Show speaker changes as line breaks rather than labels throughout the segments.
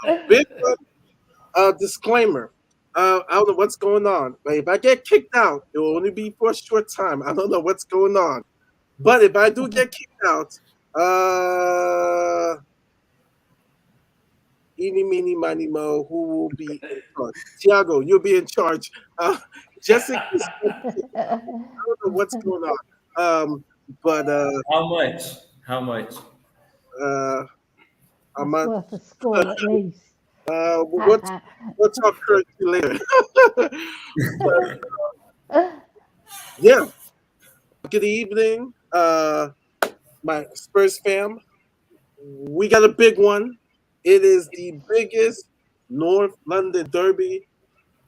But big disclaimer. I don't know what's going on. But if I get kicked out, it will only be for a short time. I don't know what's going on. But if I do get kicked out, eeny, meeny, miny, mo, who will be in charge? Tiago, you'll be in charge. Jessica, I don't know what's going on. But
How much? How much?
uh, I'm
That's
not,
worth a score at least.
we'll, we'll talk currency later. But yeah, good evening, my Spurs fam. We got a big one. It is the biggest North London derby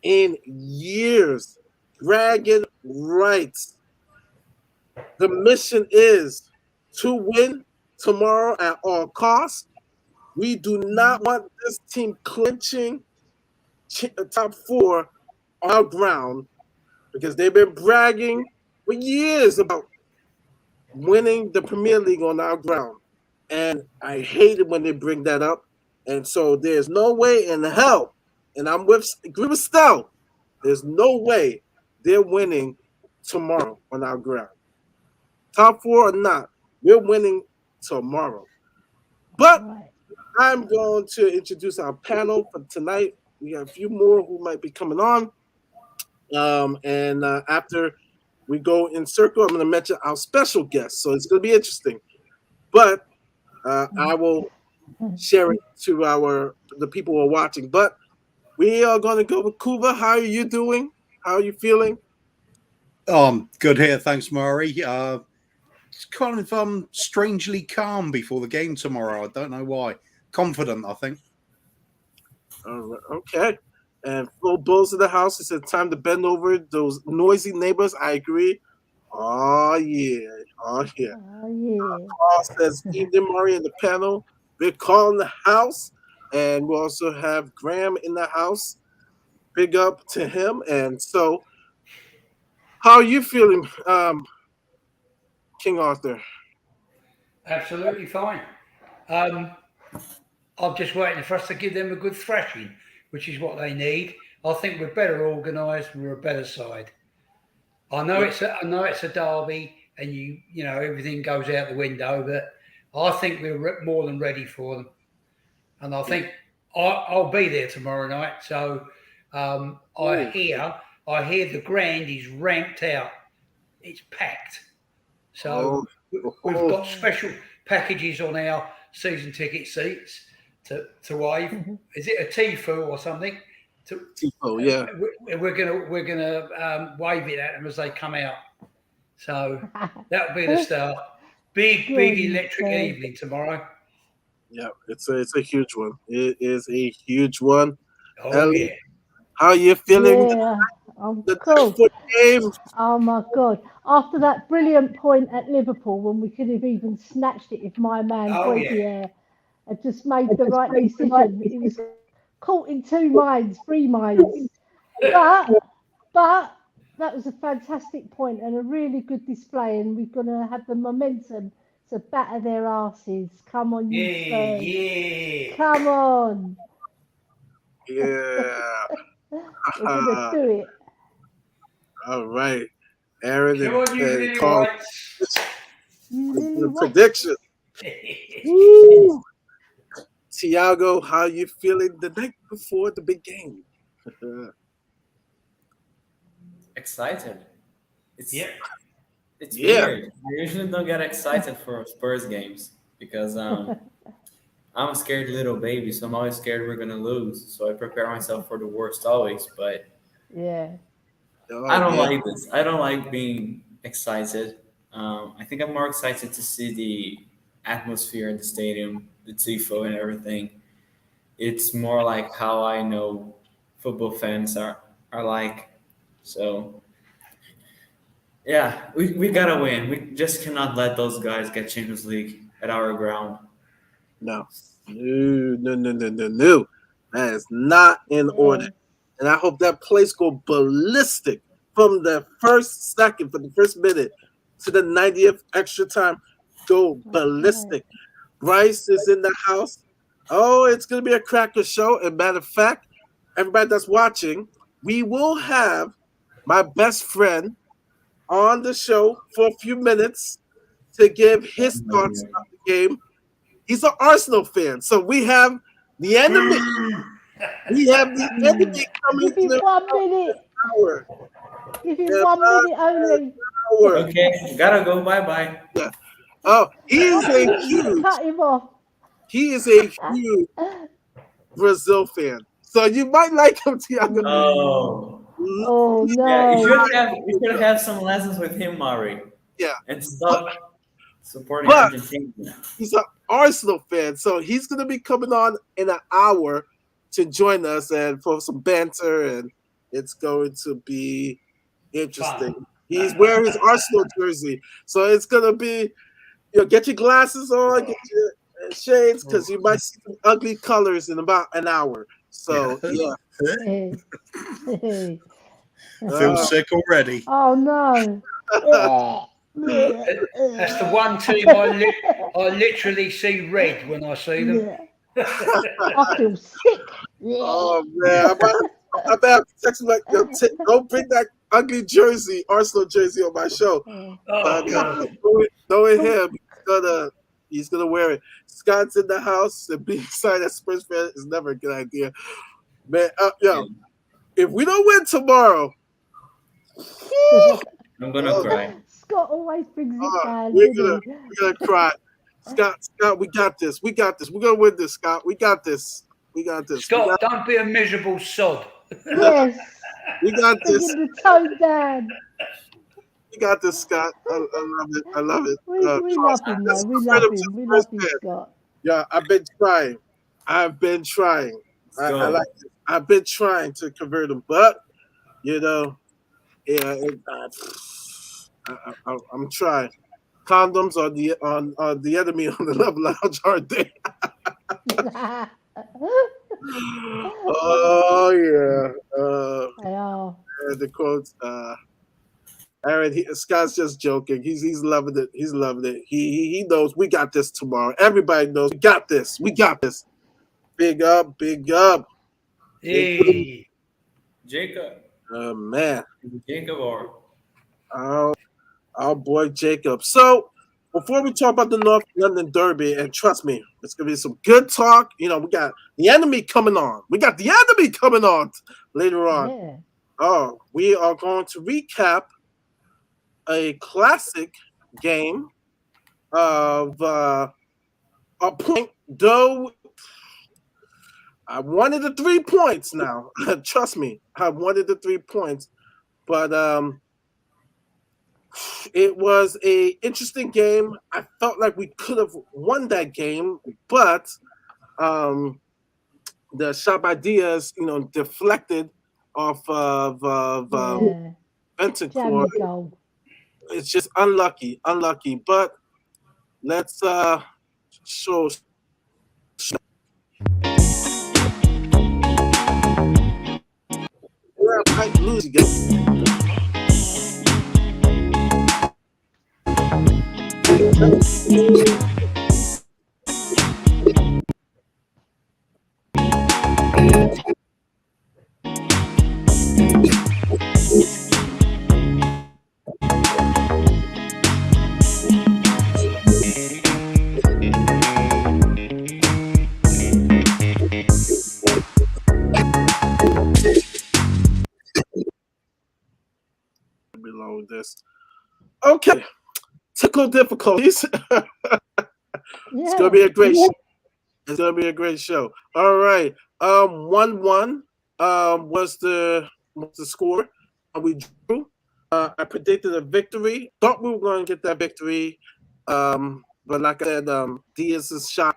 in years. Dragon rights. The mission is to win tomorrow at all costs. We do not want this team clinching top four on our ground because they've been bragging for years about winning the Premier League on our ground. And I hate it when they bring that up. And so there's no way in hell, and I'm with agree with Stell, there's no way they're winning tomorrow on our ground. Top four or not, we're winning tomorrow. But
Right.
I'm going to introduce our panel for tonight. We have a few more who might be coming on. And after we go in circle, I'm going to mention our special guests. So it's going to be interesting. But I will share it to the people who are watching. But we are going to go with Kuva. How are you doing? How are you feeling?
Good here, thanks, Murray. It's kind of strangely calm before the game tomorrow. I don't know why. Confident, I think.
All right, okay. And Flo Bulls in the house. He said, time to bend over those noisy neighbors. I agree. Oh, yeah. Oh, yeah.
Oh, yeah.
Paul says, evening, Murray in the panel. Big Carl in the house. And we also have Graham in the house. Big up to him. And so, how are you feeling, King Arthur?
Absolutely fine. Um, I'm just waiting for us to give them a good thrashing, which is what they need. I think we're better organised. We're a better side. I know it's a derby, and you know everything goes out the window, but I think we're more than ready for them. And I think I'll be there tomorrow night. So I hear the grand is ramped out. It's packed.
Oh,
So we've got special packages on our season ticket seats to wave. Is it a Tifu or something?
Tifo, yeah.
We're gonna wave it at them as they come out. So that'll be the start. Big electric evening tomorrow.
Yeah, it's a huge one. It is a huge one.
Oh
Ellie,
yeah.
how are you feeling?
Yeah, I'm
The
cool.
foot game.
Oh my God. After that brilliant point at Liverpool when we could have even snatched it if my man
Oh yeah.
Boydier had just made the right decision. It was caught in two minds, three minds. But but that was a fantastic point and a really good display and we're gonna have the momentum to batter their asses. Come on, you
Yeah,
Spurs.
yeah.
Come on.
Yeah.
We're gonna do it.
All right. Aaron
Come on, you
and
little
Carl,
whites.
You
the
little what?
prediction.
Woo!
Tiago, how you feeling the night before the big game?
Excited. It's
Yep.
it's
Yeah.
weird. I usually don't get excited for Spurs games because I'm a scared little baby, so I'm always scared we're gonna lose. So I prepare myself for the worst always. But
Yeah.
I
Oh,
don't
yeah.
like this. I don't like being excited. I think I'm more excited to see the atmosphere in the stadium, the tifo, and everything. It's more like how I know football fans are like. So yeah, we gotta win. We just cannot let those guys get Champions League at our ground.
No. No, no, no, no, no, no. That is not in order.
Yeah.
And I hope that place go ballistic from the first second, from the first minute to the 90th extra time. Go
That's right.
ballistic. Bryce is in the house. Oh, it's going to be a cracker show. And matter of fact, everybody that's watching, we will have my best friend on the show for a few minutes to give his thoughts on the game. He's an Arsenal fan, so we have the enemy. We have the enemy coming
Give
in
him
an
1 minute.
hour.
Give him
In
1 minute only.
an hour.
Okay, gotta go. Bye bye.
Yeah. Oh,
One minute, you cut him off.
he is a huge Brazil fan. So you might like him, Tiago.
Oh,
Oh
yeah. You
no.
should have some lessons with him, Mari,
Yeah.
and stop supporting
But
Argentina.
he's an Arsenal fan, so he's going to be coming on in an hour to join us and for some banter, and it's going to be interesting.
Fun.
He's wearing his Arsenal jersey, so it's going to be, get your glasses on, get your shades, because you might see some ugly colors in about an hour. So yeah.
Feel sick already.
Oh no.
That's the one team I literally see red when I see them.
I feel sick.
Oh man, I better have to text him like, don't bring that ugly jersey, Arsenal jersey, on my show.
Oh,
But
God.
knowing him, he's gonna wear it. Scott's in the house, and being signed as Spurs fan is never a good idea, man. If we don't win tomorrow,
I'm gonna cry.
Scott always brings it down.
we're
doesn't
gonna cry. Scott, we got this. We got this. We're gonna win this, Scott. We got this. We got this.
Scott, don't be a miserable sod.
Yes.
We got this.
Bringing the tone down.
We got this, Scott. I love it. I love it.
We love him, though. We love him. We love him, Scott.
Yeah, I've been trying. I like it. I've been trying to convert him, but yeah, I'm trying. Condoms are the enemy on the Love Lounge, aren't they? Oh yeah.
They are.
The quotes. Aaron, Scott's just joking. He's loving it. He's loving it. He knows we got this tomorrow. Everybody knows we got this. We got this. Big up, big up.
Hey.
Jacob.
Man.
Jacob or
Our boy Jacob. So before we talk about the North London Derby, and trust me, it's gonna be some good talk. We got the enemy coming on. We got the enemy coming on later on.
Yeah.
Oh, we are going to recap a classic game of a point, though I wanted the 3 points now. Trust me, I wanted the 3 points. But it was a interesting game. I felt like we could have won that game, but the shot by Diaz, deflected off of Bentancur.
Goal.
It's just unlucky. But let's show. Where I might lose again. Below this. Okay. Technical difficulties. It's gonna be a great show. It's gonna be a great show. All right. 1-1 was the score. We drew. I predicted a victory. Thought we were going to get that victory. But like I said, Diaz's shot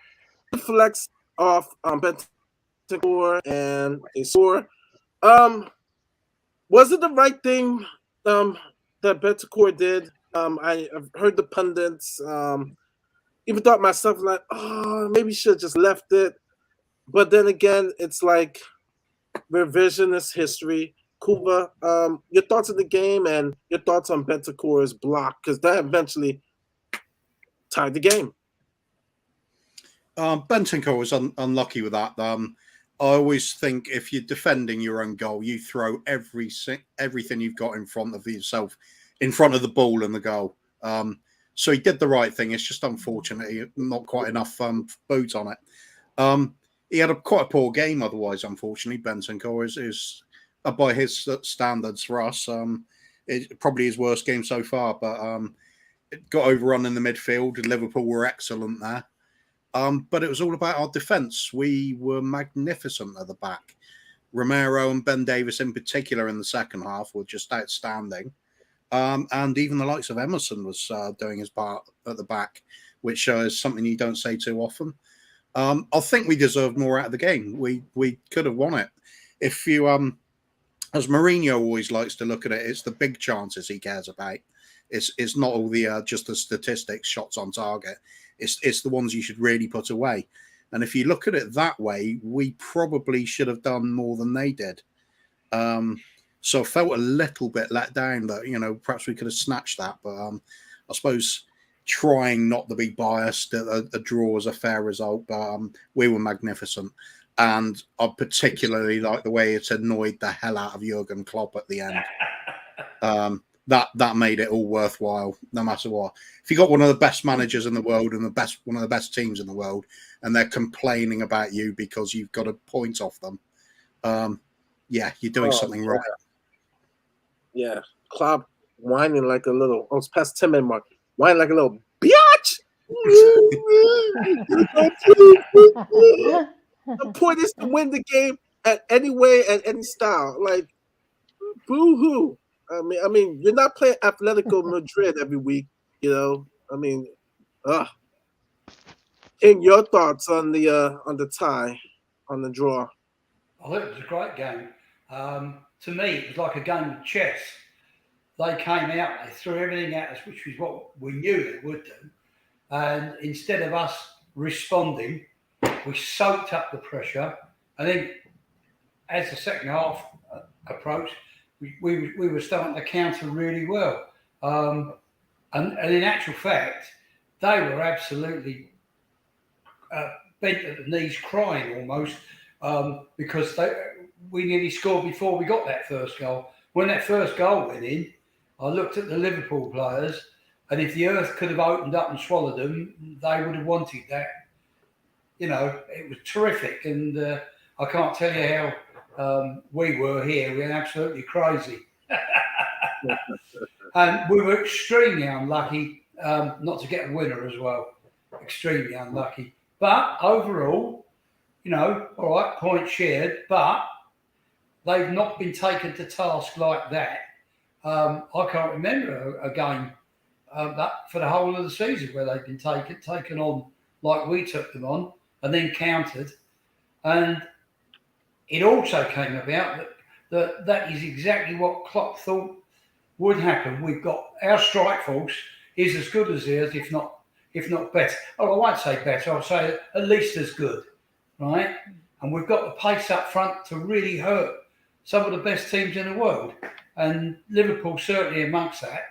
deflects off Bentancur and they score. Was it the right thing that Bentancur did? I've heard the pundits. Even thought myself like, maybe should have just left it. But then again, it's like revisionist history. Kuba, your thoughts on the game and your thoughts on Bentancur's block, because that eventually tied the game.
Bentancur was unlucky with that. I always think if you're defending your own goal, you throw everything you've got in front of yourself, in front of the ball and the goal. So he did the right thing. It's just unfortunately not quite enough boot on it. He had quite a poor game otherwise, unfortunately. Bentancur is by his standards for us, it's probably his worst game so far, but it got overrun in the midfield. Liverpool were excellent there. But it was all about our defence. We were magnificent at the back. Romero and Ben Davis in particular in the second half were just outstanding. And even the likes of Emerson was doing his part at the back, which is something you don't say too often. I think we deserved more out of the game. We could have won it. If you, as Mourinho always likes to look at it, it's the big chances he cares about. It's not all the just the statistics, shots on target. It's the ones you should really put away. And if you look at it that way, we probably should have done more than they did. So I felt a little bit let down that, perhaps we could have snatched that. But I suppose trying not to be biased, a draw was a fair result. But we were magnificent. And I particularly like the way it annoyed the hell out of Jurgen Klopp at the end. That made it all worthwhile, no matter what. If you got one of the best managers in the world and one of the best teams in the world, and they're complaining about you because you've got a point off them, you're doing something wrong.
Yeah, Klopp whining like a little. I was past 10-minute mark, whining like a little biatch. The point is to win the game at any way, at any style. Like, boo hoo. I mean, you're not playing Atletico Madrid every week, King, your thoughts on the tie, on the draw?
I thought it was a great game. To me, it was like a game of chess. They came out, they threw everything at us, which was what we knew they would do. And instead of us responding, we soaked up the pressure. I think as the second half approached, we were starting to counter really well. And in actual fact, they were absolutely bent at the knees, crying almost, because we nearly scored before we got that first goal. When that first goal went in, I looked at the Liverpool players, and if the earth could have opened up and swallowed them, they would have wanted that. It was terrific, and I can't tell you how we were here. We were absolutely crazy. And we were extremely unlucky not to get a winner as well. Extremely unlucky. But overall, all right, point shared, but they've not been taken to task like that. I can't remember a game that for the whole of the season where they've been taken on like we took them on and then countered. And it also came about that is exactly what Klopp thought would happen. We've got our strike force is as good as theirs, if not better. Oh, I won't say better. I'll say at least as good, right? And we've got the pace up front to really hurt some of the best teams in the world, and Liverpool certainly amongst that.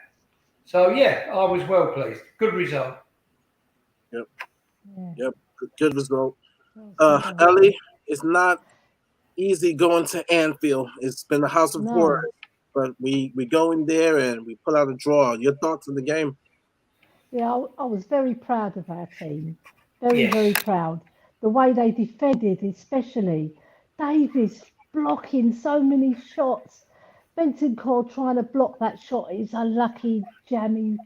So yeah, I was well pleased. Good result.
Yep. Good result. Ellie, it's not easy going to Anfield. It's been a house of horrors, but we go in there and we pull out a draw. Your thoughts on the game?
Yeah, I was very proud of our team. Very proud. The way they defended, especially Davis blocking so many shots. Bentancur trying to block that shot. It's unlucky. Jamie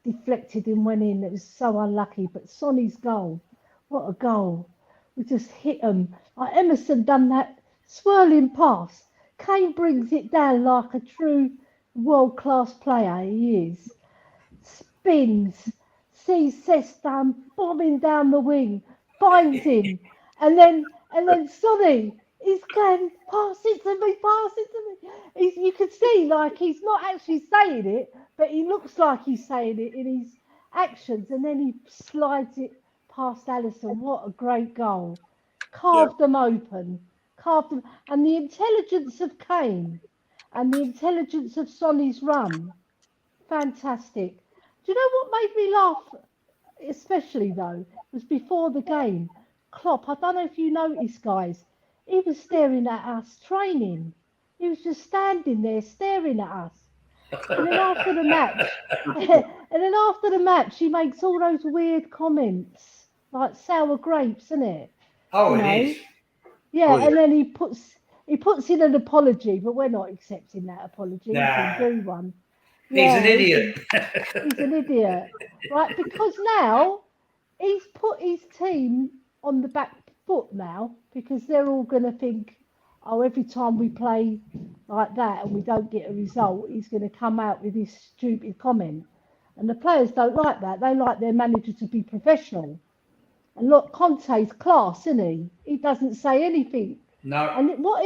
deflected and went in. It was so unlucky. But Sonny's goal, what a goal. We just hit them. Like Emerson done that swirling pass. Kane brings it down like a true world-class player he is. Spins, sees Sestam bombing down the wing, finds him, and then Sonny is going, pass it to me. You can see like he's not actually saying it, but he looks like he's saying it in his actions, and then he slides it past Alisson. What a great goal. Carved them open. And the intelligence of Kane and the intelligence of Sonny's run, fantastic. Do you know what made me laugh, especially though, was before the game? Klopp, I don't know if you noticed, guys, he was staring at us training. He was just standing there staring at us. And then after the match, he makes all those weird comments like sour grapes, isn't it?
Oh,
You
it
know,
is.
Oh
yeah.
yeah.
And then he puts in an apology, but we're not accepting that apology. He didn't
Nah,
do one.
he's an
Yeah,
idiot.
he's an idiot, right? Because now he's put his team on the back foot now because they're all going to think, oh, every time we play like that and we don't get a result, he's going to come out with this stupid comment. And the players don't like that. They like their manager to be professional. And look, Conte's class, isn't he? He doesn't say anything.
No,
And what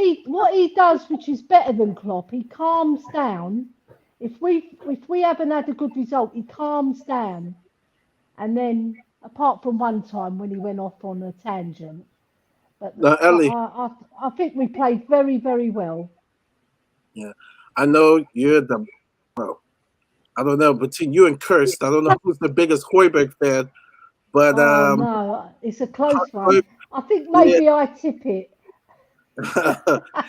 he does, which is better than Klopp, he calms down. If we haven't had a good result, he calms down. And then, apart from one time when he went off on a tangent, but
Now,
I,
Ellie,
I, I think we played very, very well.
yeah, I know you're the well. I don't know between you and Kirst. I don't know who's the biggest Hoiberg fan, but
Oh no, it's a close one.
Hoiberg,
I think
yeah,
maybe I tip it.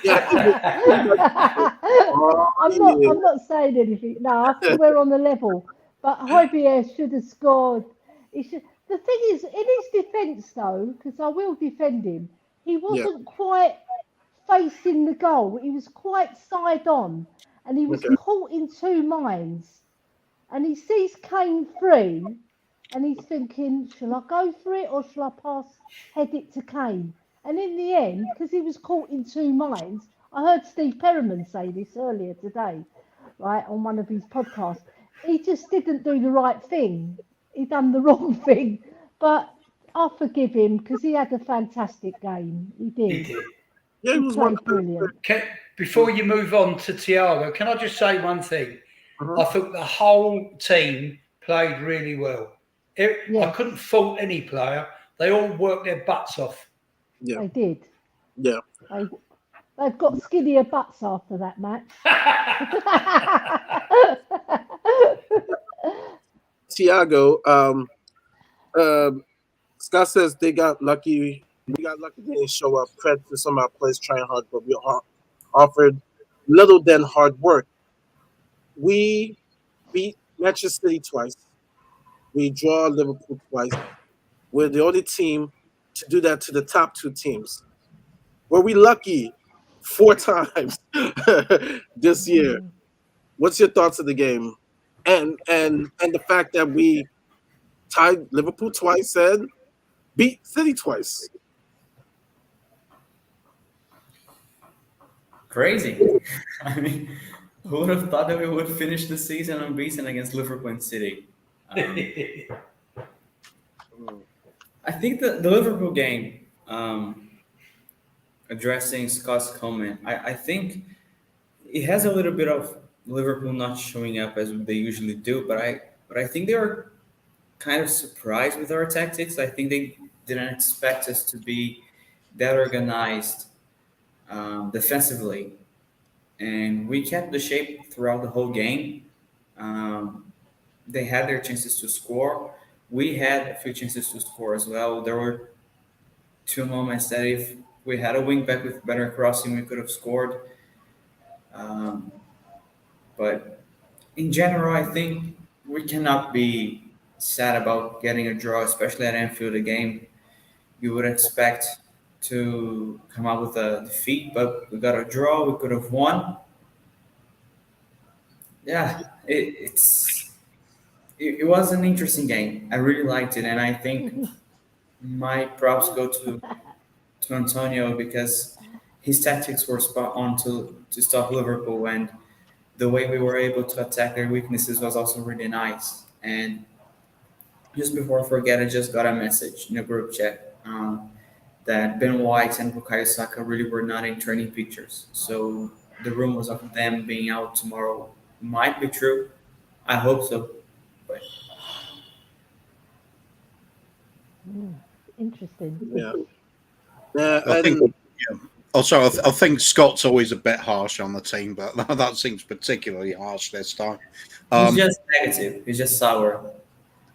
yeah, oh,
I'm not.
yeah,
I'm not saying anything. No, I think we're on the level. But Højbjerg should have scored. He should. The thing is, in his defence, though, because I will defend him, he
yeah.
wasn't quite facing the goal. He was quite side on, and he was
Okay.
caught in two minds. And he sees Kane free, and he's thinking, shall I go for it or shall I head it to Kane? And in the end, because he was caught in two minds, I heard Steve Perriman say this earlier today, right, on one of his podcasts. He just didn't do the right thing. He done the wrong thing. But I forgive him because he had a fantastic game. He
he
did.
did.
Yeah, he
He
was one
played
of the.
brilliant.
Before you move on to Thiago, can I just say one thing?
Uh-huh.
I thought the whole team played really well. I
Yes,
couldn't fault any player. They all worked their butts off.
Yeah,
they did.
yeah.
They, they've got skinnier butts after that match.
Tiago, Scott says they got lucky. We got lucky they didn't show up. Credit to some of our players trying hard, but we offered little than hard work. We beat Manchester City twice. We draw Liverpool twice. We're the only team to do that to the top two teams. Were we lucky 4 times this year?
Mm.
What's your thoughts of the game? And the fact that we tied Liverpool twice and beat City twice.
Crazy. I mean, who would have thought that we would finish the season unbeaten against Liverpool and City? I think the Liverpool game, addressing Scott's comment, I think it has a little bit of Liverpool not showing up as they usually do, but I think they were kind of surprised with our tactics. I think they didn't expect us to be that organized defensively, and we kept the shape throughout the whole game. They had their chances to score. We had a few chances to score as well. There were two moments that if we had a wing back with better crossing, we could have scored. Um, but in general, I think we cannot be sad about getting a draw, especially at Anfield, a game you would expect to come out with a defeat, but we got a draw. We could have won. Yeah, it was an interesting game. I really liked it, and I think my props go to Antonio because his tactics were spot on to stop Liverpool, and the way we were able to attack their weaknesses was also really nice. And just before I forget, I just got a message in a group chat that Ben White and Bukayo Saka really were not in training pictures. So the rumors of them being out tomorrow might be true. I hope so. But
Mm. Interesting.
Yeah. Yeah,
I think.
and
Yeah. Oh, sorry. I think Scott's always a bit harsh on the team, but that seems particularly harsh this time.
he's just negative. He's just sour.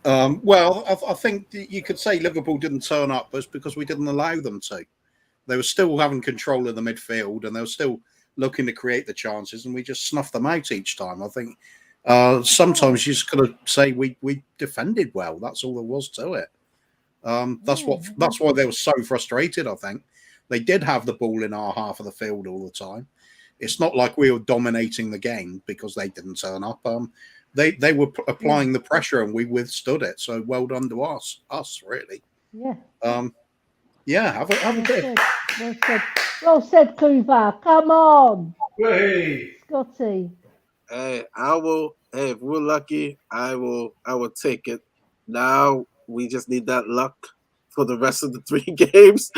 Well, I think you could say Liverpool didn't turn up, but it's because we didn't allow them to. They were still having control of the midfield, and they were still looking to create the chances, and we just snuffed them out each time. I think sometimes you just got to say we defended well. That's all there was to it. That's why they were so frustrated. I think they did have the ball in our half of the field all the time. It's not like we were dominating the game because they didn't turn up. They were applying the pressure and we withstood it. So well done to us really.
Yeah.
Um, yeah, have a
Well
bit.
said. Well said. Well said, Kuva. Come on,
Hey,
Scotty.
Hey, I will. Hey, if we're lucky, I will. I will take it. Now we just need that luck for the rest of the three games,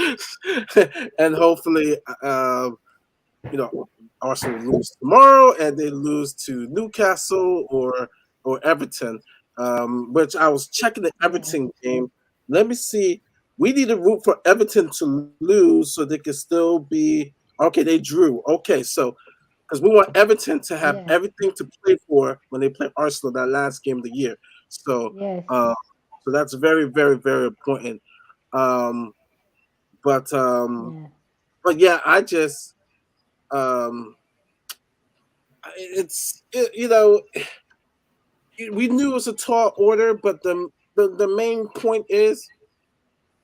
and hopefully, you know, Arsenal lose tomorrow and they lose to Newcastle or Everton. Which I was checking the
Yeah.
Everton game. Let me see. We need to root for Everton to lose so they can still be okay. They drew. Okay, so because we want Everton to have
Yeah.
everything to play for when they play Arsenal that last game of the year. So,
Yes.
uh, so that's very, very, very important. Um, but um,
Yeah.
but yeah, I just um, you know we knew it was a tall order, but the main point is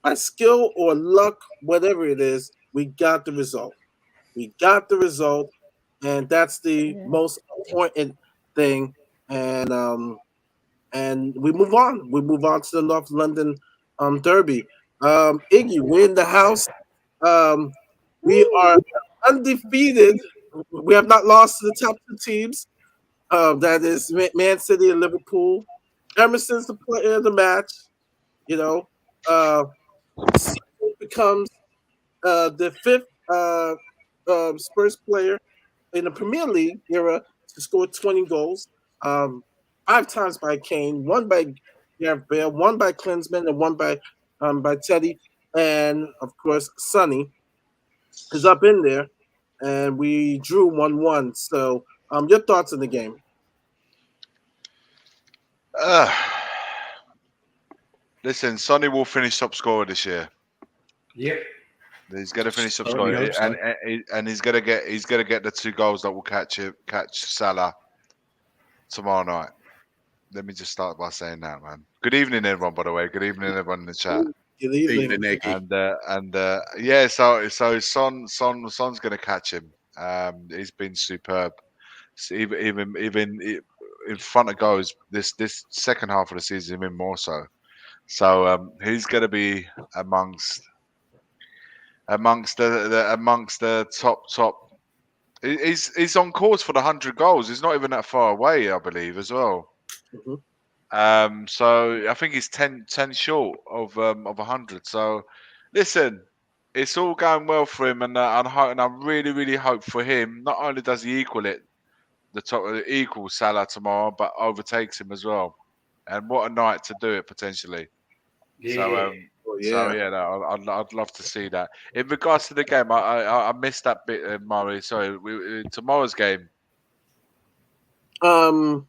by skill or luck, whatever it is, we got the result. We got the result, and that's the
Yeah.
most important thing. And we move on. We move on to the North London Derby. Iggy, we're in the house. Um, we are
Woo.
undefeated. We have not lost to the top two teams. That is Man City and Liverpool. Emerson's the player of the match. You know, uh, Seaman becomes the fifth Spurs player in the Premier League era to score 20 goals. Um, 5 times by Kane, one by Gareth Bale, one by Klinsman, and one by Teddy, and of course Sonny is up in there, and we drew 1-1. So, your thoughts on the game?
Uh, Listen, Sonny will finish top scorer this year.
yep.
He's going to finish top
Certainly
scorer,
hope so.
and he's going to get the 2 goals that will catch Salah tomorrow night. Let me just start by saying that, man. Good evening, everyone. By the way, good evening, everyone in the chat.
Good evening.
Evening, Iggy.
And yeah, so Son's going to catch him. He's been superb. So even in front of goals this second half of the season, even more so. So he's going to be amongst amongst the top. He's on course for the 100 goals. He's not even that far away, I believe, as well.
Mhm.
So I think he's 10 short of 100. So listen, it's all going well for him, and I really really hope for him. Not only does he equal it, equals Salah tomorrow, but overtakes him as well. And what a night to do it potentially. So
Yeah.
Oh,
so
yeah.
yeah, no, I'd love to see that. In regards to the game, I missed that bit, Murray. Sorry, tomorrow's game.
Um,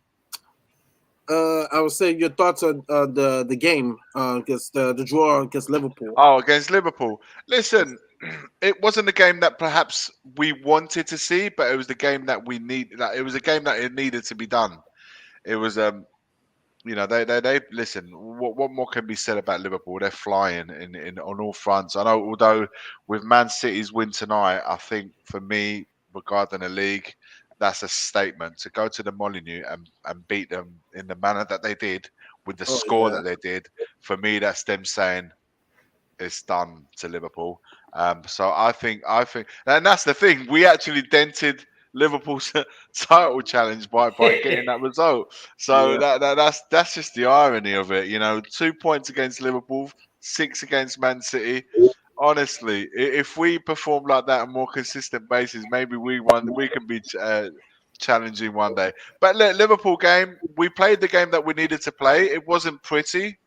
I would say your thoughts on the game against the draw against Liverpool.
Oh, against Liverpool. Listen, it wasn't the game that perhaps we wanted to see, but it was the game that we need. Like, it was a game that it needed to be done. It was they listen. What more can be said about Liverpool? They're flying in on all fronts. I know, although with Man City's win tonight, I think for me, regarding the league, that's a statement to go to the Molineux and beat them in the manner that they did with the
Oh
score
yeah.
that they did. For me, that's them saying it's done to Liverpool. So I think, and that's the thing. We actually dented Liverpool's title challenge by getting that result. So
Yeah.
that's just the irony of it. 2 points against Liverpool, 6 against Man City. Honestly, if we perform like that on a more consistent basis, maybe we can be challenging one day. But Liverpool game, we played the game that we needed to play. It wasn't pretty.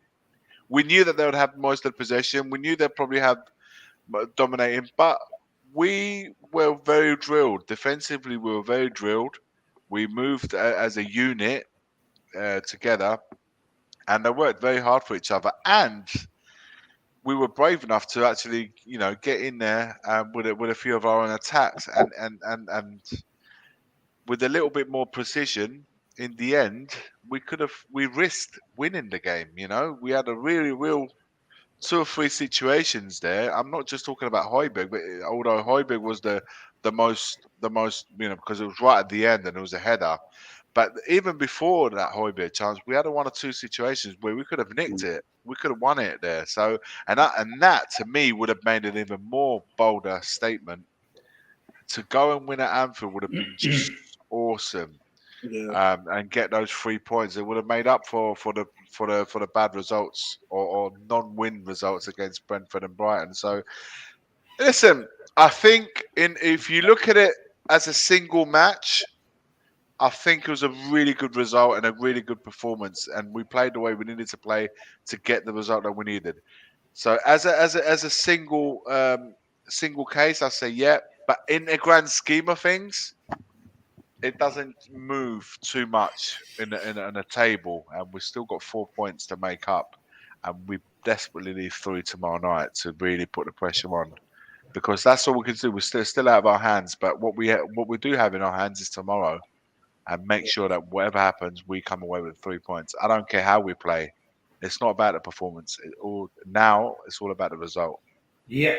We knew that they would have most of the possession. We knew they'd probably have dominating, but we were very drilled. Defensively, we were very drilled. We moved as a unit together, and they worked very hard for each other. And we were brave enough to actually, get in there with a few of our own attacks, and with a little bit more precision. In the end, we risked winning the game. We had a really real two or three situations there. I'm not just talking about Højbjerg, but although Højbjerg was the most, because it was right at the end and it was a header. But even before that Højbjerg chance, we had one or two situations where we could have nicked it. We could have won it there. So, and that to me would have made an even more bolder statement. To go and win at Anfield would have been just awesome.
Yeah.
And get those 3 points. It would have made up for the bad results or non-win results against Brentford and Brighton. So listen, I think if you look at it as a single match, I think it was a really good result and a really good performance, and we played the way we needed to play to get the result that we needed. So as a single case, I say yeah, but in the grand scheme of things, it doesn't move too much in a table, and we've still got 4 points to make up, and we desperately need 3 tomorrow night to really put the pressure on, because that's all we can do. We're still out of our hands, but what we do have in our hands is tomorrow, and make sure that whatever happens, we come away with 3 points. I don't care how we play. It's not about the performance. It's all about the result.
Yeah.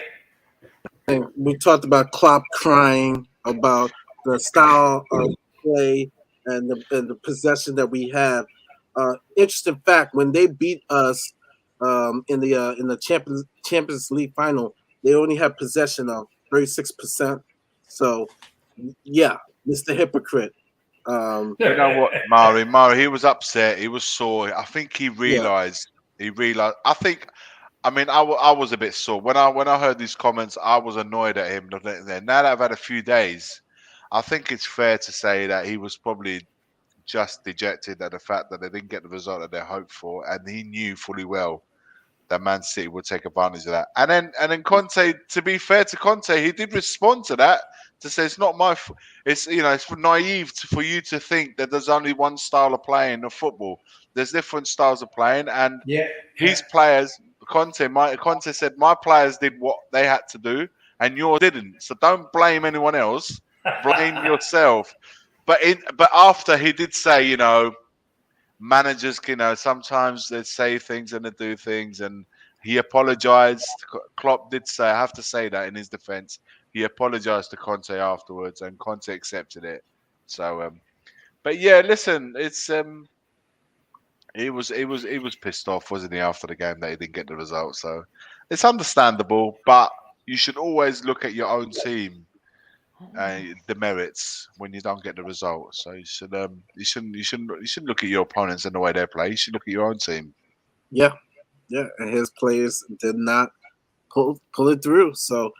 And we talked about Klopp crying about the style of play and the possession that we have. Interesting fact: when they beat us in the Champions League final, they only had possession of 36%. So, yeah, Mr. Hypocrite.
You know what, Mari, he was upset. He was sore. I think he
Yeah,
realised. He realised. I mean, I was a bit sore when I heard these comments. I was annoyed at him. Now that I've had a few days, I think it's fair to say that he was probably just dejected at the fact that they didn't get the result that they hoped for, and he knew fully well that Man City would take advantage of that. And then Conte, to be fair to Conte, he did respond to that to say it's not it's naive for you to think that there's only one style of playing of football. There's different styles of playing, and
Yeah.
his players, Conte said, my players did what they had to do, and yours didn't. So don't blame anyone else. Blame yourself. But after he did say, managers, sometimes they say things and they do things, and he apologized. Klopp did say, I have to say that in his defense, he apologized to Conte afterwards, and Conte accepted it. So, but yeah, listen, it's he was pissed off, wasn't he, after the game that he didn't get the result. So it's understandable, but you should always look at your own team, the merits when you don't get the result. So you shouldn't look at your opponents and the way they play. You should look at your own team.
yeah, yeah. And his players did not pull it through. So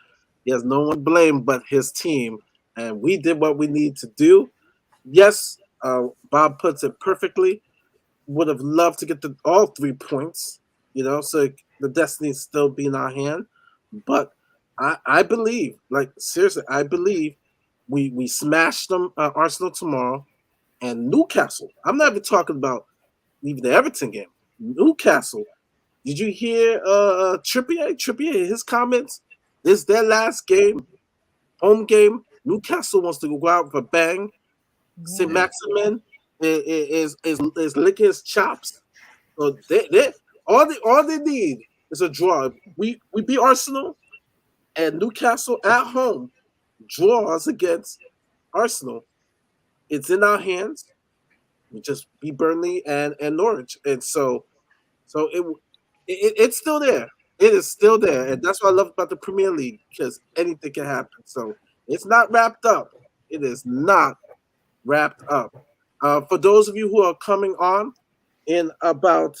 he has no one to blame but his team. And we did what we need to do. Yes, Bob puts it perfectly. Would have loved to get all 3 points, so the destiny still be in our hand. But I believe, like seriously, I believe we smash them Arsenal tomorrow and Newcastle. I'm not even talking about even the Everton game. Newcastle. Did you hear Trippier? Trippier, his comments. This is their last game, home game. Newcastle wants to go out with a bang. St. Maximin is licking his chops. So they all they need is a draw. We beat Arsenal and Newcastle at home. Draws against Arsenal. It's in our hands. We just beat Burnley and Norwich, and so it's still there. It is still there, and that's what I love about the Premier League, because anything can happen. So it's not wrapped up. It is not wrapped up. For those of you who are coming on in about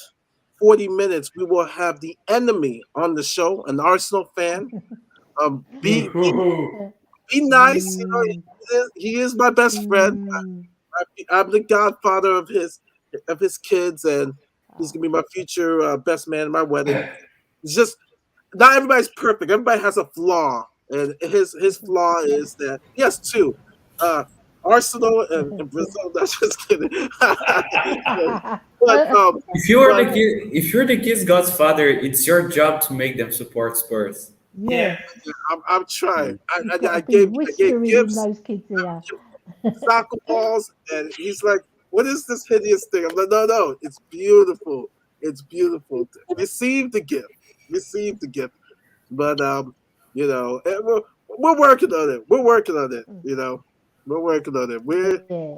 40 minutes, we will have the enemy on the show, an Arsenal fan. Be nice. He is my best friend. I'm the godfather of his kids, and he's gonna be my future best man at my wedding. It's just not everybody's perfect. Everybody has a flaw, and his flaw is that he has two. Arsenal and Brazil. That's just kidding. but but
If you're the kid's godfather, it's your job to make them support Spurs.
Yeah.
Yes,
I'm trying.
Mm.
you've got
I
to be
gave
whispering in
gifts,
those kids' ear.
soccer balls, and he's like, "What is this hideous thing?" I'm like, "No, it's beautiful. It's beautiful. Receive the gift. Receive the gift." But we're working on it. We're working on it. We're working on it.
Yeah.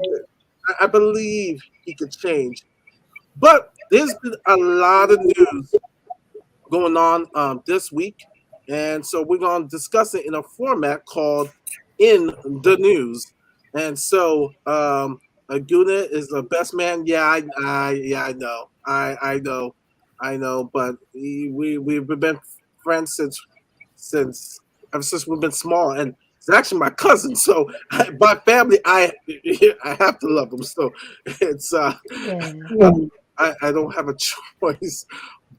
I believe he could change. But there's been a lot of news going on this week, and so we're going to discuss it in a format called "In the News." And so, Aguna is the best man. Yeah, I know, I know. But we've been friends since ever since we've been small, and it's actually my cousin. So by family, I have to love him. So it's
Yeah.
I don't have a choice,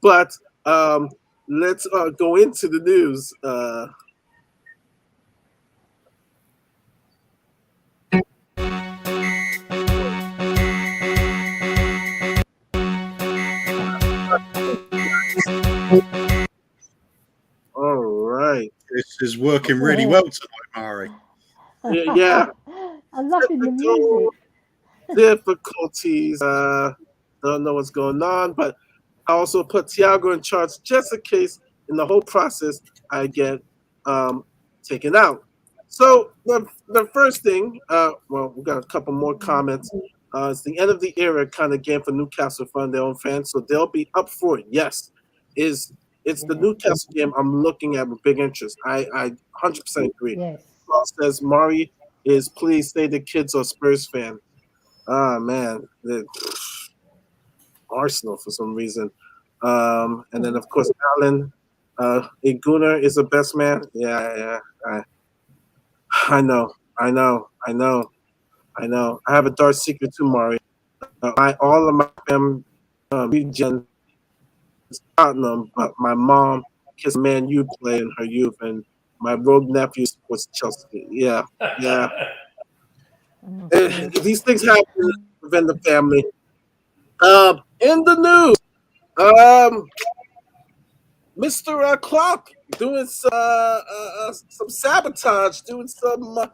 but um, let's go into the news. All right.
This is working really well tonight, Mari.
Yeah.
I'm loving the
Technical
music.
difficulties. Don't know what's going on, but I also put Tiago in charge just in case in the whole process I get um, taken out. So the first thing, well, we got a couple more comments. It's the end of the era kind of game for Newcastle for their own fans, so they'll be up for it. Yes, is it's the
Yeah.
Newcastle game I'm looking at with big interest. I 100% agree.
Yes.
Paul says Mari is please say the kids are Spurs fan. Ah man, Arsenal for some reason. And then of course Alan, Igunar is the best man. Yeah. I know, I know, I know, I know. I have a dark secret too, Mari. All of my family region is Tottenham, but my mom kissed Man U play in her youth, and my road nephew was Chelsea. Yeah.
Oh, God.
These things happen within the family. In the news, um, Mr. Clark doing some sabotage, doing some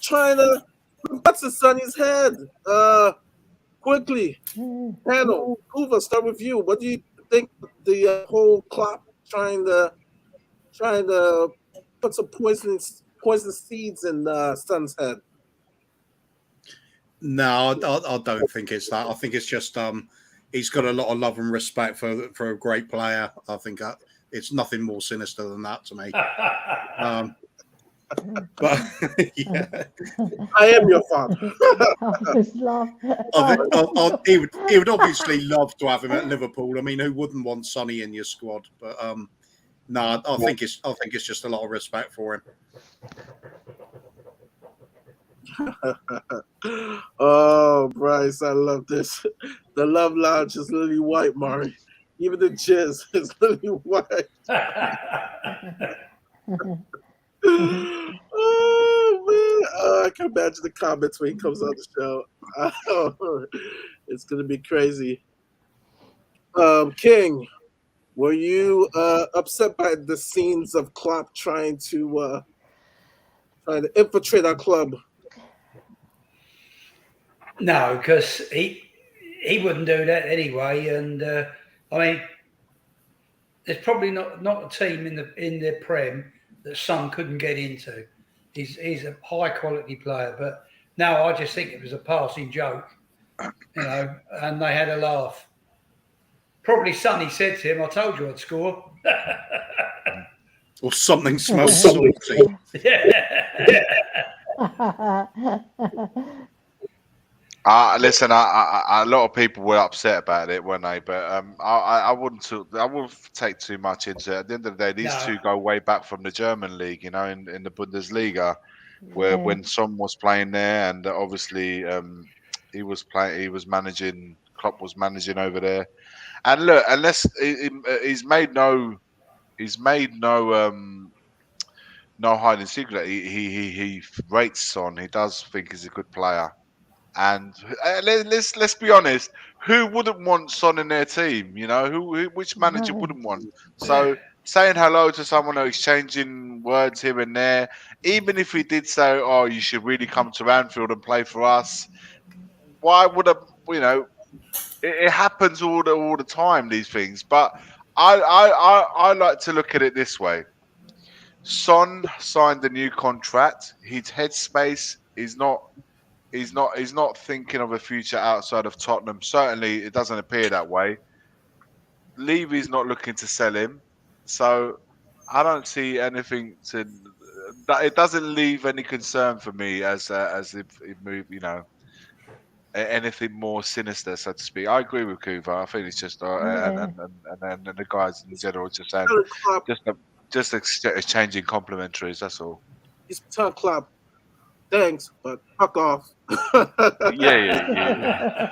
trying to put butts in Sonny's head. Quickly, panel, Hoover, start with you. What do you think of the whole Clark trying to put some poison seeds in Son's head?
No, I don't think it's that. I think it's just he's got a lot of love and respect for a great player. I think it's nothing more sinister than that to me. But yeah,
I am your father.
I just laugh.
he would obviously love to have him at Liverpool. I mean, who wouldn't want Sonny in your squad? But no, I think it's just a lot of respect for him.
Oh, Bryce, I love this. The Love Lounge is lily white, Mari. Even the jizz is lily white. Oh man, I can imagine the comments when he comes on the show. Oh, it's gonna be crazy. King, were you upset by the scenes of Klopp trying to infiltrate our club?
No, because he wouldn't do that anyway. And I mean, there's probably not a team in the Prem that Son couldn't get into. He's a high quality player, but no, I just think it was a passing joke, and they had a laugh. Probably Sonny said to him, "I told you I'd score."
Or something smells salty.
Listen, a lot of people were upset about it, weren't they? But I wouldn't. I wouldn't take too much into it. At the end of the day, these two go way back from the German league, in the Bundesliga, where when Son was playing there, and obviously he was managing. Klopp was managing over there, and look, unless he's made no no hiding secret. He rates Son. He does think he's a good player. And let's be honest, who wouldn't want Son in their team? You know, which manager
No.
wouldn't want? So saying hello to someone or exchanging words here and there, even if we did say, "Oh, you should really come to Anfield and play for us," why would a you know? It happens all the time. These things, but I like to look at it this way. Son signed a new contract. His headspace is not he's not thinking of a future outside of Tottenham. Certainly, it doesn't appear that way. Levy's not looking to sell him, so I don't see anything to. That it doesn't leave any concern for me as if it move, anything more sinister, so to speak. I agree with Kuva. I think it's just
Yeah.
and the guys in general just saying
Telling Klopp,
just exchanging complimentaries. That's all.
he's telling Klopp, thanks, but fuck off.
Yeah.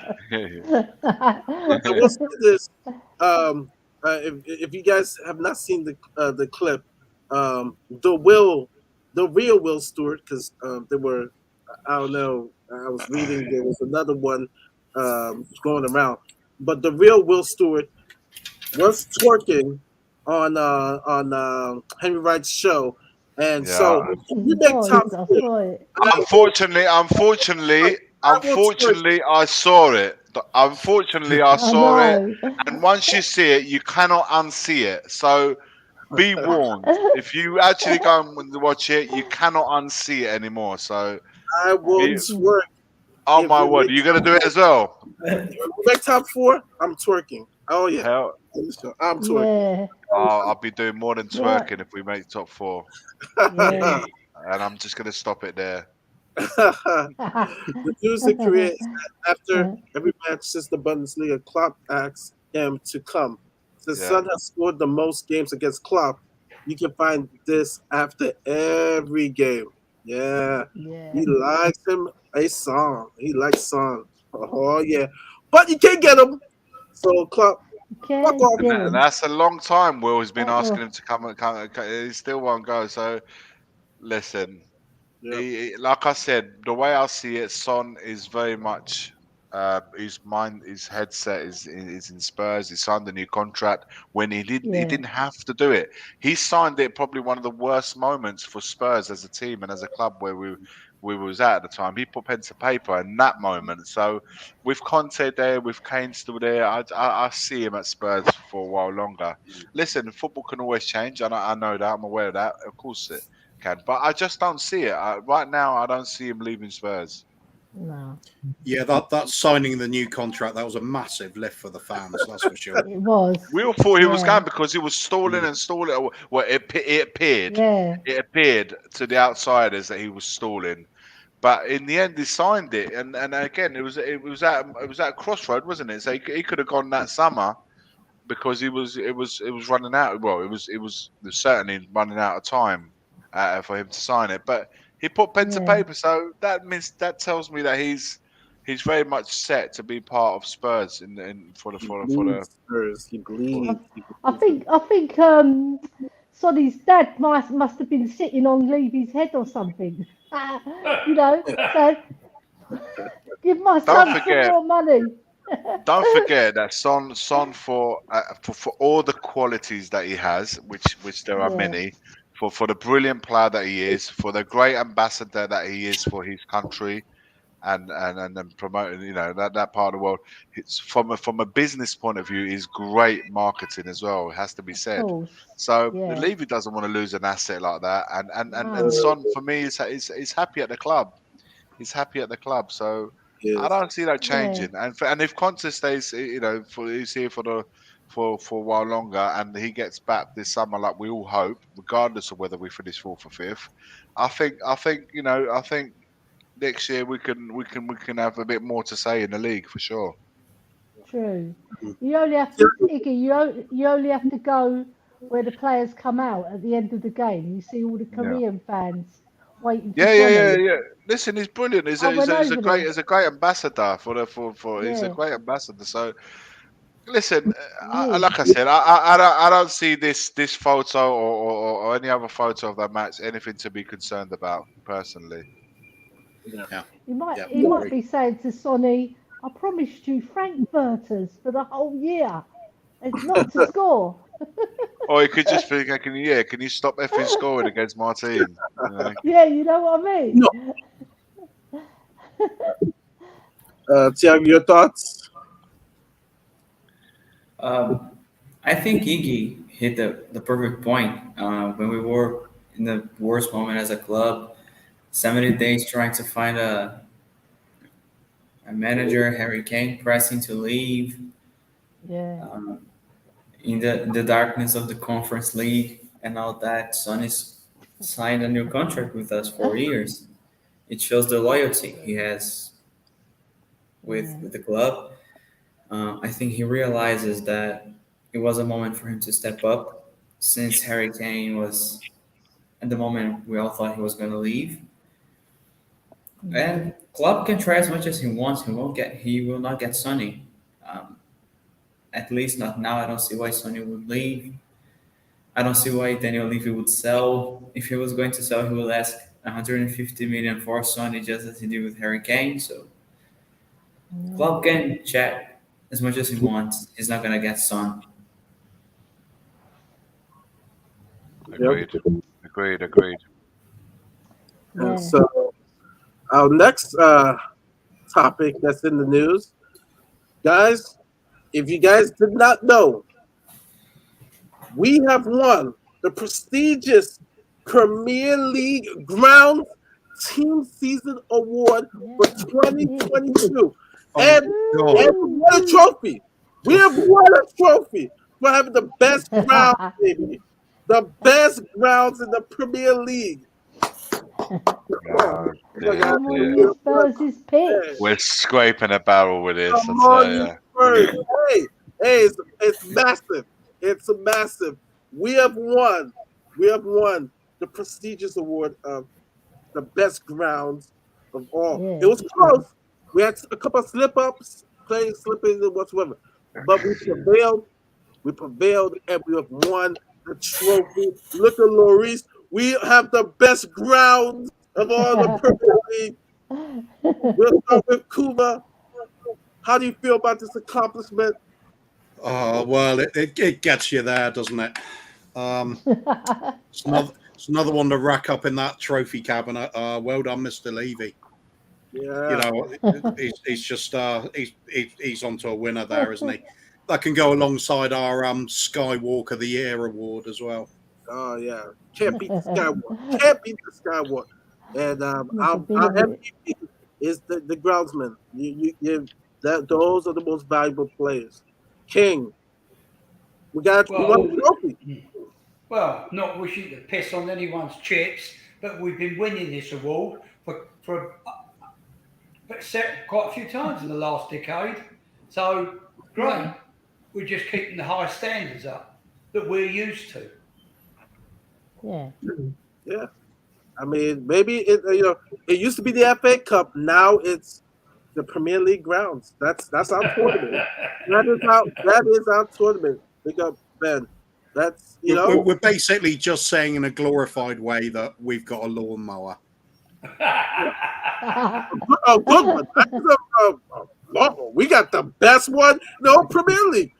I will say this: if you guys have not seen the clip, the real Will Stewart, because there were, I don't know, I was reading there was another one going around, but the real Will Stewart was twerking on Henry Wright's show, and
Yeah.
so if you
He
make top
was. I
four,
saw it.
I will twerk.
Unfortunately, I saw it. Unfortunately, I
I
saw it.
know.
And once you see it, you cannot unsee it. So be warned. If you actually go and watch it, you cannot unsee it anymore. So
I will
be.
twerk
Oh
if
my
we
word,
make
are you gonna do it as well?
if we make top four. I'm twerking. Oh yeah,
Hell,
I'm twerking.
Yeah.
I'll be doing more than
Yeah.
twerking if we make top four,
Yeah.
and I'm just gonna stop it there.
The news in Korea is that after every match since the Bundesliga, Klopp asks him to come. Since
Yeah.
Son has scored the most games against Klopp, you can find this after every game. Yeah,
Yeah.
he likes him a song. He likes song. Oh yeah, but you can't get him. So Klopp, fuck
Okay.
off.
And,
Get
and
him.
that's a long time. Will has been asking
Oh,
him to come and come. He still won't go. So listen,
Yeah,
like I said, the way I see it, Son is very much his headset is in Spurs. He signed a new contract when he
yeah.
didn't have to do it. He signed it probably one of the worst moments for Spurs as a team and as a club where we was at the time. He put pen to paper in that moment. So with Conte there, with Kane still there, I see him at Spurs for a while longer. Listen, football can always change, and I know that. I'm aware of that. Of course it can, but I just don't see it right now. I don't see him leaving Spurs.
No.
Yeah, that signing the new contract, that was a massive lift for the fans, that's for sure.
It was.
We all thought he was
Yeah.
going because he was stalling and stalling. Well, it appeared.
Yeah.
It appeared to the outsiders that he was stalling, but in the end, he signed it. And again, it was at a crossroad, wasn't it? So he could have gone that summer because it was running out. Well, it was certainly running out of time for him to sign it. But he put pen to
Yeah.
paper, so that tells me that he's very much set to be part of Spurs in
he
for the.
bleeds Spurs. He
I,
bleeds.
I think. I think. Sonny's dad must have been sitting on Levy's head or something. You know. So give my
Don't
son some
forget,
more money.
don't forget that Son for all the qualities that he has, which there are
Yeah.
many, for the brilliant player that he is, for the great ambassador that he is for his country, and then promoting that part of the world. It's from a business point of view is great marketing as well. It has to be
Of
said.
course.
So
Yeah.
Levy doesn't want to lose an asset like that, and
No.
Son for me is happy at the club. He's happy at the club, so I
Yes.
don't see that
Yeah.
changing. And if Conte stays, he's here for a while longer, and he gets back this summer, like we all hope, regardless of whether we finish fourth or fifth. I think next year we can have a bit more to say in the league for sure.
True. You only have to, Iggy. You only have to go where the players come out at the end of the game. You see all the
Yeah.
Korean fans waiting for
Yeah.
Sonny.
Listen, he's brilliant.
I went over there.
He's a great ambassador for he's a
Yeah.
great ambassador. So Listen,
Yeah.
like I said, I don't see this photo or any other photo of that match anything to be concerned about personally.
Yeah.
Yeah. Yeah.
He might
Agree.
be saying to Sonny, I promised you Frankfurters for the whole year. It's not to score.
Or you could just think, can you stop effing scoring against my team? You know?
Yeah, you know what I mean?
No. Tiago, your thoughts?
Um, I think Iggy hit the perfect point when we were in the worst moment as a club. 70 days trying to find a manager, Harry Kane pressing to leave
Yeah.
um, in the darkness of the Conference League and all that. Sonny's signed a new contract with us for years. It shows the loyalty he has
Yeah.
with the club. I think he realizes that it was a moment for him to step up since Harry Kane was at the moment we all thought he was going to leave.
Mm.
And Klopp can try as much as he wants. He will not get Sonny. Um, at least not now. I don't see why Sonny would leave. I don't see why Daniel Levy would sell. If he was going to sell, he would ask 150 million for Sonny, just as he did with Harry Kane. So
Yeah.
Klopp can chat as much as he wants. He's not gonna get Son.
Agreed. Agreed.
And
Yeah.
so our next topic that's in the news, guys. If you guys did not know, we have won the prestigious Premier League Ground Team Season Award for
Yeah.
2022.
Oh
And,
God.
and we won a trophy. We have won a trophy for having the best grounds, baby. The best grounds in the Premier League.
Oh, dear,
Come on,
dear.
you Spurs' pitch.
We're scraping a barrel with this,
Come
I tell
on, you
you.
Spurs. Hey, it's massive. It's massive. We have won. We have won the prestigious award of the best grounds of all. It
Yeah.
was close. We had a couple of slip ups, playing slippers and whatsoever, but we prevailed. We prevailed, and we have won the trophy. Look at Lloris. We have the best grounds of all the Premier League. We'll start with Kuba. How do you feel about this accomplishment?
Well, it gets you there, doesn't it? It's another one to rack up in that trophy cabinet. Well done, Mr. Levy. You
Yeah.
know, he's just he's onto a winner there, isn't he? That can go alongside our Skywalk of the Year award as well.
Oh yeah. Can't beat the Skywalk. Can't beat the Skywalk. And
Never been
our
of it.
MVP is the groundsman. Those are the most valuable players. King, we won
Well,
the trophy.
well, not wishing to piss on anyone's chips, but we've been winning this award for quite a few times in the last decade. So great. We're just keeping the high standards up that we're used to.
Yeah.
Yeah. I mean, maybe it used to be the FA Cup. Now it's the Premier League grounds. That's our tournament. That is our tournament. Big up, Ben. That's
We're basically just saying in a glorified way that we've got a lawnmower.
a good one. We got the best one in the whole Premier League.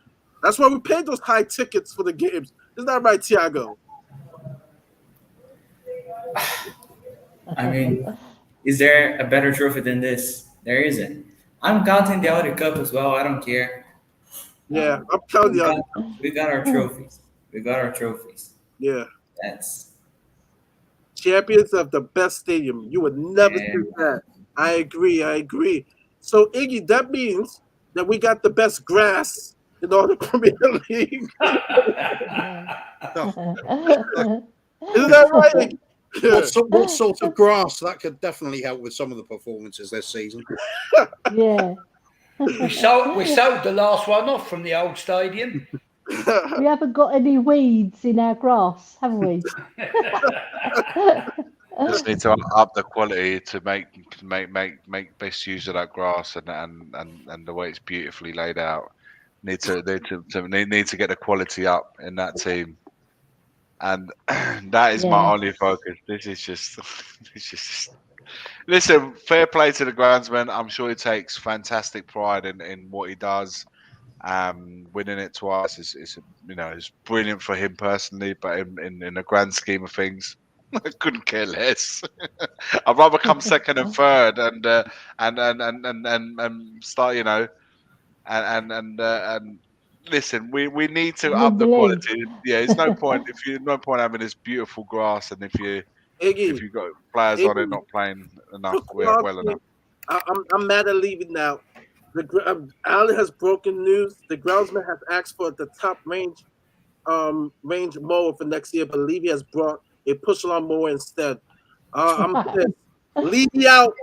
That's why we paid those high tickets for the games. Isn't that right, Tiago?
I mean, is there a better trophy than this? There isn't. I'm counting the Audi Cup as well. I don't care.
Yeah, I'm telling
We
you.
got, we got our trophies. We got our trophies.
Yeah.
That's
Champions of the best stadium. You would never
Yeah.
say that. I agree. So, Iggy, that means that we got the best grass in all the Premier League. Isn't that right, Iggy?
What sort of grass? That could definitely help with some of the performances this season.
Yeah.
We sold the last one off from the old stadium.
We haven't got any weeds in our grass, have we?
Just need to up the quality to make best use of that grass and the way it's beautifully laid out. need to get the quality up in that team, and that is my
Yeah.
only focus. This is just, this is just. Listen, fair play to the groundsman. I'm sure he takes fantastic pride in what he does. Winning it twice is it's brilliant for him personally, but in the grand scheme of things, I couldn't care less. I'd rather come second and third and start, and listen, we need to
Win
up
the
the
league.
quality. Yeah, it's no point having this beautiful grass, and if
Iggy,
you've got players on it
Iggy,
not playing enough,
quick
well
announcement.
enough.
I'm mad at leaving now. Alan has broken news. The groundsman has asked for the top range mower for next year, but Levy has brought a push lawn mower instead. I'm
Right.
pissed. Levy out.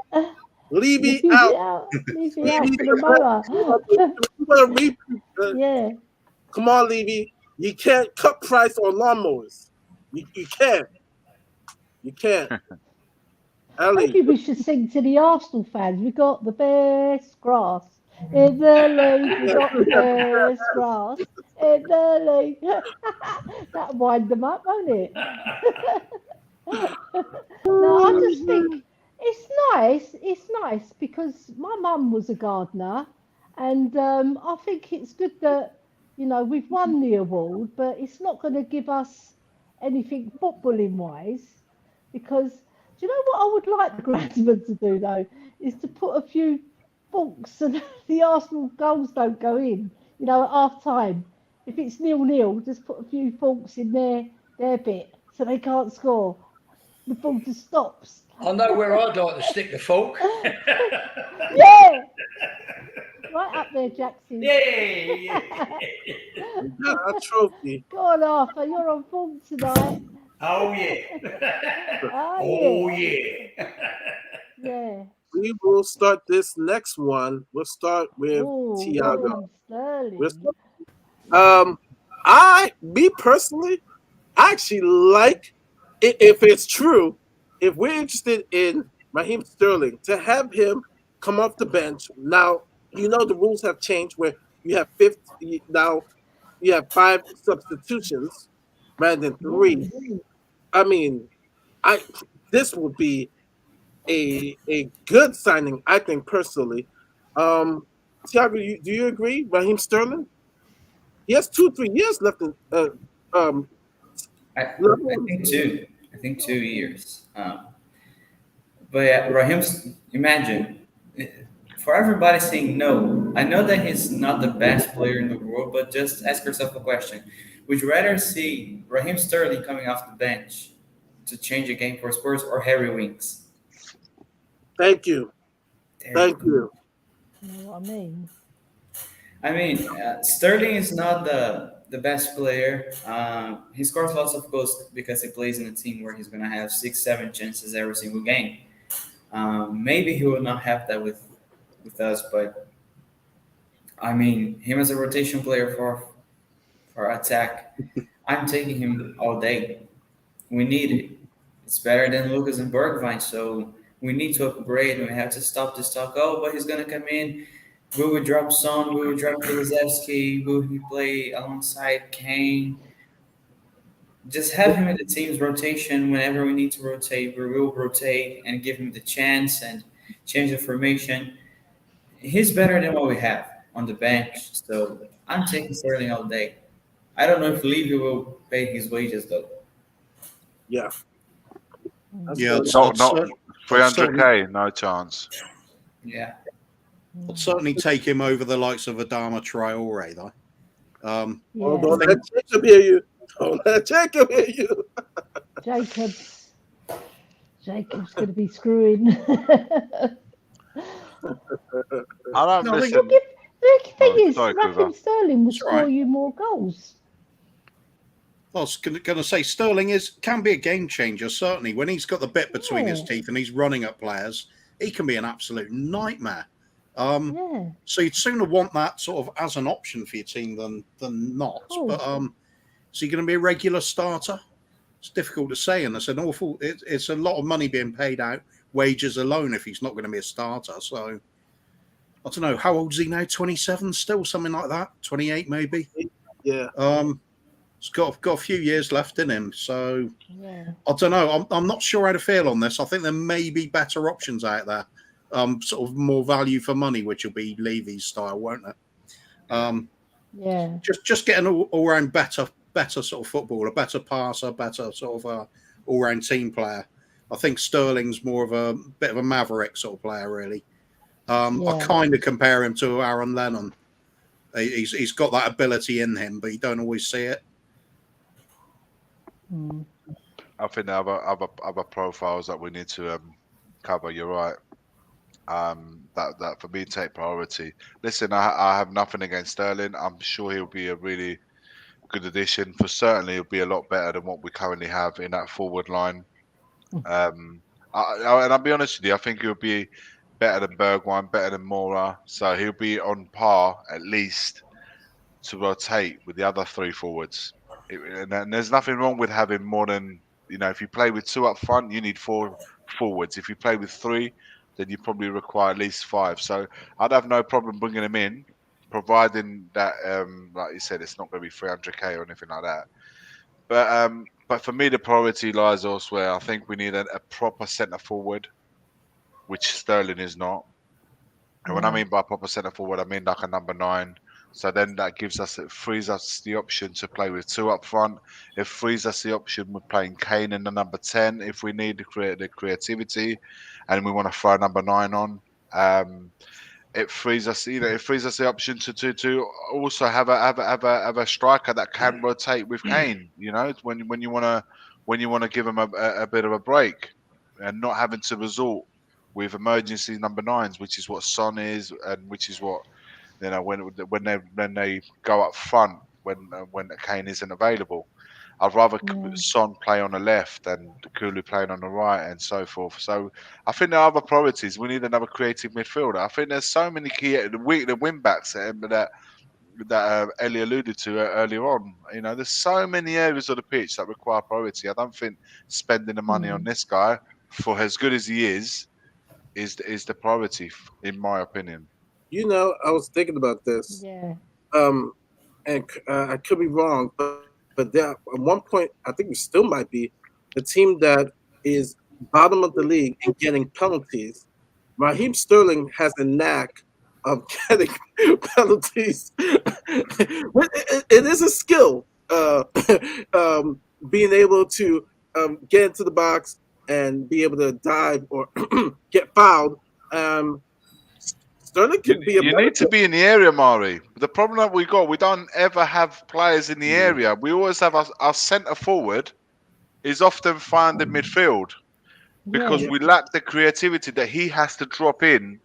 Levy
Leave
out.
it out. Leave it out
Levy,
for the mower.
you want to repeat?
Yeah.
Come on, Levy. You can't cut price on lawnmowers. You can't. You can't. Ali.
Maybe we should sing to the Arsenal fans. We got the best grass in the league. We got the best grass in the league. That'll wind them up, won't it? No, I just think it's nice. It's nice because my mum was a gardener, and I think it's good that we've won the award, but it's not going to give us anything footballing wise because do you know what I would like the groundsman to do though is to put a few forks so that the Arsenal goals don't go in. At half time, if it's 0-0, just put a few forks in their bit so they can't score. The ball just stops.
I know where I'd like to stick the fork.
Yeah, right up there, Jackson.
Yeah.
A trophy.
Go on, Arthur. You're on form tonight.
Oh yeah.
Oh,
Oh
yeah.
yeah.
Yeah.
We will start this next one. We'll start with
Oh,
Tiago.
Sterling.
Me personally, I actually like it if it's true. If we're interested in Raheem Sterling, to have him come off the bench now, the rules have changed where you have 50 now. You have 5 substitutions rather than 3.
Yes.
I mean, I this would be a good signing, I think personally. Tiago, do you agree, Raheem Sterling? He has 3 years left in um
I think two. I think 2 years. But yeah, imagine for everybody saying no. I know that he's not the best player in the world, but just ask yourself a question: would you rather see Raheem Sterling coming off the bench to change the game for Spurs or Harry Winks?
Thank you.
There
Thank
you go.
you.
You know what I mean?
I mean, Sterling is not the best player. He scores lots of goals because he plays in a team where he's going to have 6, 7 chances every single game. Maybe he will not have that with us, but I mean, him as a rotation player for attack, I'm taking him all day. We need it. It's better than Lucas and Bergwijn, so we need to upgrade. And we have to stop this talk. Oh, but he's gonna come in. Will we drop Son? Will we drop Kulusevski? Will he play alongside Kane? Just have him in the team's rotation whenever we need to rotate. We will rotate and give him the chance and change the formation. He's better than what we have on the bench, so I'm taking Sterling all day. I don't know if Levy will pay his wages though.
Yeah. That's
Yeah,
good.
Not 300k, no chance.
Yeah.
I'd certainly take him over the likes of Adama Traore, though.
Oh,
Yeah.
don't let Jacob hear you. Don't let Jacob hear you.
Jacob's going to be screwing.
I don't
No, I think-
listen.
The thing
Oh,
is,
sorry,
Raheem
Kuva.
Sterling will
That's
score
right.
you more goals.
I was going to say Sterling can be a game changer. Certainly, when he's got the bit between his
Yeah.
teeth and he's running at players, he can be an absolute nightmare.
Yeah.
So you'd sooner want that sort of as an option for your team than not.
Cool.
But is he going to be a regular starter? It's difficult to say, and it's it's a lot of money being paid out wages alone if he's not going to be a starter. So I don't know how old is he now. 27, still something like that. 28 maybe.
Yeah.
He's got a few years left in him, so
Yeah.
I don't know. I'm not sure how to feel on this. I think there may be better options out there, sort of more value for money, which will be Levy's style, won't it?
Yeah.
Just get an all round better sort of footballer, better passer, better sort of all round team player. I think Sterling's more of a bit of a maverick sort of player, really. I
Yeah.
kind of compare him to Aaron Lennon. He's got that ability in him, but you don't always see it.
Mm.
I think there are other profiles that we need to cover. You're right. That for me take priority. Listen, I have nothing against Sterling. I'm sure he'll be a really good addition. For certainly, he'll be a lot better than what we currently have in that forward line. Um, and I'll be honest with you, I think he'll be better than Bergwijn, better than Mora. So he'll be on par at least to rotate with the other three forwards. And there's nothing wrong with having more than, if you play with two up front, you need four forwards. If you play with three, then you probably require at least five. So I'd have no problem bringing them in, providing that, like you said, it's not going to be 300k or anything like that. But for me, the priority lies elsewhere. I think we need a proper centre forward, which Sterling is not. And when I
Yeah.
mean by proper centre forward, I mean like a number 9. So then it frees us the option to play with two up front. It frees us the option with playing Kane in the number 10 if we need to create the creativity, and we want to throw number 9 on. It frees us, it frees us the option to also have a striker that can rotate with Kane. When you wanna give him a bit of a break, and not having to resort with emergency number 9s, which is what Son is, and which is what when they go up front when Kane isn't available. I'd rather
Yeah.
Son play on the left and Kulu playing on the right and so forth. So I think there are other priorities. We need another creative midfielder. I think there's so many key the wing backs that Ellie alluded to earlier on. There's so many areas of the pitch that require priority. I don't think spending the money on
Mm.
this guy, for as good as he is the priority, in my opinion.
I was thinking about this,
Yeah.
um, and I could be wrong, but there, at one point, I think we still might be the team that is bottom of the league and getting penalties. Raheem Sterling has a knack of getting penalties. It is a skill, being able to get into the box and be able to dive or get fouled. Um, Sterling
You,
could be a
you need to
benefit.
be in the area, Mari. The problem that we don't ever have players in the area. We always have our centre forward is often found in midfield because
Yeah.
we lack the creativity that he has to drop in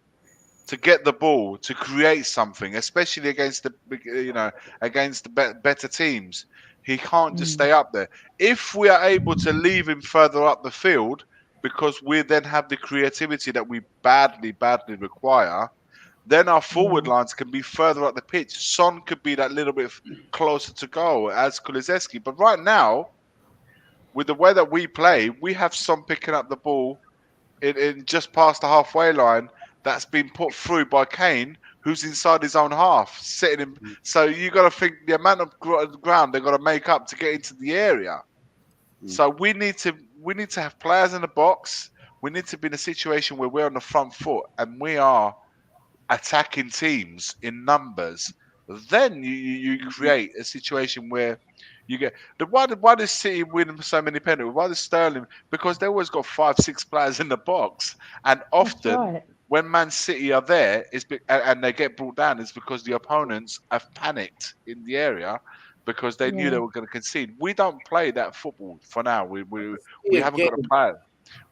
to get the ball to create something, especially against the better teams. He can't just
Mm.
stay up there. If we are able to leave him further up the field, because we then have the creativity that we badly require, then our forward
Yeah.
lines can be further up the pitch. Son could be that little bit closer to goal as Kulizeski. But right now, with the way that we play, we have Son picking up the ball in just past the halfway line that's been put through by Kane, who's inside his own half, sitting in. So you got to think the amount of ground they've got to make up to get into the area. So we need to have players in the box. We need to be in a situation where we're on the front foot and we are attacking teams in numbers. Then you create a situation where you get why does City win so many penalties? Why does Sterling? Because they always got 5, 6 players in the box, and
That's
often
right.
when Man City are there, and they get brought down, is because the opponents have panicked in the area because they knew they
Yeah.
were going to concede. We don't play that football for now. We
I
we,
can see
we
a
haven't got a
game.
plan.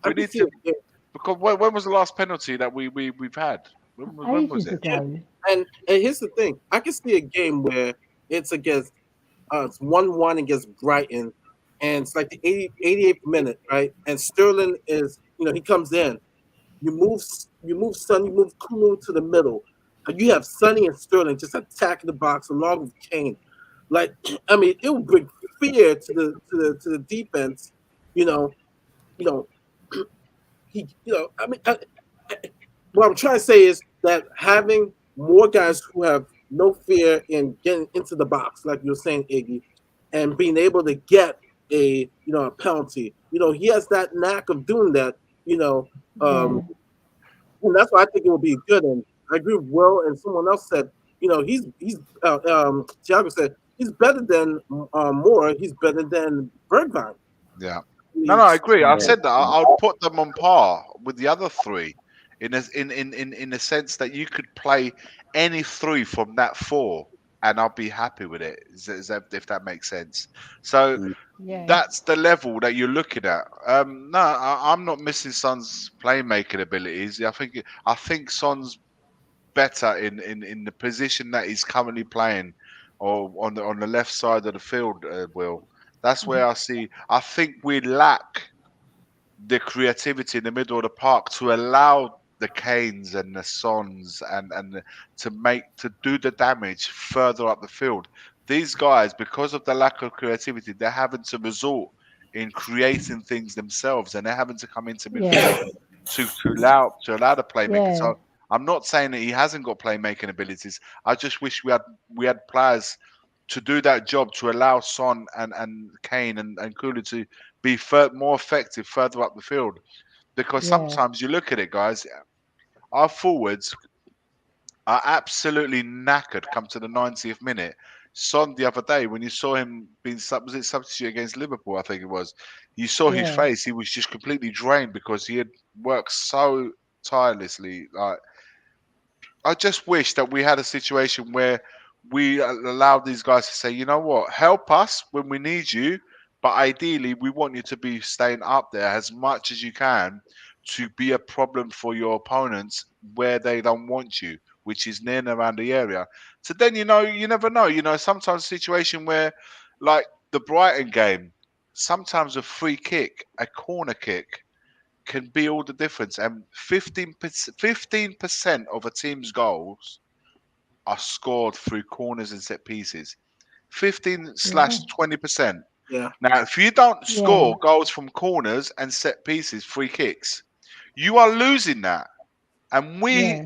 I
We
can
need
see a
to,
game.
because when was the last penalty that we've had? When was
Ages
it?
ago.
And here's the thing: I can see a game where it's against it's 1-1 against Brighton, and it's like the 88th minute, right? And Sterling is, he comes in. You move Sonny, you move Kulu to the middle. And you have Sonny and Sterling just attacking the box along with Kane. Like, I mean, it would bring fear to the defense. You know, you know, I mean, what I'm trying to say is that having more guys who have no fear in getting into the box, like you're saying, Iggy, and being able to get a penalty. He has that knack of doing that. You know, um,
Yeah.
and that's why I think it will be good. And I agree with Will and someone else said, Thiago said he's better than Moore. He's better than Bergvine.
Yeah. No, I
He's,
agree. I've
Yeah.
said that. I'll put them on par with the other three, in a sense that you could play any three from that four, and I'll be happy with it. If that makes sense. So
Yeah.
that's the level that you're looking at. No, I'm not missing Son's playmaking abilities. I think Son's better in the position that he's currently playing, or on the left side of the field. Will, that's where I see. I think we lack the creativity in the middle of the park to allow the Canes and the Sons to do the damage further up the field. These guys, because of the lack of creativity, they're having to resort in creating things themselves, and they're having to come into midfield
Yeah.
to allow the playmaking.
Yeah.
So I'm not saying that he hasn't got playmaking abilities. I just wish we had players to do that job, to allow Son and Kane and Kulu to be more effective further up the field. Because
Yeah.
sometimes you look at it, guys, our forwards are absolutely knackered come to the 90th minute. Son, the other day, when you saw him being was it substitute against Liverpool, I think it was, you saw his
Yeah.
face. He was just completely drained because he had worked so tirelessly. Like, I just wish that we had a situation where we allowed these guys to say, you know what, help us when we need you, but ideally we want you to be staying up there as much as you can to be a problem for your opponents where they don't want you, which is near and around the area. So then, you never know. Sometimes a situation where, like the Brighton game, sometimes a free kick, a corner kick, can be all the difference. And 15% of a team's goals are scored through corners and set pieces. 15
Yeah.
slash 20%.
yeah,
Now, if you don't
Yeah.
score goals from corners and set pieces, free kicks, you are losing that. And
Yeah.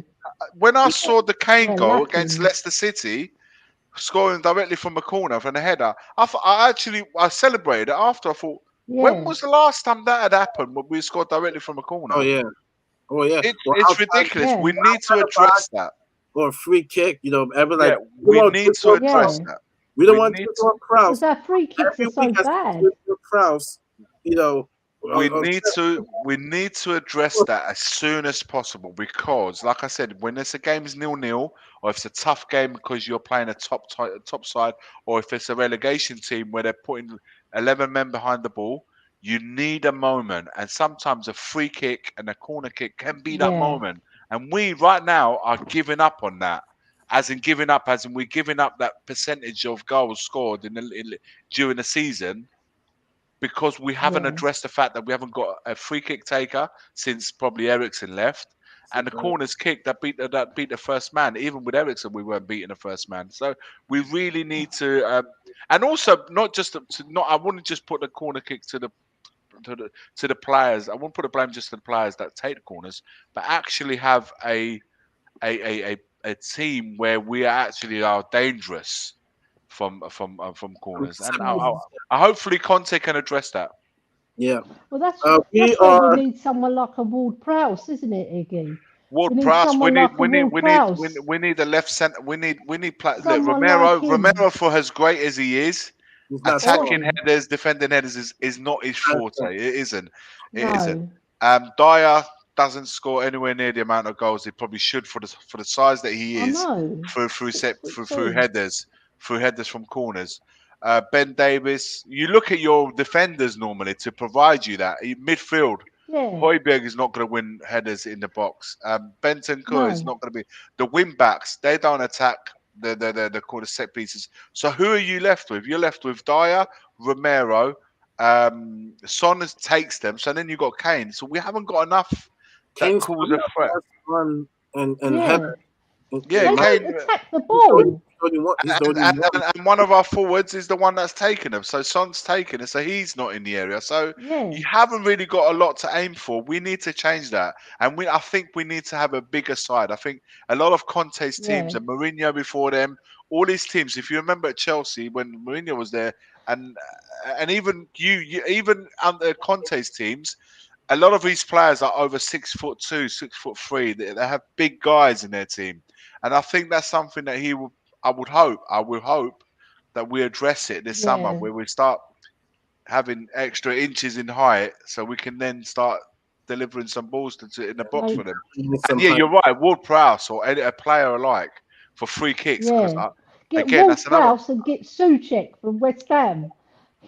when I saw the Kane
We're
goal against
lacking.
Leicester City, scoring directly from a corner from a header, I celebrated it after. I thought, when
Yeah.
was the last time that had happened when we scored directly from a
oh
corner?
yeah, oh yeah. Or
It's
outside,
ridiculous.
Yeah.
We need to
outside the box
address that.
or a free kick. Ever
Yeah,
like we don't
we
want to
need
take
to
on
address
Kraus.
Yeah.
that.
We don't
We
want to
need
take on Kraus.
Because our free kicks are
Every week
so
I see
bad.
Kraus. You know,
we need to address that as soon as possible, because like I said, when it's a game is 0-0, or if it's a tough game because you're playing a top side, or if it's a relegation team where they're putting 11 men behind the ball, you need a moment, and sometimes a free kick and a corner kick can be that
Yeah.
moment, and we right now are giving up on that. As in we're giving up that percentage of goals scored during the season, because we haven't
Yeah.
addressed the fact that we haven't got a free kick taker since probably Ericsson left, and the corners kick that beat the first man. Even with Ericsson, we weren't beating the first man. So we really need to, and also not just not. I wouldn't just put the corner kick to the players. I wouldn't put the blame just to the players that take the corners, but actually have a team where we actually are dangerous from corners, and
Mm.
hopefully Conte can address that.
yeah.
Well, that's
We
that's where we
are
need someone like a Ward Prowse, isn't it, Iggy? We
Ward
need
Prowse, we
someone
need
like a
we need
Ward
we need we need,
Prowse.
we need a left centre. Look,
Someone like him.
Romero, for as great as he is,
he's not
attacking
strong.
Oh,
headers, defending headers is not his
Not
forte.
strong.
It isn't. It isn't.
no.
Dyer doesn't score anywhere near the amount of goals he probably should for the size that he
I
is,
know.
through
Too.
headers from corners. Ben Davis, you look at your defenders normally to provide you that. Midfield,
Yeah.
Højbjerg is not going to win headers in the box. Bentancur is
No.
not going to be. The wing backs, they don't attack the corner set pieces. So who are you left with? You're left with Dyer, Romero, Son takes them. So then you've got Kane. So we haven't got enough that
Kane's
cause a threat.
run and header
Yeah.
Yeah,
They
Kane.
don't attack the
He's the only,
ball.
he's the
And,
only
and,
one.
and one of our forwards is the one that's taken them. So Son's taken it, so he's not in the area. So
Yeah,
you haven't really got a lot to aim for. We need to change that, and I think we need to have a bigger side. I think a lot of Conte's
yeah,
teams and Mourinho before them, all these teams. If you remember at Chelsea when Mourinho was there, and even even under Conte's teams, a lot of these players are over 6'2", 6'3". They have big guys in their team, and I think that's something that he will. I would hope that we address it this summer,
yeah.
where we start having extra inches in height, so we can then start delivering some balls in the box
Like,
for them.
He needs
And
some
yeah,
height.
you're right, Ward Prowse or a player alike for free kicks, because
yeah. Get
again,
Ward
that's another.
Prowse and get Suchek from West Ham.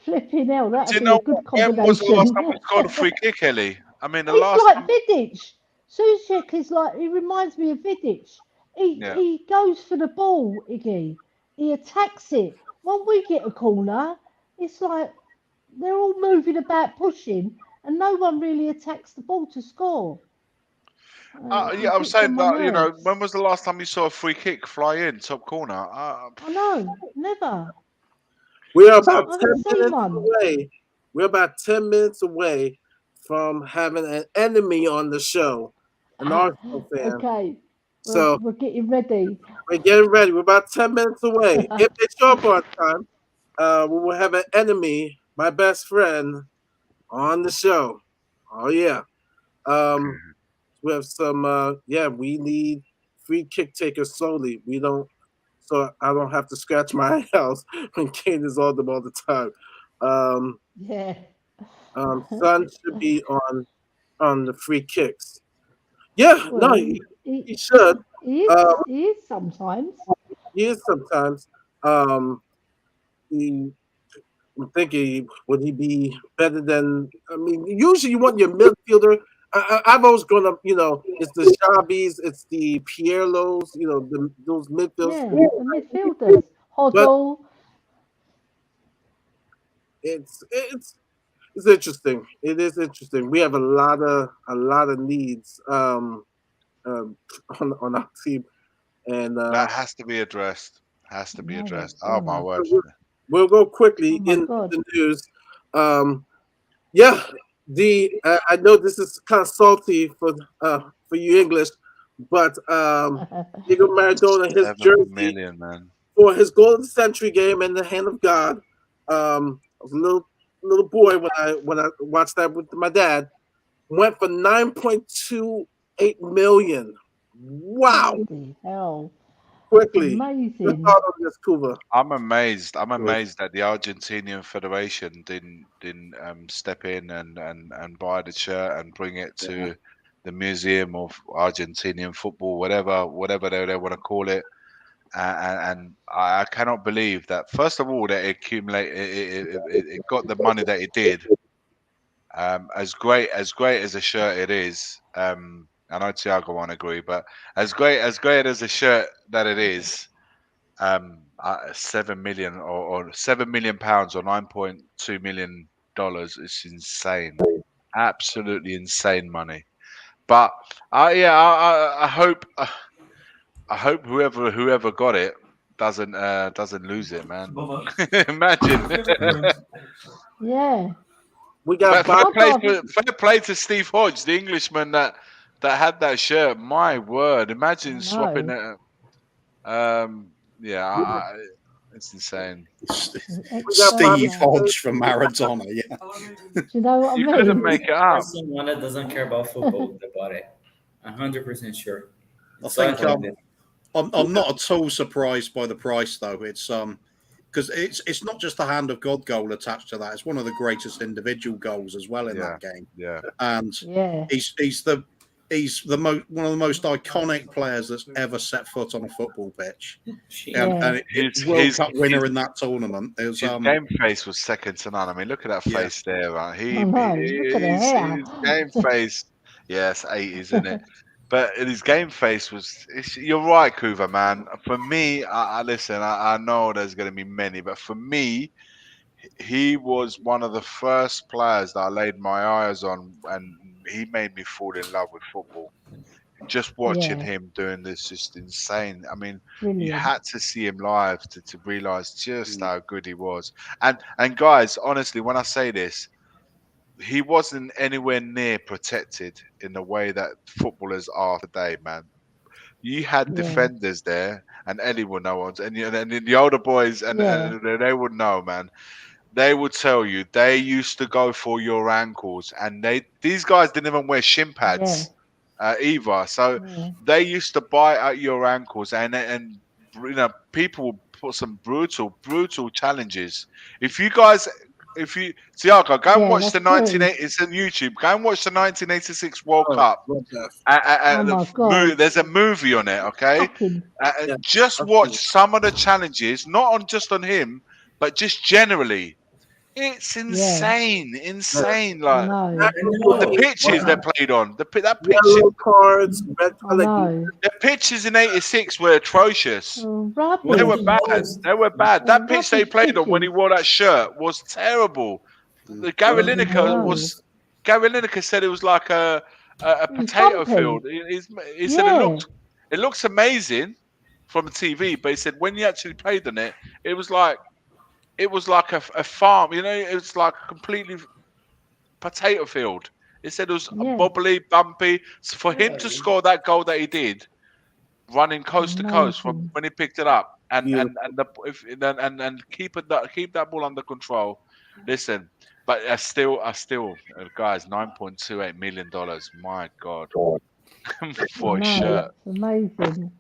Flipping hell,
Do
that'd
you
be a
know
good
when was the last
combination.
time we scored a free kick, Ellie? I mean, the
He's
last
like
time.
Vidic. Suchek is like, he reminds me of Vidic.
Yeah.
He goes for the ball, Iggy. He attacks it. When we get a corner, it's like they're all moving about, pushing, and no one really attacks the ball to score.
Yeah,
It
I'm
gets on
saying
my
that,
nerves.
when was the last time you saw a free kick fly in top corner?
I know, never.
We are
So
about
I
10
haven't seen
minutes
one.
away. We're about 10 minutes away from having an enemy on the show, an Arsenal fan.
Okay,
So
we're getting ready.
we're getting ready. We're about 10 minutes away. If they show up on time, we will have an enemy, my best friend, on the show. Oh, yeah. Um, we have some, we need free kick takers solely. We don't, so I don't have to scratch my house when Kane is on them all the time. Um,
Yeah.
Son should be on the free kicks. Yeah, no,
Well,
he should. Uh,
he is sometimes.
he is sometimes. Um, he, I'm thinking, would he be better than? I mean, usually you want your midfielder. I've always grown up, it's the Xavis, it's the Pierlos, those midfields.
Yeah, the midfielders.
But
Hoddle.
it's interesting. It is interesting. We have a lot of needs um, on our team, and
that has to be addressed. Has to be
No,
addressed. Oh my
yeah.
word.
we'll go
Oh
quickly
my
in
God.
the news. Um, yeah, I know this is kind of salty for you English, but Diego Maradona, his
7
jersey
million, man.
for his golden century game in the hand of God. I was a little boy when I watched that with my dad. Went for 9.28 million. Wow!
Bloody hell. That's
Quickly, your
amazing.
thought on this, Kuva?
I'm amazed. I'm amazed that the Argentinian Federation didn't step in and buy the shirt and bring it
Yeah.
to the Museum of Argentinian Football, whatever they want to call it. And I cannot believe that. First of all, that it got the money that it did. As great as a shirt it is. I know Thiago won't agree, but as great as a shirt that it is. 7 million or £7 million or $9.2 million is insane, absolutely insane money. But yeah, I hope whoever got it doesn't lose it, man. Imagine.
Yeah.
We got
But fair
Bob.
I'd
play
rather.
to fair play to Steve Hodge, the Englishman that had that shirt. My word,
I
imagine swapping
know.
it. Yeah, it's insane.
We got Bobby.
Steve
Extraordinary.
Hodge for Maradona. Yeah,
Do you know what I
You couldn't
mean?
make it up.
There's someone that doesn't care about football about it. 100% sure.
I
So I
think
think that
I'm not at all surprised by the price though. It's because it's not just the hand of God goal attached to that. It's one of the greatest individual goals as well in
Yeah,
that game,
yeah.
and
Yeah.
one of the most iconic players that's ever set foot on a football pitch,
she,
Yeah.
and
His
World
his
Cup
his,
winner in that tournament. It was
his game face was second to none. I mean, look at that
yeah.
face there, man.
I know. Look at the hair.
His game face. Yes, 80s, isn't it? But his game face was. You're right, Kuva, man. For me, I listen. I know there's going to be many, but for me, he was one of the first players that I laid my eyes on, and he made me fall in love with football. just watching
Yeah,
him doing this just insane. I mean, you
brilliant.
had to see him live to realize just how good he was. And guys, honestly, when I say this, he wasn't anywhere near protected in the way that footballers are today, man. You had
Yeah,
defenders there, and Eddie will know, and the older boys,
yeah,
and they would know, man. They would tell you they used to go for your ankles, and these guys didn't even wear shin
yeah,
pads either. So
yeah,
they used to bite at your ankles, and people would put some brutal challenges. If you guys, if you Tiago, go and
yeah.
watch the
That's true.
1980. It's on YouTube. Go and watch the 1986 World
Oh,
Cup.
love that.
Oh my God,
There's a movie on it. Okay,
shocking.
Yeah,
just
I've
watch
seen it.
some of the challenges, not on just on him, but just generally. It's
Yeah,
Yeah.
insane.
I
Like
know,
I
the
know.
pitches they
Wow.
played on, that pitch,
Yellow cards, red.
I know.
the pitches in '86 were atrocious.
Oh,
They
One of
were
rubbish.
the
bad.
most.
They were bad.
Oh,
That pitch they
rubbish
played on when he
pitches.
wore that shirt was terrible. The
One
Gary
of the
I
Lineker
know.
most.
Said it was like a
It was
potato
bumpy.
field. He said
Yeah,
it looks amazing from the TV, but he said when you actually played on it, it was like a farm. It was like a completely potato field. He said it was
yeah.
bubbly, bumpy. So for him to score that goal that he did, running coast to coast from
Amazing.
when he picked it up, and
Beautiful.
and the if and keep that ball under control. Listen, but I still, guys, $9.28 million. My God,
I
for a
know.
shirt.
It's amazing.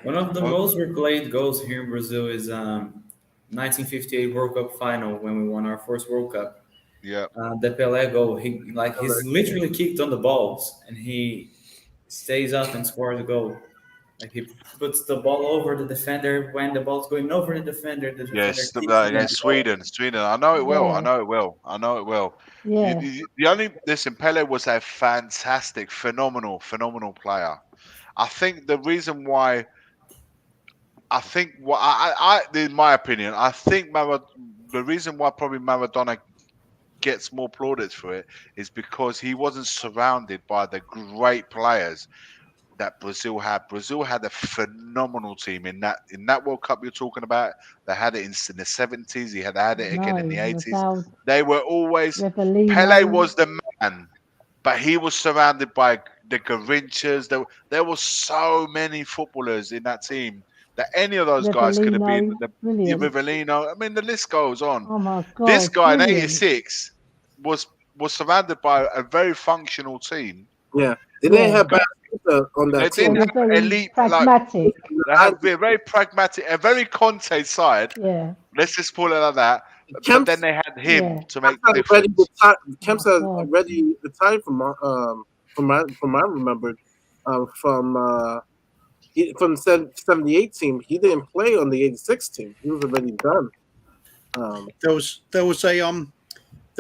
One of the
Oh,
most replayed goals here in Brazil is 1958 World Cup final when we won our first World Cup.
yeah,
The Pelé goal, he's literally kicked on the balls and he stays up and scores a goal. Like he puts the ball over the defender when the ball's going over the defender
yes,
kicks it on
against
the ball.
Sweden. I know it well. I
Yeah,
know it well. I know it well.
yeah.
The only listen, Pele was a fantastic, phenomenal player. I think the reason why I think what in my opinion, I think the reason why probably Maradona gets more plaudits for it is because he wasn't surrounded by the great players that Brazil had. Brazil had a phenomenal team in that World Cup you're talking about. They had it in the 70s. Had
I
it again in the
know.
80s.
Rivaldo,
They were always Pele
Rivellino.
was the man, but he was surrounded by the Garinchas. There were so many footballers in that team that any of those guys could have been
Rivellino.
the
Brilliant.
Rivellino. I mean, the list goes on.
Oh my
This
God,
guy in
brilliant.
'86 was surrounded by a very functional team.
Yeah, they didn't
Yeah,
have bad pizza on
They
that
they
team.
didn't
were
have
very
elite like
pragmatic.
they have a very pragmatic, a very Conte side.
Yeah,
Let's just call it like that. But then
Kemp's
they had him
yeah.
to make
Kemp's
the
already
difference.
retired.
Oh
Kemp's has
God.
already retired from I remembered from from the 78 team. He didn't play on the 86 team. He was already done.
There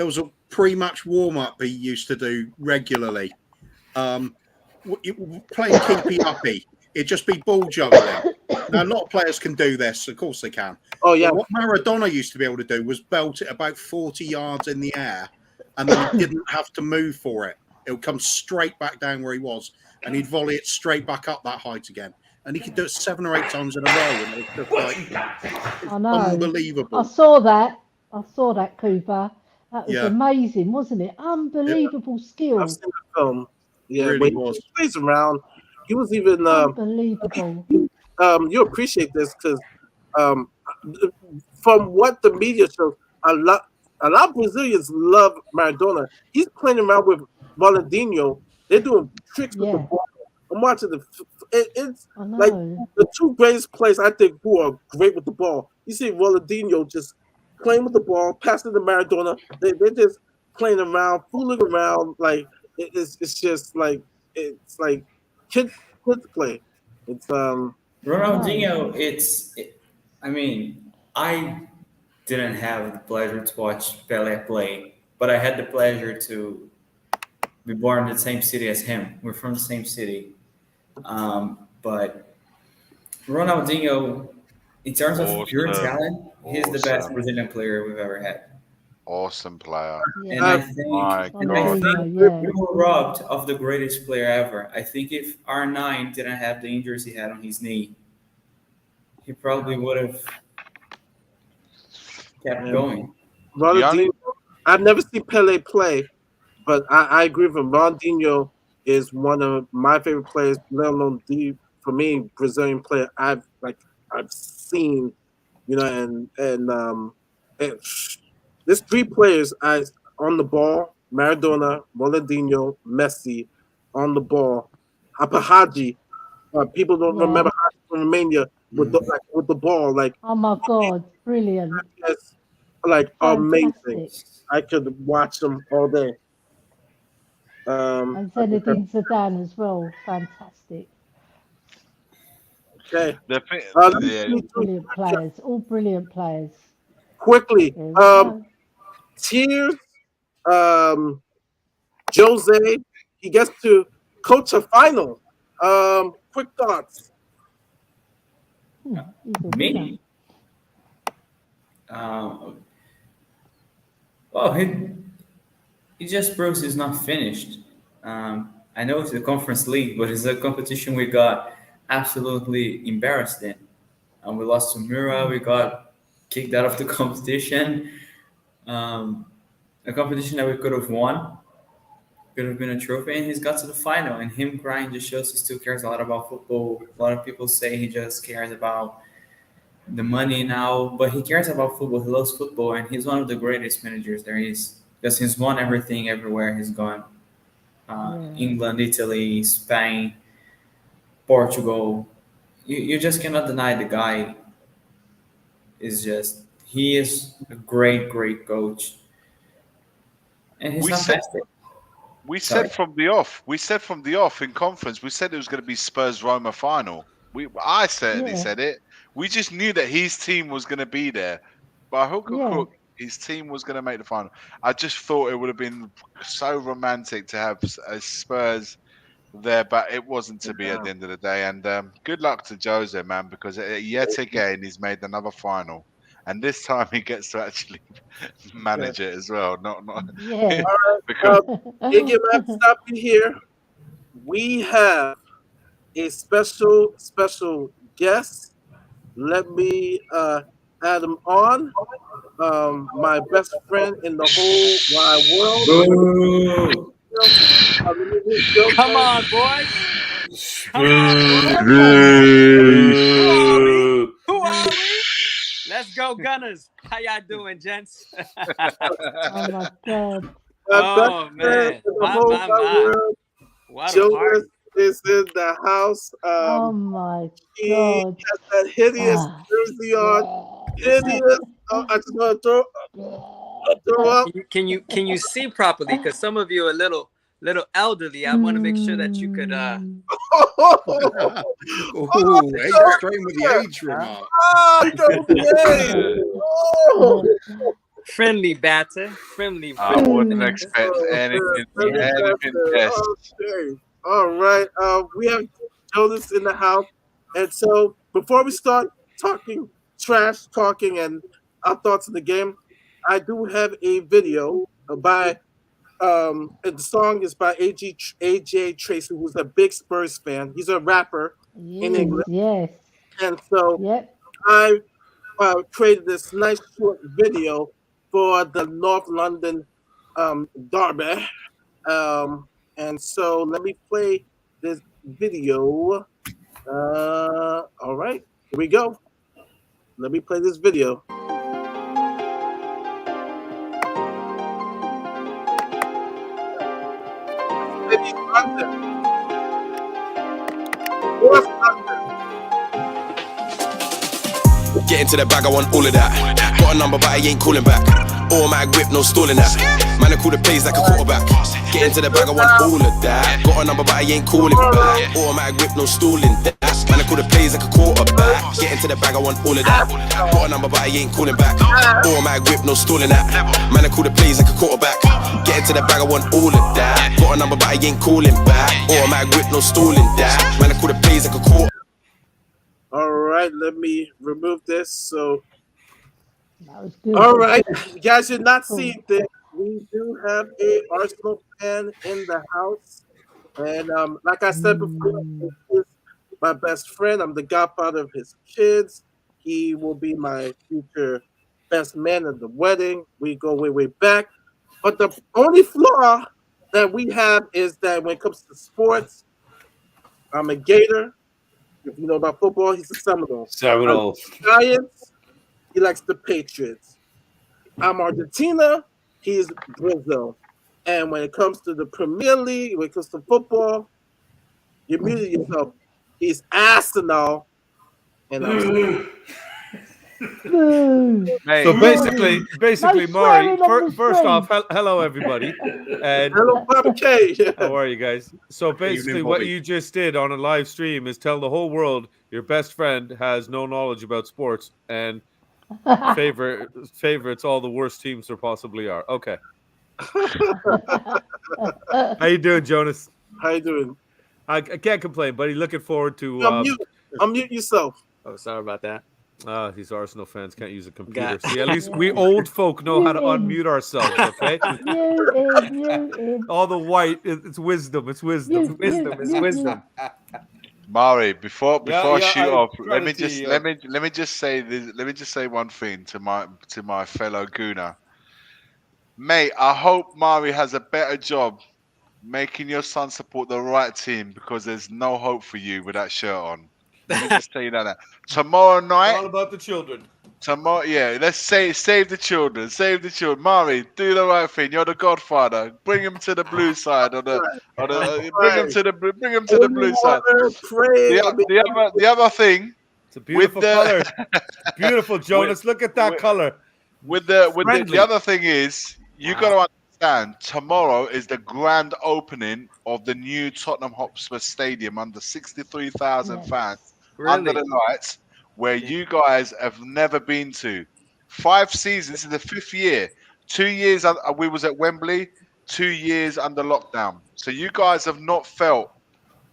was a pre-match warm-up he used to do regularly. Playing keepy uppy, it'd just be ball juggling. Now a lot of players can do this, of course they can.
Oh yeah,
But what Maradona used to be able to do was belt it about 40 yards in the air, and then he didn't have to move for it. It would come straight back down where he was, and he'd volley it straight back up that height again. And he could do it 7 or 8 times in a row, and it was just like
I know.
unbelievable.
I saw that. I saw that, Cooper. That was
Yeah.
amazing, wasn't it? Unbelievable
I've
skill.
seen the film. Yeah,
Really
when
was.
he plays around, he was even
Unbelievable.
you appreciate this because um, from what the media shows, a lot of Brazilians love Maradona. He's playing around with Ronaldinho. They're doing tricks with the
Yeah,
ball. I'm watching it's
I
like
know.
the two greatest players I think who are great with the ball. You see Ronaldinho just playing with the ball, passing to Maradona. They're just playing around, fooling around. Like it's just like it's like kids play. It's
I know.
Ronaldinho, I mean, I didn't have the pleasure to watch Pelé play, but I had the pleasure to be born in the same city as him. We're from the same city. But Ronaldinho, in terms of pure
Awesome,
talent, he's the best
awesome,
Brazilian player we've ever had.
Awesome player.
And I
Yeah.
think
My
and I
God.
think
Yeah.
we were robbed of the greatest player ever. I think if R9 didn't have the injuries he had on his knee, he probably would have kept
Yeah.
going.
The only
Ronaldinho, I've never seen Pele play, but I agree with him. Ronaldinho is one of my favorite players, let alone the for me Brazilian player I've seen, you know, and there's three players I on the ball: Maradona, Ronaldinho, Messi on the ball. Hapahaji, people don't
Yeah.
remember Haji from Romania with
Mm.
with the ball, like
Oh my God. Brilliant.
it's like amazing.
Fantastic.
I could watch them all day.
And
I think
Zinedine Zidane as well. Fantastic.
okay.
the thing,
Let me
yeah.
All
see through
brilliant players. All brilliant players.
quickly.
There we go.
Tears. Um, Jose. He gets to coach a final. Quick thoughts.
He's a winner.
Me, um, well, he just proves he's not finished. I know it's the conference league, but it's a competition we got absolutely embarrassed in. And we lost to Mura. We got kicked out of the competition. Um, a competition that we could have won, could have been a trophy, and he's got to the final. And him crying just shows he still cares a lot about football. A lot of people say he just cares about the money now, but he cares about football. He loves football, and he's one of the greatest managers there is because he's won everything everywhere he's gone.
Yeah.
England, Italy, Spain, Portugal. You just cannot deny the guy is just he is a great coach, and he's
We
not
said
fasting.
we
Sorry.
said from the off. We said from the off in conference. We said it was going to be Spurs Roma final. I certainly
Yeah.
said it. We just knew that his team was going to be there. By hook or
Yeah.
crook, his team was going to make the final. I just thought it would have been so romantic to have a Spurs there, but it wasn't to be at the end of the day. And good luck to Jose, man, because yet again he's made another final, and this time he gets to actually
Okay.
manage it as well. Not
Yeah.
because
Iggy, I have to stop you here. We have a special guest. Let me add him on. My best friend in the whole wide world.
Boo!
Let me meet Joe
Come
first.
on, boys. Come on, boys. Who are we?
Boo!
Who are we? Let's go, Gunners. How y'all doing, gents?
Oh my God.
My best
Oh
friend
man,
in the
my
whole
my
wide
my!
world.
What a
Jonas
party!
is in the house.
Oh my
He
God.
has that hideous
Ah.
jersey on.
Listen,
Hideous. Oh, I just want to throw up.
can you see properly? Because some of you are little elderly. I want to make sure that you could
Oh, extreme with the age remark.
Okay. Oh,
friendly batter, friendly.
I
friendly
wouldn't
batter.
expect anything
okay.
less.
All right. We have Jonas in the house, and so before we start talking trash talking and our thoughts on the game, I do have a video by and the song is by AJ Tracy, who's a big Spurs fan. He's a rapper in
Yes.
England,
Yes.
and so
Yep.
I created this nice short video for the North London derby. And so let me play this video. All right, here we go. Let me play this video. City, London. North London.
Get into the bag, I want all of that. Got a number, but I ain't calling back. Automatic whip, no stalling that. Man, I call the plays like a quarterback. Get into the bag, I want all of that. Got a number, but I ain't calling back. Automatic whip, no stalling that. Man, I call the plays like a quarterback. Get into the bag, I want all of that. Got a number, but I ain't calling back. Automatic whip, no stalling that. Man, I call the plays like a quarterback. Get into the bag, I want all of that. Got a number, but I ain't calling back. Automatic whip, no stalling that. Man, I call the plays like a quarterback.
All right, let me remove this. So
That was good.
All right, you guys should not
Cool.
see this. We do have a Arsenal fan in the house, and like I said before,
Mm.
he is my best friend. I'm the godfather of his kids. He will be my future best man at the wedding. We go way, way back. But the only flaw that we have is that when it comes to sports, I'm a Gator. If you know about football, he's a Seminole.
Seminole.
Giants, he likes the Patriots. I'm Argentina, he's Brazil. And when it comes to the Premier League, when it comes to football, you muted yourself. He's Arsenal, and I'm
Boo.
Mate,
So
No
basically, Mari.
swearing on the
First off,
stream.
hello everybody, and
Hello, Bobby K.
how are you guys? So basically, what
Bobby.
you just did on a live stream is tell the whole world your best friend has no knowledge about sports and favorites all the worst teams there possibly are. Okay, how you doing, Jonas?
How you doing?
I can't complain, buddy. Looking forward to.
Unmute yourself.
Oh, sorry about that.
These Arsenal fans can't use a computer.
Got-
See, at least we old folk know how to
Mute him.
unmute ourselves. Okay,
Mute him.
all the white. It's wisdom. It's wisdom.
Mute,
Wisdom is
mute,
wisdom.
Mari, before I shoot
I
off,
tried
let
to tee you up.
me just say this. Let me just say one thing to my fellow Gooner, mate. I hope Mari has a better job making your son support the right team because there's no hope for you with that shirt on. Let me just tell you that. Tomorrow
It's all
night,
about the children.
let's save the children, Mari, do the right thing. You're the godfather. Bring him to the blue side, bring him to the blue side.
Pray.
The other thing.
It's a beautiful color. Beautiful, Jonas. Look at that color.
The other thing is you got to understand. Tomorrow is the grand opening of the new Tottenham Hotspur Stadium under 63,000 fans under the lights, where you guys have never been to. 5 seasons. This is the 5th year. 2 years we was at Wembley. 2 years under lockdown. So you guys have not felt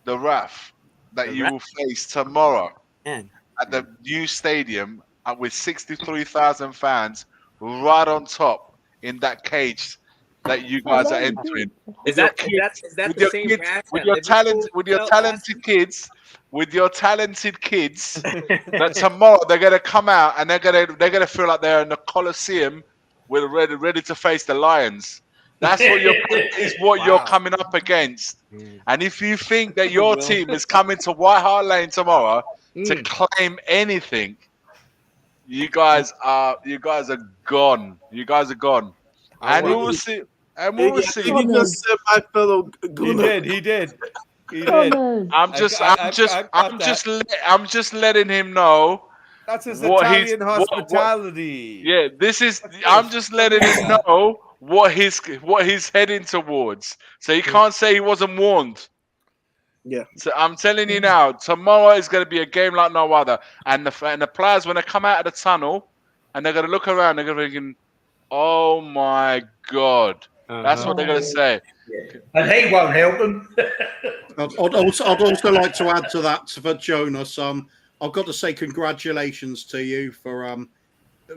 the wrath that you will face tomorrow
Man.
at the new stadium with 63,000 fans right on top in that cage that you guys are entering.
Is that the same wrath
with
that
your
Liverpool felt
talented kids, that tomorrow they're gonna come out and they're gonna feel like they're in the Colosseum with ready to face the Lions. That's what you're coming up against. And if you think that your team is coming to White Hart Lane tomorrow to claim anything, you guys are gone. You guys are gone. And we will see. And we will see.
He just said my fellow Gooner.
He did.
I'm just letting him know.
That's his
what
Italian hospitality.
I'm just letting him know what he's heading towards. So you can't say he wasn't warned.
Yeah.
So I'm telling you now, tomorrow is going to be a game like no other. And the players, when they come out of the tunnel and they're going to look around, they're going to be thinking, "Oh my God." That's what they're going to say.
And he won't help them.
I'd also like to add to that for Jonas. I've got to say congratulations to you for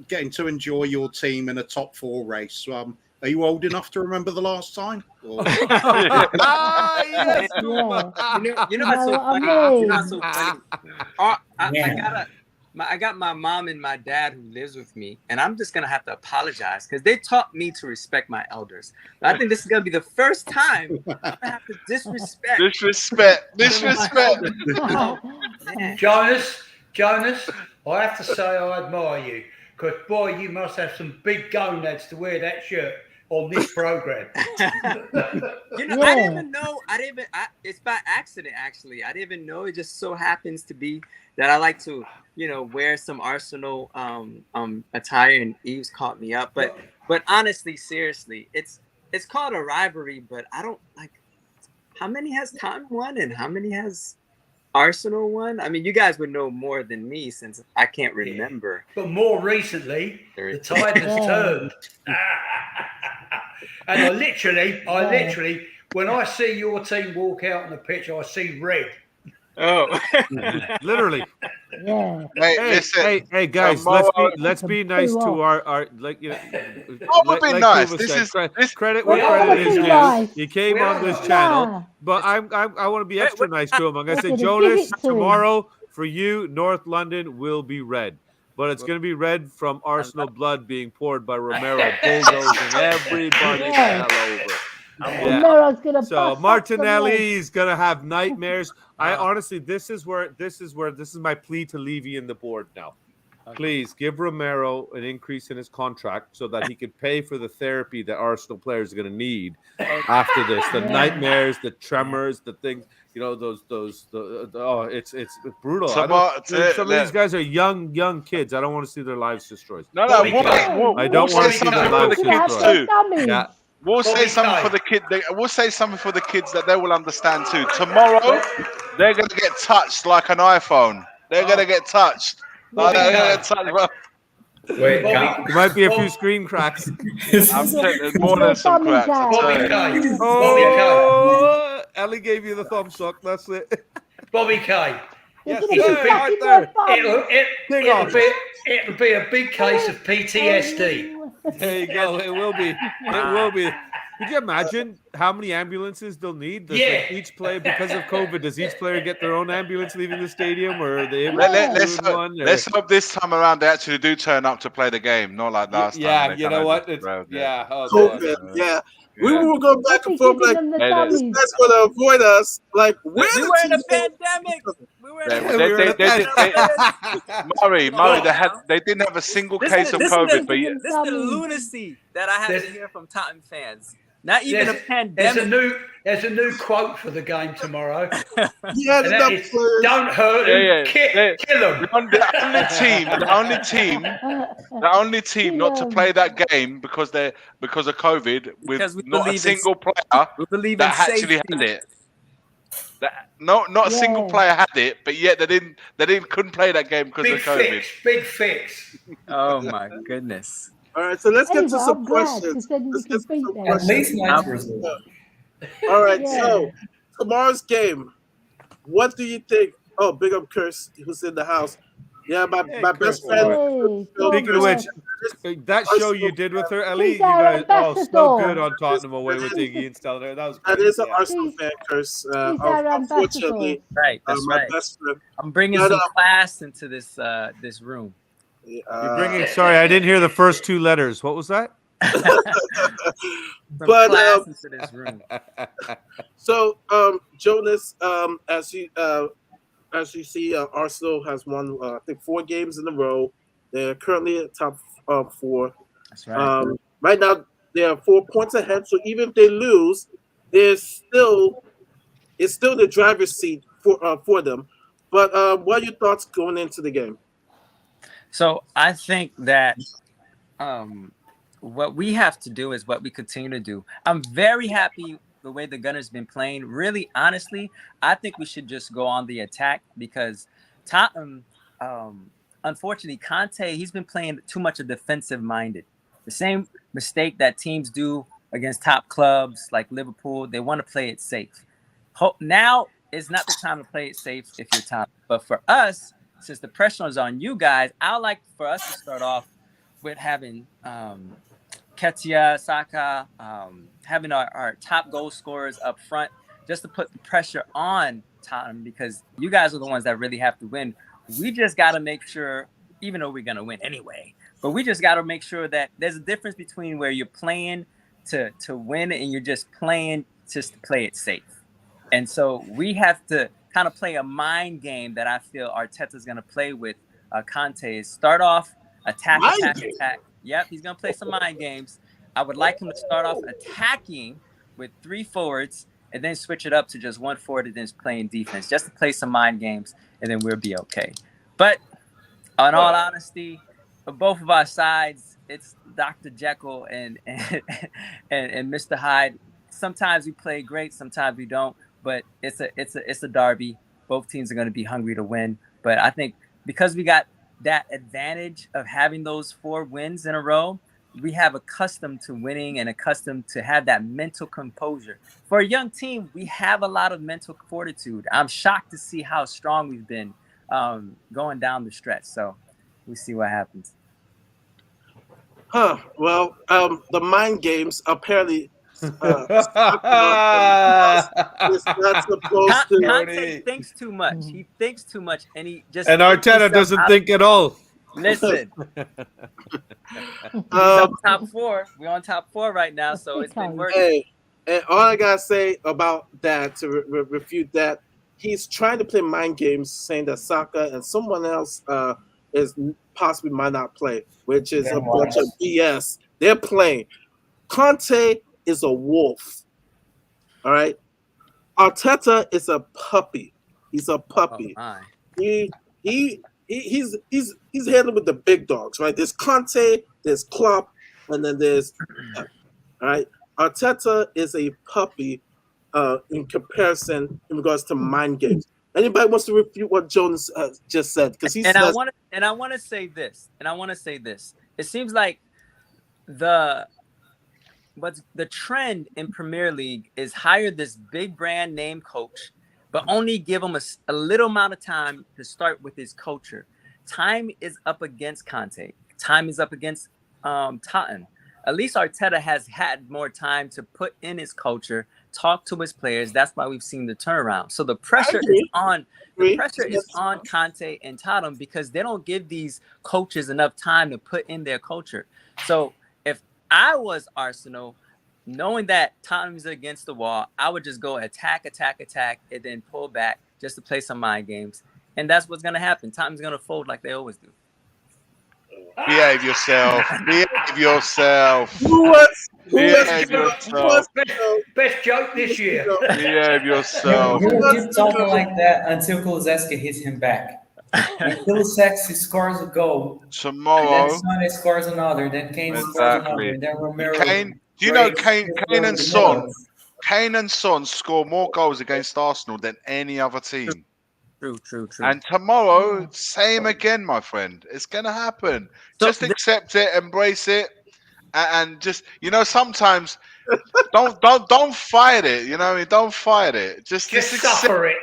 getting to enjoy your team in a top 4 race. Are you old enough to remember the last time?
Yes. You know what's so funny? I got my mom and my dad who lives with me, and I'm just gonna have to apologize because they taught me to respect my elders. But I think this is gonna be the first time I have to disrespect.
Jonas, I have to say I admire you because boy, you must have some big gonads to wear that shirt on this program.
I didn't even know. It's by accident, actually. I didn't even know. It just so happens to be that I like to, wear some Arsenal attire, and Eve's caught me up. But honestly, seriously, it's called a rivalry. But I don't like. How many has Tottenham won, and how many has Arsenal won? I mean, you guys would know more than me since I can't remember.
But more recently, the tide has turned. And I literally, when I see your team walk out on the pitch, I see red.
Oh,
literally.
Yeah.
Hey,
Hey,
listen.
hey, guys!
Tomorrow,
Let's be
Can
nice
poo
to
off.
our like
we're being
like
nice.
Kuba
This
said.
is this.
Credit
We
where
are
credit
Gotta
is
being
be
due.
nice.
nice.
He came
We
on
are
this
nice.
channel,
Nah.
but I want to be extra nice to him. I'm gonna
We're
say,
gonna give
Jonas,
it to him.
tomorrow for you, North London will be red, but it's
Well,
gonna be red from
I
Arsenal
love
blood being poured by Romero, bulldozing everybody the
Yeah.
hell over.
I'm
Yeah.
Romero's gonna
So
bust up some
Martinelli
legs.
is gonna have nightmares. I
Ah.
honestly, this is my plea to Levy in the board now.
okay.
Please give Romero an increase in his contract so that he can pay for the therapy that Arsenal players are going to need
Oh,
after this. The
Yeah.
nightmares, the tremors, the things. You know, oh, it's brutal. I don't.
Tomorrow,
Some of these guys are young kids. I don't want to see their lives destroyed.
no,
Bobby
we'll,
Kane.
we'll,
I
we'll
don't want
say
to see their
something for
lives
the
Gonna have
kids
destroyed.
their
too.
dummies.
Yeah.
We'll say
Bobby
something for
Kane.
the kid. We'll say something for the kids that they will understand too. Tomorrow, they're gonna get touched like an iPhone. They're gonna get touched. Like,
Bobby
they're gonna
Kane.
get touched. Bro.
Wait,
Bobby,
There might be a few
Bob,
screen cracks.
I'm telling you,
Get
more
your
than some
dummies
cracks. I
out.
Bobby
tell you.
Kane. Bobby Kane.
Oh, Ellie gave you the thumb suck. That's it.
Bobby Kane.
They're
Yes,
gonna be
sir, right
sucking
there.
your bum.
King
It'll
off.
be a big case of PTSD.
There you go. It will be. It
Wow.
will be. Could you imagine how many ambulances they'll need? Does
Yeah.
each player, because of COVID, does each player get their own ambulance leaving the stadium, or are they able
Yeah.
to do one? Or...
Let's hope this time around they actually do turn up to play the game, not like last time.
Yeah,
They
you
kinda
know what?
just
It's,
rode it.
yeah. Oh god.
COVID. Yeah. We
Yeah.
were going back
They'll
and
be
forth
giving
like
them the
Hey,
this
dummies.
guy's going to avoid us. Like where
We
the
were in a
teams going?
pandemic. We were in
They-
a
We were in a
Murray,
Come on
they
now.
didn't have a single
Listen,
case of
listen,
COVID, but
Giving
yeah,
them
This is the
dummies.
lunacy that I have to
There's-
hear from Tottenham fans. Not even a
There's a
pandemic.
new quote for the game tomorrow,
He had
and that
enough
is,
players.
"Don't hurt
Yeah,
them,
yeah.
kill them."
the only team not to
Kill 'em.
play that game because of COVID with
Because we
not a
believe in
single player
we believe in
that actually
safety.
had it. Not a single
Yeah.
player had it, but yet they couldn't play that game because
Big
of COVID.
big fix.
Oh my goodness.
All right, so let's get
Anyway,
to some
I'm glad
questions.
because then we
Let's
can
get to
beat
some
them.
questions.
nice result.
All right,
Yeah.
so tomorrow's game. What do you think? Oh, big up Curse, who's in the house. Yeah, my
Hey,
best
Curse.
friend.
Hey,
Phil
Speaking of
Curse.
which, that show you did with her, Ellie,
He's
you
our
guys, oh, so
ambassador.
good on Tottenham away with Iggy and Stellar. That was
That
great.
is an
Yeah.
Arsenal
He's-
fan, Curse.
He's our
Unfortunately,
ambassador.
Right, that's
my
right.
best friend.
I'm bringing
No,
some
no.
class into this this room.
You're bringing. Sorry, I didn't hear the first two letters. What was that?
Some
But,
class into this room.
So, Jonas, as you see, Arsenal has won, I think, 4 games in a row. They're currently at top 4.
That's right.
Right now, they are 4 points ahead. So even if they lose, it's still the driver's seat for them. But what are your thoughts going into the game?
So I think that what we have to do is what we continue to do. I'm very happy the way the Gunners been playing. Really, honestly, I think we should just go on the attack because Tottenham, unfortunately, Conte, he's been playing too much of defensive minded. The same mistake that teams do against top clubs like Liverpool. They want to play it safe. Now is not the time to play it safe if you're top. But for us, since the pressure is on you guys, I would like for us to start off with having Ketia, Saka, having our top goal scorers up front, just to put the pressure on Tottenham because you guys are the ones that really have to win. We just got to make sure, even though we're going to win anyway, but we just got to make sure that there's a difference between where you're playing to win and you're just playing just to play it safe. And so we have to kind of play a mind game that I feel Arteta's going to play with Conte. Is start off, attack. Yep, he's going to play some mind games. I would like him to start off attacking with 3 forwards and then switch it up to just 1 forward and then playing defense, just to play some mind games, and then we'll be okay. But in all honesty, for both of our sides, it's Dr. Jekyll and Mr. Hyde. Sometimes we play great, sometimes we don't. But it's a derby. Both teams are going to be hungry to win. But I think because we got that advantage of having those 4 wins in a row, we have accustomed to winning and accustomed to have that mental composure. For a young team, we have a lot of mental fortitude. I'm shocked to see how strong we've been going down the stretch. So we see what happens.
Well, the mind games apparently is not supposed to.
Conte thinks too much. He thinks too much, and he just
And
takes
Arteta
himself
doesn't
out
think at all.
Listen, he's on top 4. We're on top 4 right now, so it's been working.
Hey, and all I gotta say about that to refute that, he's trying to play mind games, saying that Saka and someone else is possibly might not play, which is a bunch of BS. They're playing. Conte is a wolf. All right. Arteta is a puppy. He's a puppy.
Oh, my.
He's handling with the big dogs, right? There's Conte, there's Klopp, and then there's all right. Arteta is a puppy in comparison in regards to mind games. Anybody wants to refute what Jonas just said? Because he
and
says,
I want to say this. It seems like the trend in Premier League is hire this big brand name coach, but only give him a little amount of time to start with his culture. Time is up against Conte. Time is up against Tottenham. At least Arteta has had more time to put in his culture, talk to his players. That's why we've seen the turnaround. So the pressure is on. The pressure is on Conte and Tottenham because they don't give these coaches enough time to put in their culture. So if I was Arsenal, knowing that Tottenham's against the wall, I would just go attack, and then pull back just to play some mind games. And that's what's going to happen. Tottenham's going to fold like they always do.
Behave yourself. Behave yourself.
Behave yourself. Best joke this year.
Behave yourself.
He will keep talking like that until Kulusevski hits him back. When Kulusevski scores a goal,
tomorrow,
then Sonny scores another, then Kane scores another, then Romero.
Do you know Kane and Son? Kane and Son score more goals against Arsenal than any other team.
True.
And tomorrow, same again, my friend. It's gonna happen. Just accept it, embrace it, and just sometimes don't fight it. Don't fight it. Just
suffer it.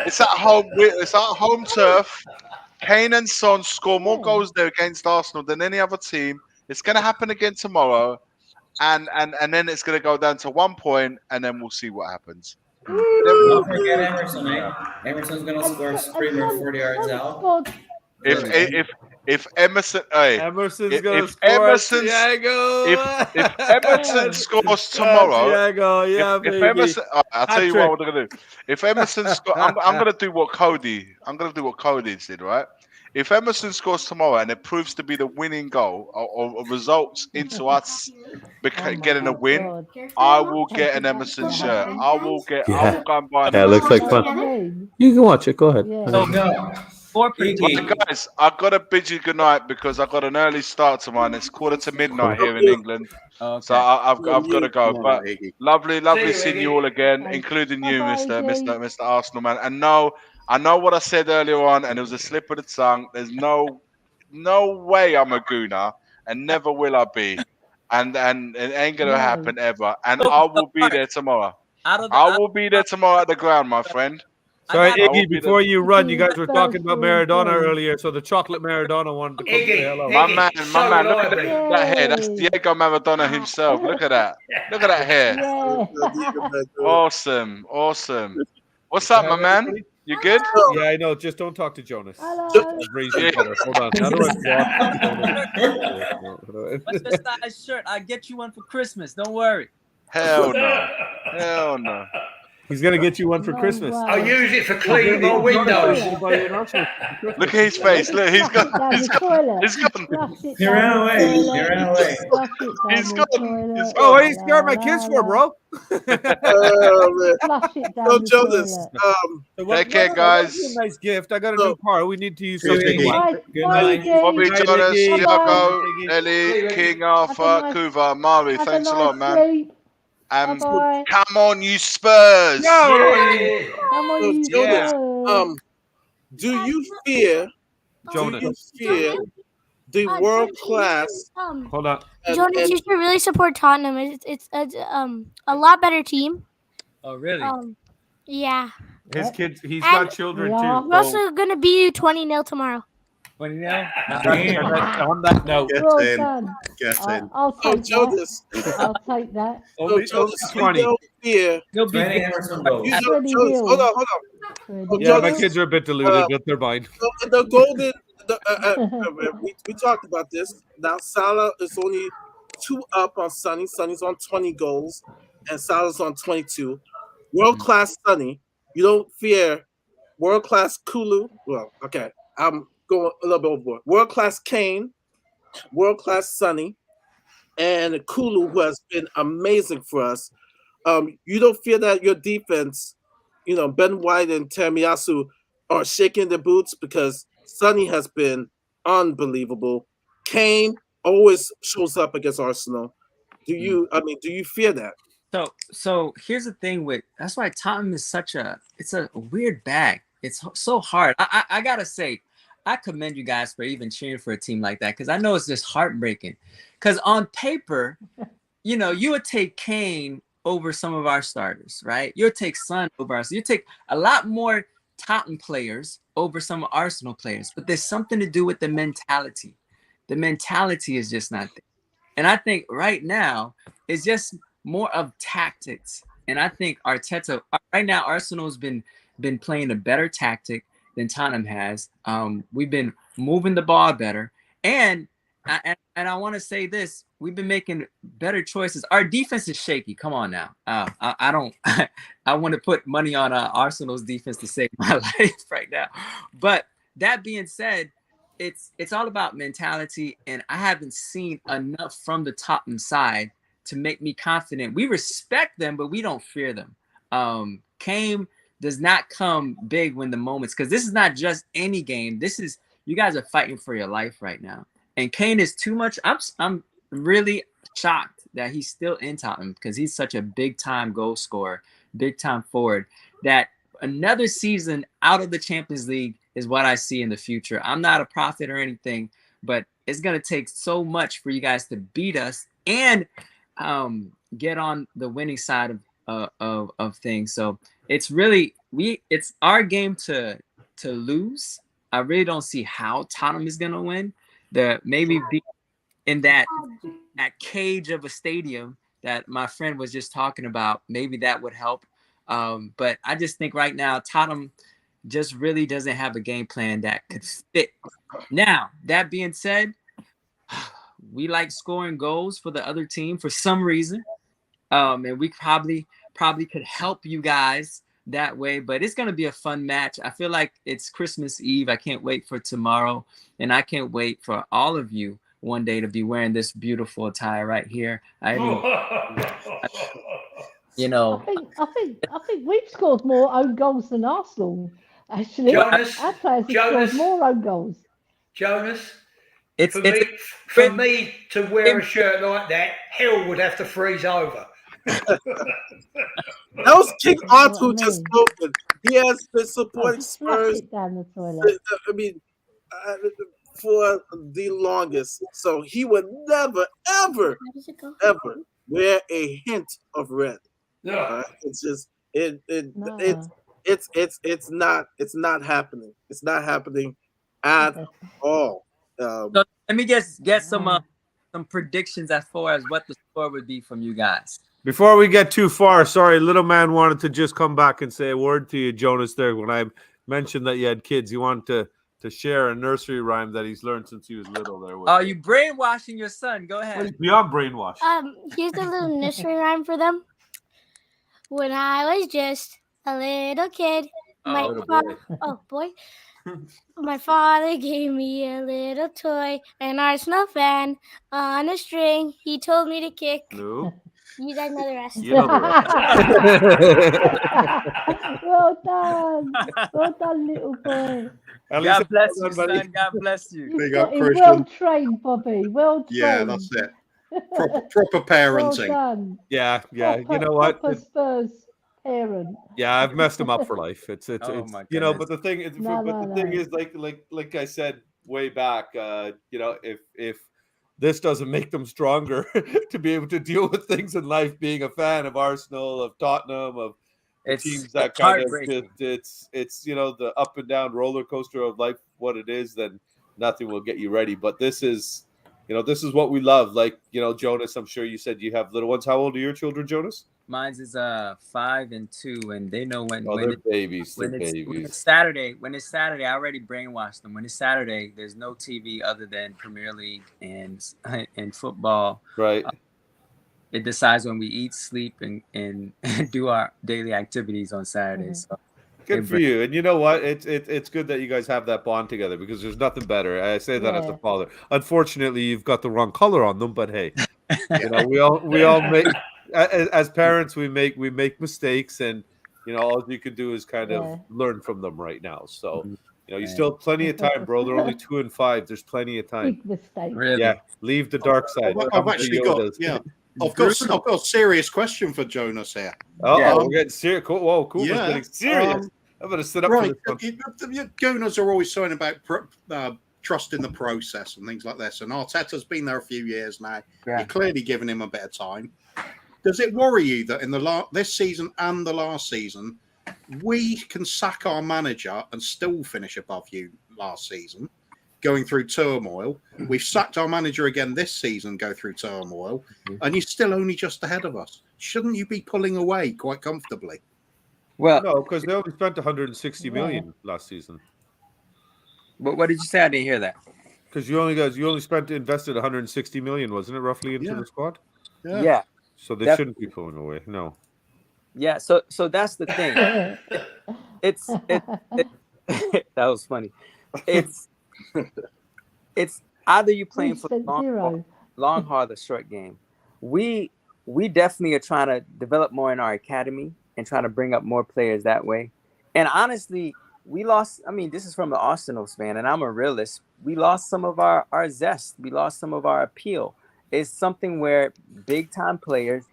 It's at home. It's at home turf. Kane and Son score more goals there against Arsenal than any other team. It's gonna happen again tomorrow, and then it's gonna go down to 1 point, and then we'll see what happens.
Don't forget Emerson, eh? Emerson's gonna score a screamer 40 yards out.
If Emerson,
Emerson's gonna score.
If Emerson scores tomorrow, if Emerson, I'll tell you what we're gonna do. If Emerson scores, I'm gonna do what Cody did, right? If Emerson scores tomorrow and it proves to be the winning goal or results into us getting a win, I will get an Emerson shirt. I will go and buy an
It looks like fun. You can watch it. Go ahead.
Guys, I've got to bid you good night because I've got an early start tomorrow and it's 1:45 here in England.
Okay.
So I've got to go. But lovely seeing you all again, including you, Mr. Arsenal man. And I know what I said earlier on, and it was a slip of the tongue. There's no way I'm a gooner, and never will I be, and it ain't gonna happen ever. And I will be there tomorrow. I will be there tomorrow at the ground, my friend.
Sorry, Iggy, before you run, you guys were talking about Maradona earlier, so the chocolate Maradona wanted to come say hello.
My man, look at that hair. That's Diego Maradona himself. Look at that. Look at that hair. Awesome. What's up, my man? You good?
Yeah, I know. Just don't talk to Jonas.
Hello.
Hold on. How do I
What's your size shirt? I'll get you one for Christmas. Don't worry.
Hell no.
He's gonna get you one for Christmas.
I'll use it for cleaning my windows.
Look at his face. Look, he's gone.
He ran away.
He's gone.
Oh, he's scared my kids for, bro.
So Jonas,
take care, guys.
That's a nice gift. I got a new car. We need to use something.
Bobby, Jonas, Thiago, Ellie, King, Arthur, Kuva, Mari. Thanks a lot, man. Come on, you Spurs!
Come on, you
Jonas, do you fear?
Jonas.
Do you fear the world class?
Hold on.
Jonas, you should really support Tottenham. It's a lot better team.
Oh, really?
Yeah.
His kids, he's
And
got children
we
too.
are.
we're also gonna beat you 20-0 tomorrow.
20 now.
On that note,
Get
Well
in.
done.
Get in.
I'll
So
take that.
Jonas,
I'll take that.
only
Jonas, you
20.
don't fear.
He'll be
20 Emerson goals.
You don't,
20
Jonas, hold
nil.
on. Oh,
Yeah, my
Jonas,
kids are a bit deluded, but they're mine.
the golden. We talked about this. Now Salah is only 2 up on Sonny. Sonny's on 20 goals, and Salah's on 22. World class Sonny. You don't fear world class Kulu. Well, okay, I'm going a little bit overboard. World class Kane, world class Sonny, and Kulu, who has been amazing for us. You don't fear that your defense, Ben White and Tamiyasu are shaking their boots because Sonny has been unbelievable. Kane always shows up against Arsenal. Do you fear that?
So here's the thing with that's why Tottenham is it's a weird bag. It's so hard. I gotta say, I commend you guys for even cheering for a team like that because I know it's just heartbreaking. Because on paper, you would take Kane over some of our starters, right? You'll take Son over us. You take a lot more Tottenham players over some Arsenal players, but there's something to do with the mentality. The mentality is just not there. And I think right now it's just more of tactics. And I think Arteta right now, Arsenal's been playing a better tactic than Tottenham has. We've been moving the ball better, and I want to say this: we've been making better choices. Our defense is shaky. Come on now, I don't. I want to put money on Arsenal's defense to save my life right now. But that being said, it's all about mentality, and I haven't seen enough from the Tottenham side to make me confident. We respect them, but we don't fear them. Kane does not come big when the moments, because this is not just any game. This is, you guys are fighting for your life right now. And Kane is too much. I'm really shocked that he's still in Tottenham because he's such a big time goal scorer, big time forward, that another season out of the Champions League is what I see in the future. I'm not a prophet or anything, but it's going to take so much for you guys to beat us and get on the winning side of things. So it's really it's our game to lose. I really don't see how Tottenham is gonna win. Maybe be in that cage of a stadium that my friend was just talking about. Maybe that would help. But I just think right now Tottenham just really doesn't have a game plan that could fit. Now, that being said, we like scoring goals for the other team for some reason. And we probably could help you guys that way, but it's going to be a fun match. I feel like it's Christmas Eve. I can't wait for tomorrow, and I can't wait for all of you one day to be wearing this beautiful attire right here. I mean,
I think we've scored more own goals than Arsenal. Actually,
Jonas,
our players have scored more own goals.
Jonas,
it's
for me to wear a shirt like that, hell would have to freeze over.
That was King Arthur who just spoken. He has been supporting Spurs.
Down the toilet.
I mean, for the longest. So he would never, ever wear a hint of red.
No,
it's just it's not happening. It's not happening at all.
So let me get some predictions as far as what the score would be from you guys.
Before we get too far, sorry, little man wanted to just come back and say a word to you, Jonas, there. When I mentioned that you had kids, he wanted to share a nursery rhyme that he's learned since he was little there.
Oh, you brainwashing your son. Go ahead.
Well, beyond brainwash.
Here's a little nursery rhyme for them. When I was just a little kid, my father gave me a little toy, an Arsenal fan on a string. He told me to kick.
No.
You guys know the rest.
You know the rest.
Well done, little boy.
God bless you, son. God bless you.
You've got him well trained, Bobby. Well trained.
Yeah, that's it. Proper parenting.
Well done.
Yeah.
Proper,
you know what?
Proper Spurs parent.
Yeah, I've messed him up for life. It's
my goodness.
but the thing is, thing is, like I said way back, if this doesn't make them stronger to be able to deal with things in life, being a fan of Arsenal, of Tottenham, of teams that kind of it's the up and down roller coaster of life, what it is, then nothing will get you ready. But this is what we love. Like, Jonas, I'm sure you said you have little ones. How old are your children, Jonas?
Mine's is 5 and 2, and they know when
they're babies.
When it's Saturday, I already brainwashed them. When it's Saturday, there's no TV other than Premier League and football.
Right.
It decides when we eat, sleep, and do our daily activities on Saturdays. So
good for you. And you know what? It's good that you guys have that bond together, because there's nothing better. I say that as a father. Unfortunately, you've got the wrong color on them, but hey, we all make as parents we make mistakes, and all you can do is kind of learn from them right now. So you still have plenty of time, bro. They're only 2 and 5. There's plenty of time.
Big mistake.
Really?
Yeah, leave the dark side.
I've actually got I've got a serious question for Jonas here.
We're getting serious. Whoa, cool.
Yeah.
Getting serious. I'm going to sit up for this one.
Jonas are always talking about trusting the process and things like this. And Arteta's been there a few years now.
Yeah.
You're clearly giving him a bit of time. Does it worry you that in this season and the last season, we can sack our manager and still finish above you last season, going through turmoil? We've sacked our manager again this season, go through turmoil, and you're still only just ahead of us. Shouldn't you be pulling away quite comfortably?
Well,
no, because they only spent 160 million last season.
But what did you say? I didn't hear that.
Because you only invested 160 million, wasn't it, roughly, into the squad?
Yeah.
So they shouldn't be pulling away. No.
Yeah. So that's the thing. That was funny. It's either you playing for the long haul or the short game. We definitely are trying to develop more in our academy and trying to bring up more players that way. And honestly, we lost. I mean, this is from the Arsenal fan, and I'm a realist. We lost some of our zest. We lost some of our appeal. It's something where big time players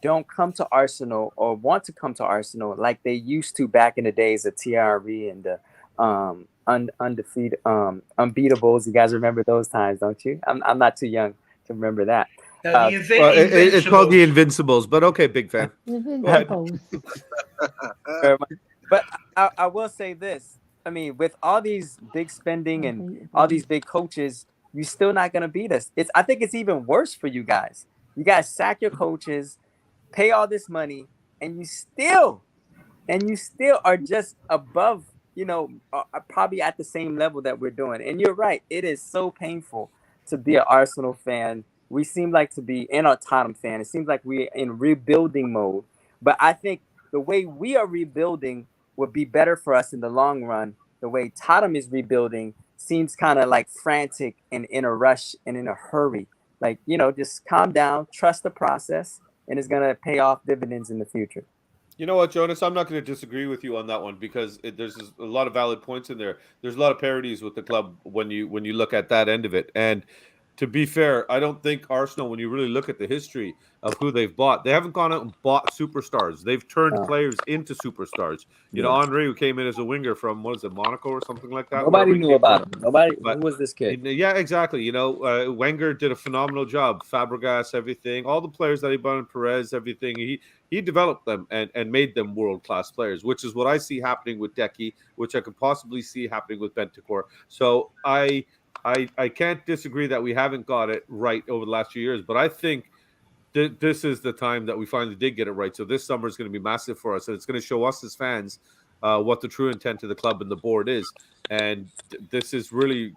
don't come to Arsenal or want to come to Arsenal like they used to back in the days of TRE and the unbeatables. You guys remember those times, don't you? I'm not too young to remember that.
It's called the Invincibles, but okay, big fan.
But I will say this. I mean, with all these big spending and all these big coaches, you're still not going to beat us. I think it's even worse for you guys. You guys sack your coaches, pay all this money, and you still are just above, probably at the same level that we're doing. And you're right. It is so painful to be an Arsenal fan. We seem like to be in a Tottenham fan. It seems like we're in rebuilding mode. But I think the way we are rebuilding would be better for us in the long run. The way Tottenham is rebuilding seems kind of like frantic and in a rush and in a hurry. Like, just calm down, trust the process, and it's going to pay off dividends in the future.
You know what, Jonas? I'm not going to disagree with you on that one, because there's a lot of valid points in there. There's a lot of parodies with the club when you look at that end of it. And to be fair, I don't think Arsenal, when you really look at the history of who they've bought, they haven't gone out and bought superstars. They've turned players into superstars. Henry, who came in as a winger from, what is it, Monaco or something like that?
Nobody knew about him. Who was this kid?
Yeah, exactly. Wenger did a phenomenal job. Fabregas, everything. All the players that he bought in, Perez, everything. He developed them and made them world-class players, which is what I see happening with Decky, which I could possibly see happening with Bentancur. So I can't disagree that we haven't got it right over the last few years, but I think this is the time that we finally did get it right. So this summer is going to be massive for us, and it's going to show us as fans what the true intent of the club and the board is. And this is really,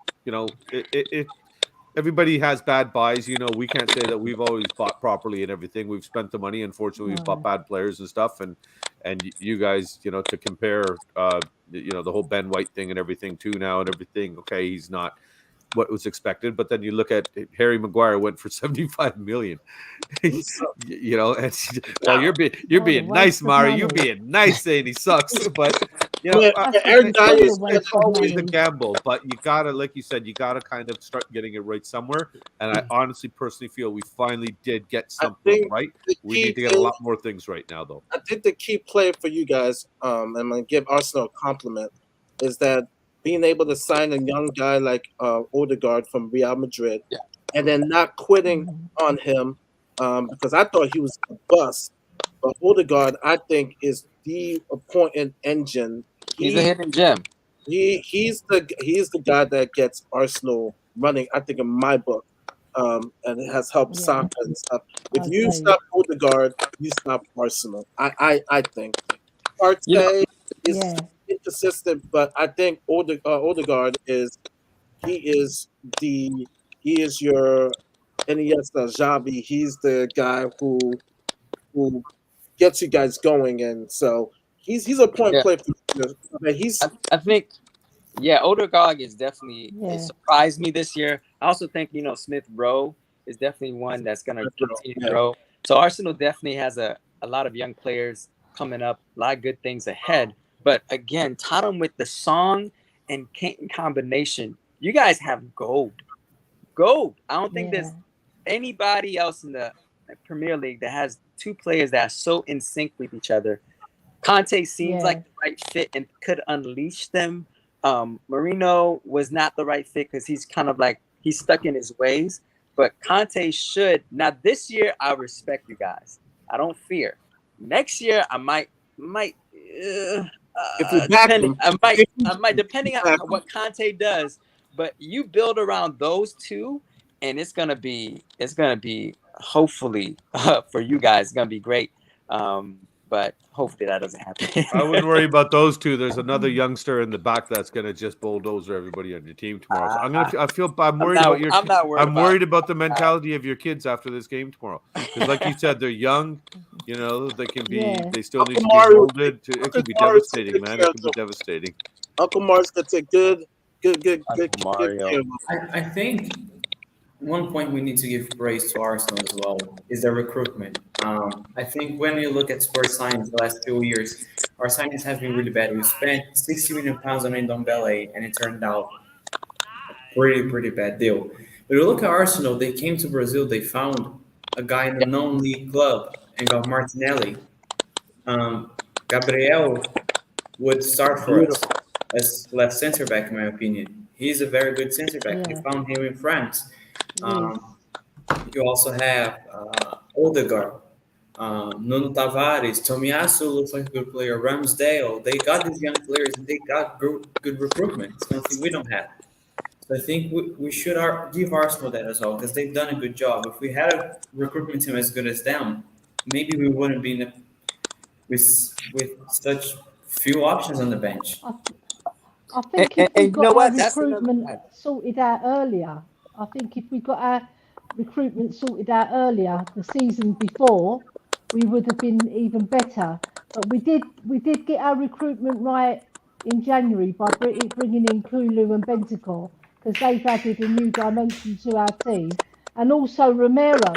everybody has bad buys. We can't say that we've always bought properly and everything. We've spent the money. Unfortunately, we've bought bad players and stuff. And you guys, to compare, the whole Ben White thing and everything too now and everything. Okay, he's not what was expected, but then you look at Harry Maguire went for 75 million. And you're being nice, Mari. You're being nice saying he sucks, but it's always a gamble. But you gotta, like you said, kind of start getting it right somewhere. And I honestly, personally feel we finally did get something right. We need to get a lot more things right now, though.
I think the key play for you guys, I'm gonna give Arsenal a compliment, is that being able to sign a young guy like Odegaard from Real Madrid, and then not quitting on him because I thought he was a bust. But Odegaard, I think, is the appointed engine.
He's a hidden gem.
He's the guy that gets Arsenal running. I think in my book, and it has helped Saka and stuff. If you stop Odegaard, you stop Arsenal. I think Partey is inconsistent, but I think Odegaard he is your Iniesta, Xavi. He's the guy who gets you guys going, and so he's a point player.
I think Odegaard is definitely it surprised me this year. I also think Smith Rowe is definitely one that's going to continue to grow. So Arsenal definitely has a lot of young players coming up, a lot of good things ahead. But again, Tottenham with the Song and Kane combination, you guys have gold. I don't think there's anybody else in the Premier League that has two players that are so in sync with each other. Conte seems like the right fit and could unleash them. Marino was not the right fit because he's kind of like he's stuck in his ways. But Conte should. Now this year, I respect you guys. I don't fear. Next year, I might. Depending on what Conte does. But you build around those two, and it's gonna be hopefully for you guys, it's gonna be great. But hopefully that doesn't happen.
I wouldn't worry about those two. There's another youngster in the back that's going to just bulldoze everybody on your team tomorrow. So I'm worried about your. I'm worried about the mentality of your kids after this game tomorrow. Because, like you said, they're young. They can be. They still need to be molded. It could be devastating, man. It could be devastating.
Uncle Mark's gonna take good.
Mario.
I think one point we need to give praise to Arsenal as well is their recruitment. I think when you look at Spurs signings the last 2 years, our signings have been really bad. We spent £60 million on Ndombele, and it turned out a pretty bad deal. But you look at Arsenal, they came to Brazil, they found a guy in a non-league club and got Martinelli. Gabriel would start for us as left center back, in my opinion. He's a very good center back. We found him in France. You also have Odegaard, Nuno Tavares, Tomiyasu looks like a good player, Ramsdale. They got these young players and they got good recruitment, something we don't have. So I think we should give Arsenal that as well because they've done a good job. If we had a recruitment team as good as them, maybe we wouldn't be with such few options on the bench.
I think if we got our recruitment sorted out earlier, the season before, we would have been even better. But we did get our recruitment right in January by bringing in Kulu and Bentancur because they've added a new dimension to our team. And also Romero,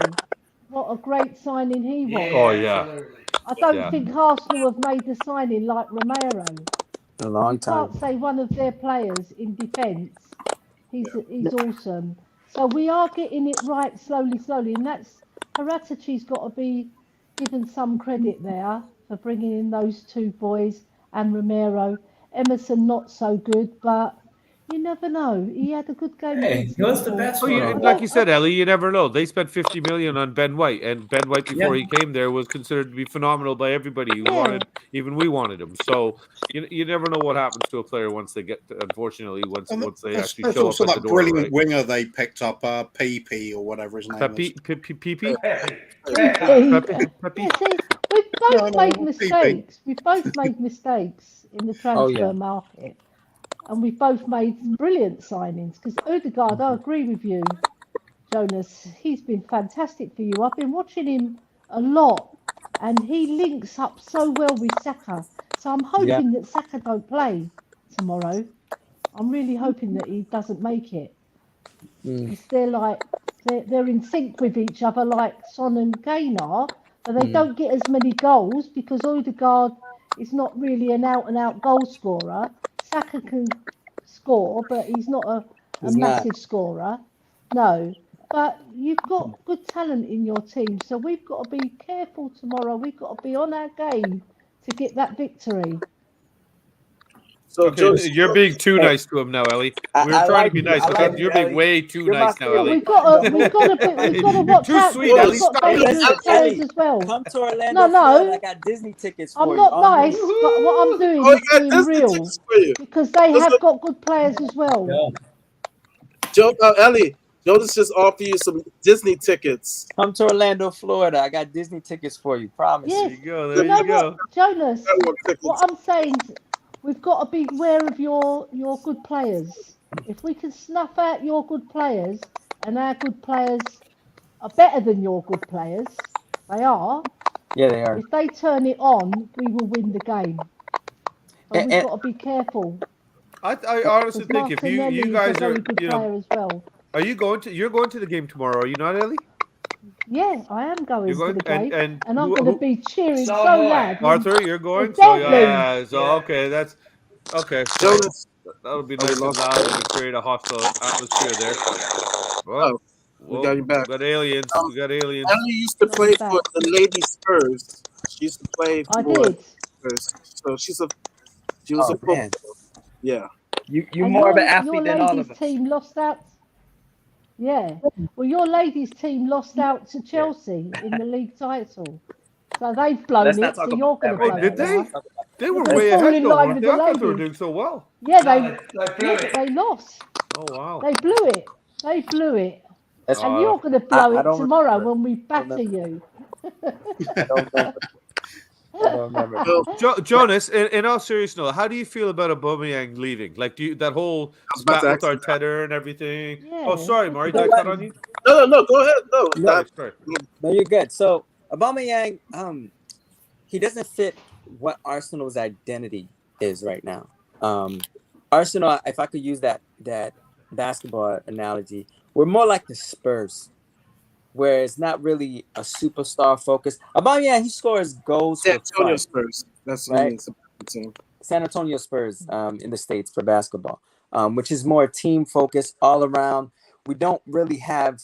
what a great signing he was.
Oh, yeah.
I don't think Arsenal have made a signing like Romero.
A long time.
You can't say one of their players in defence. He's awesome. So we are getting it right slowly, and that's Paratici's got to be given some credit there for bringing in those two boys and Romero. Emerson not so good, but you never know. He had a good game.
He was the best one.
Like you said, Ellie, you never know. They spent $50 million on Ben White, and Ben White before he came there was considered to be phenomenal by everybody. Even we wanted him. So you never know what happens to a player once they get. Unfortunately, once they actually show up at the door.
Brilliant winger they picked up, PP or whatever his name is.
PP.
We've both made mistakes. We've both made mistakes in the transfer market. And we've both made brilliant signings because Odegaard, I agree with you, Jonas. He's been fantastic for you. I've been watching him a lot and he links up so well with Saka. So I'm hoping that Saka don't play tomorrow. I'm really hoping that he doesn't make it. Because they're in sync with each other like Son and Kane are, but they don't get as many goals because Odegaard is not really an out-and-out goal scorer. Saka can score, but he's not a massive scorer. No, but you've got good talent in your team, so we've got to be careful tomorrow. We've got to be on our game to get that victory.
So
Okay,
Jonas,
you're being too nice to him now, Ellie. We were
I
trying
like
to be
you.
nice,
I
but
like
you're
you,
being
Ellie.
way too
You're my
nice now,
favorite.
Ellie.
We've got to
You're
watch
too
out
sweet,
because
Ellie.
we've got
Stop it.
dangerous
Listen,
players
Ellie,
as well.
come to Orlando,
No,
Florida. I
no,
got Disney tickets for
I'm
you.
not
On me.
nice, but what I'm doing
oh,
is
you got
being
Disney
real
tickets for you.
because they
Listen,
have got good players as well.
Ellie, Jonas just offered you some Disney tickets.
Come to Orlando, Florida. I got Disney tickets for you. Promise.
Yes,
There you go.
do
There
you know
you go.
what, Jonas?
I want tickets.
What I'm saying is we've got to be aware of your good players. If we can snuff out your good players and our good players are better than your good players, they are.
Yeah, they are.
If they turn it on, we will win the game. So
And,
we've
and
got to be careful
I honestly
because
think if you
Martinelli is a
guys are,
very good player as well.
are you're going to the game tomorrow? Are you not, Ellie?
Yeah, I am going
You're
to
going
the game,
and
and I'm
who
going to be cheering
So
so
am I.
loud.
Arthur, you're going. So
Exactly.
okay, that's okay. So
Jonas,
that'll be
oh, we
nice and
lost.
loud and create a hostile atmosphere there. Whoa,
Oh, we got you back.
we got aliens.
Um,
We got aliens.
Ellie used to
Got
play
you
for
back.
the Lady Spurs. She used to play
I
for
did.
Spurs. So she was a
oh man,
football. Yeah.
you
And
more of an
your
athlete than all
ladies'
of us.
team lost out. Yeah. Well, your ladies' team lost out to Chelsea in the league title. So they've blown
Let's not
it,
talk
so
about
you're
that
going to
right
Oh,
blow
now.
did
it
Let's
they?
now.
not talk about
They
You're
were
going to
way
fall
ahead
in
though,
line
weren't
with
they?
the
I thought they were
ladies.
doing so well.
Yeah,
No, they blew it.
they lost.
Oh wow.
They blew it. They blew it.
That's,
And
Uh,
you're going to blow
I
it
don't
tomorrow
remember.
when we
I don't
batter
remember.
you.
I don't remember. I don't remember.
So
Jonas, in all seriousness, how do you feel about Aubameyang leaving? Like, do you, that whole
I was about
spat
to
with
ask you that.
Arteta and everything? Oh,
Yeah,
sorry,
good
Mari,
You
did
know
I
what?
cut on you?
No, go ahead. No,
You know,
Sorry,
that
sorry.
no, you're good. So Aubameyang, he doesn't fit what Arsenal's identity is right now. Arsenal, if I could use that basketball analogy, we're more like the Spurs, where it's not really a superstar focus. Aubameyang, he scores goals
San
for
Antonio
fun,
Spurs. That's what it
right?
means. The team.
San Antonio Spurs in the States for basketball, which is more team focused all around. We don't really have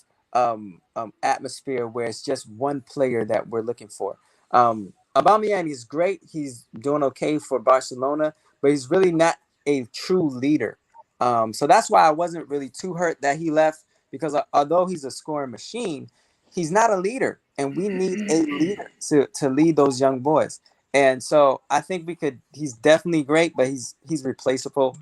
atmosphere where it's just one player that we're looking for. Aubameyang is great. He's doing okay for Barcelona, but he's really not a true leader. So that's why I wasn't really too hurt that he left, because although he's a scoring machine, he's not a leader, and we need a leader to lead those young boys. And so I think he's definitely great, but he's replaceable,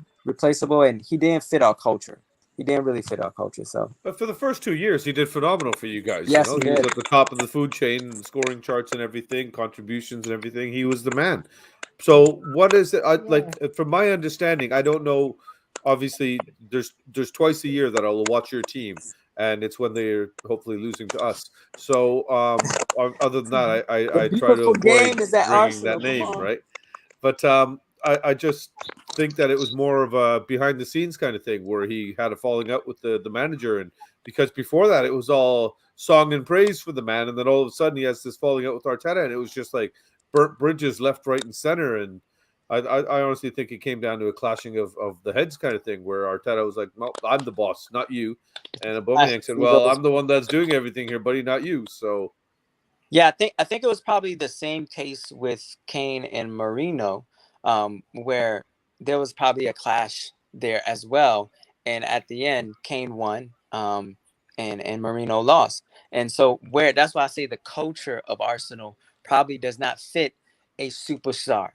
and he didn't fit our culture. He didn't really fit our culture. So
But for the first 2 years, he did phenomenal for you guys.
yes,
He
he
was
did.
at the top of the food chain, and scoring charts and everything, contributions and everything. He was the man. So what is it? From my understanding, I don't know. Obviously, there's twice a year that I'll watch your team, and it's when they're hopefully losing to us. So other than that,
The
I try to
beautiful
avoid
game is at
bringing
Arsenal.
that
Come
name,
on.
right? But I just think that it was more of a behind the scenes kind of thing where he had a falling out with the manager, and because before that it was all song and praise for the man, and then all of a sudden he has this falling out with Arteta, and it was just like burnt bridges left, right, and center. And I honestly think it came down to a clashing of the heads kind of thing, where Arteta was like, "No, I'm the boss, not you," and Aubameyang said, "Well, I'm the one that's doing everything here, buddy, not you." So
Yeah, I think it was probably the same case with Kane and Marino, where there was probably a clash there as well. And at the end, Kane won, and Marino lost. And so that's why I say the culture of Arsenal probably does not fit a superstar.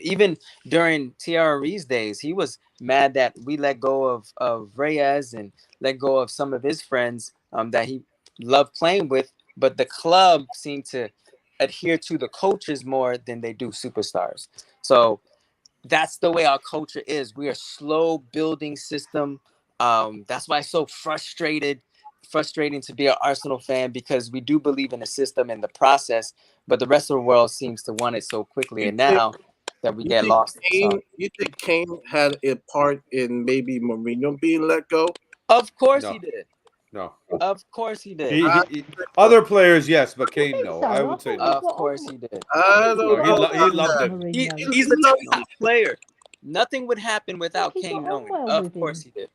Even during Thierry's days, he was mad that we let go of Reyes and let go of some of his friends that he loved playing with, but the club seemed to adhere to the coaches more than they do superstars. So that's the way our culture is. We are slow building system. That's why it's so frustrating to be an Arsenal fan, because we do believe in the system and the process, but the rest of the world seems to want it so quickly. And now that we get lost.
You think Kane had a part in maybe Mourinho being let go?
Of course
no,
he did.
no.
Of course he did.
Other players, yes, but Kane,
think
no.
so.
I
I
would say
thought
no.
Of course he did.
I don't
No,
know.
he loved him.
Mourinho.
He's the top player. Nothing would happen without
he
Kane
got on
knowing.
well
Of
with
course
him.
he did.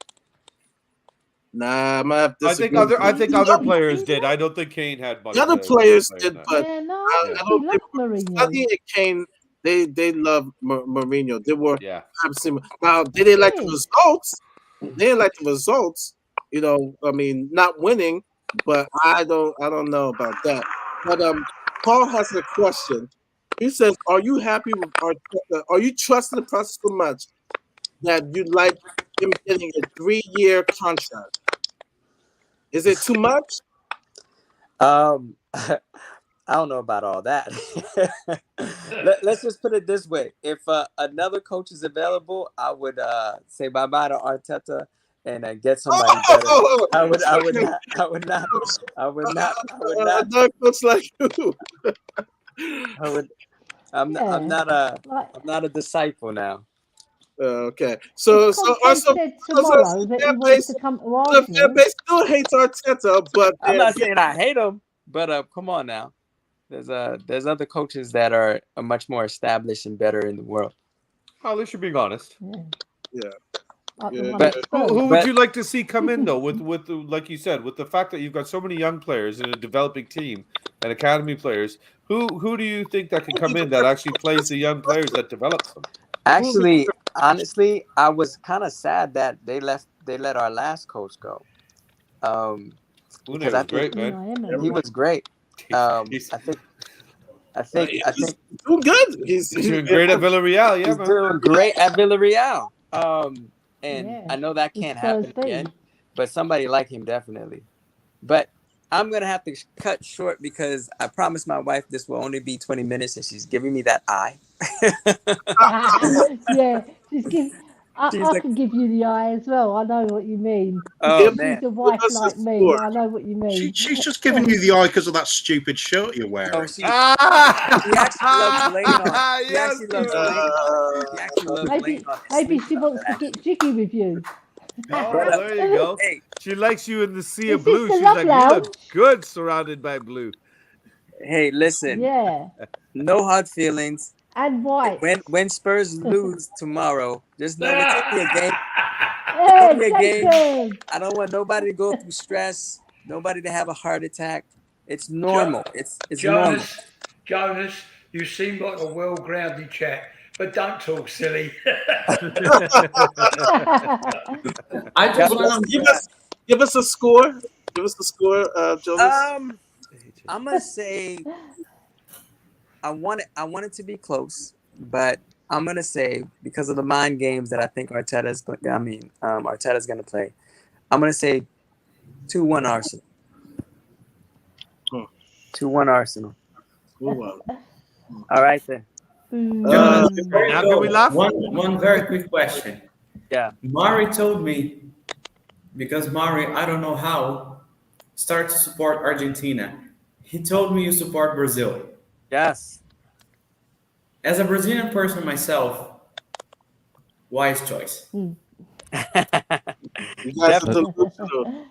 Nah, I'm gonna have to
I
disagree.
think other players did. I don't don't think Kane had much.
The other
to
players
play in
did,
that.
but
Yeah, no,
I
I think
don't
he
think
loved Mourinho.
Sonny and Kane they love Mourinho. They were
Yeah.
absolutely now. They didn't like the results. They didn't like the results. You know, I mean, not winning, but I don't know about that. But Paul has a question. He says, "Are you happy with Arteta? Are you trusting the process so much that you like him getting a 3-year contract? Is it too much?"
I don't know about all that. Let's just put it this way: if another coach is available, I would say bye bye to Arteta and get somebody better. I would not.
Another coach like you.
I'm not a disciple now.
Okay, so
Conte said tomorrow that he wants to come to
the
Arsenal.
fan base still hates Arteta, but
I'm not saying I hate him, but come on now. There's other coaches that are much more established and better in the world.
Well, at least you're being honest.
Yeah.
Who would you like to see come in though? With the, like you said, with the fact that you've got so many young players in a developing team and academy players, who do you think that can come in that actually plays the young players that develops them?
Actually, honestly, I was kind of sad that they let our last coach go. Because I think
great, man.
He was great. I think
doing good. He's
doing great at Villarreal. Yeah,
he's
man.
doing great at Villarreal. And I know that can't happen again, but somebody like him definitely. But I'm gonna have to cut short because I promised my wife this will only be 20 minutes, and she's giving me that eye.
Yeah, I can give you the eye as well. I know what you mean.
Oh,
She's a wife like me. I know what you mean.
She's just giving you the eye because of that stupid shirt you're wearing.
No, she actually loves laying on. She actually loves laying on.
Maybe she wants to get jiggy with you.
Oh, there you go.
Hey.
She likes you in the sea of
Is this
blue.
the
She's
love
like, you
lounge?
look good surrounded by blue.
Hey, listen.
Yeah.
No hard feelings.
And white.
When Spurs lose tomorrow, just know it's only a game.
Hey,
It's only a game.
Jason.
I don't want nobody to go through stress. Nobody to have a heart attack. It's normal. It's normal.
Jonas, you seem like a well-grounded chap, but don't talk silly.
I just want to
give us a score. Give us the score, Jonas.
I'm gonna say I want it to be close, but I'm gonna say because of the mind games that I think Arteta's gonna play, I'm gonna say 2-1 Arsenal. 2-1 Arsenal.
2-1.
All right then.
Now
can we laugh?
One very quick question.
Yeah.
Mari told me, because Mari, I don't know how, started to support Argentina. He told me you support Brazil.
Yes.
As a Brazilian person myself, wise choice.
That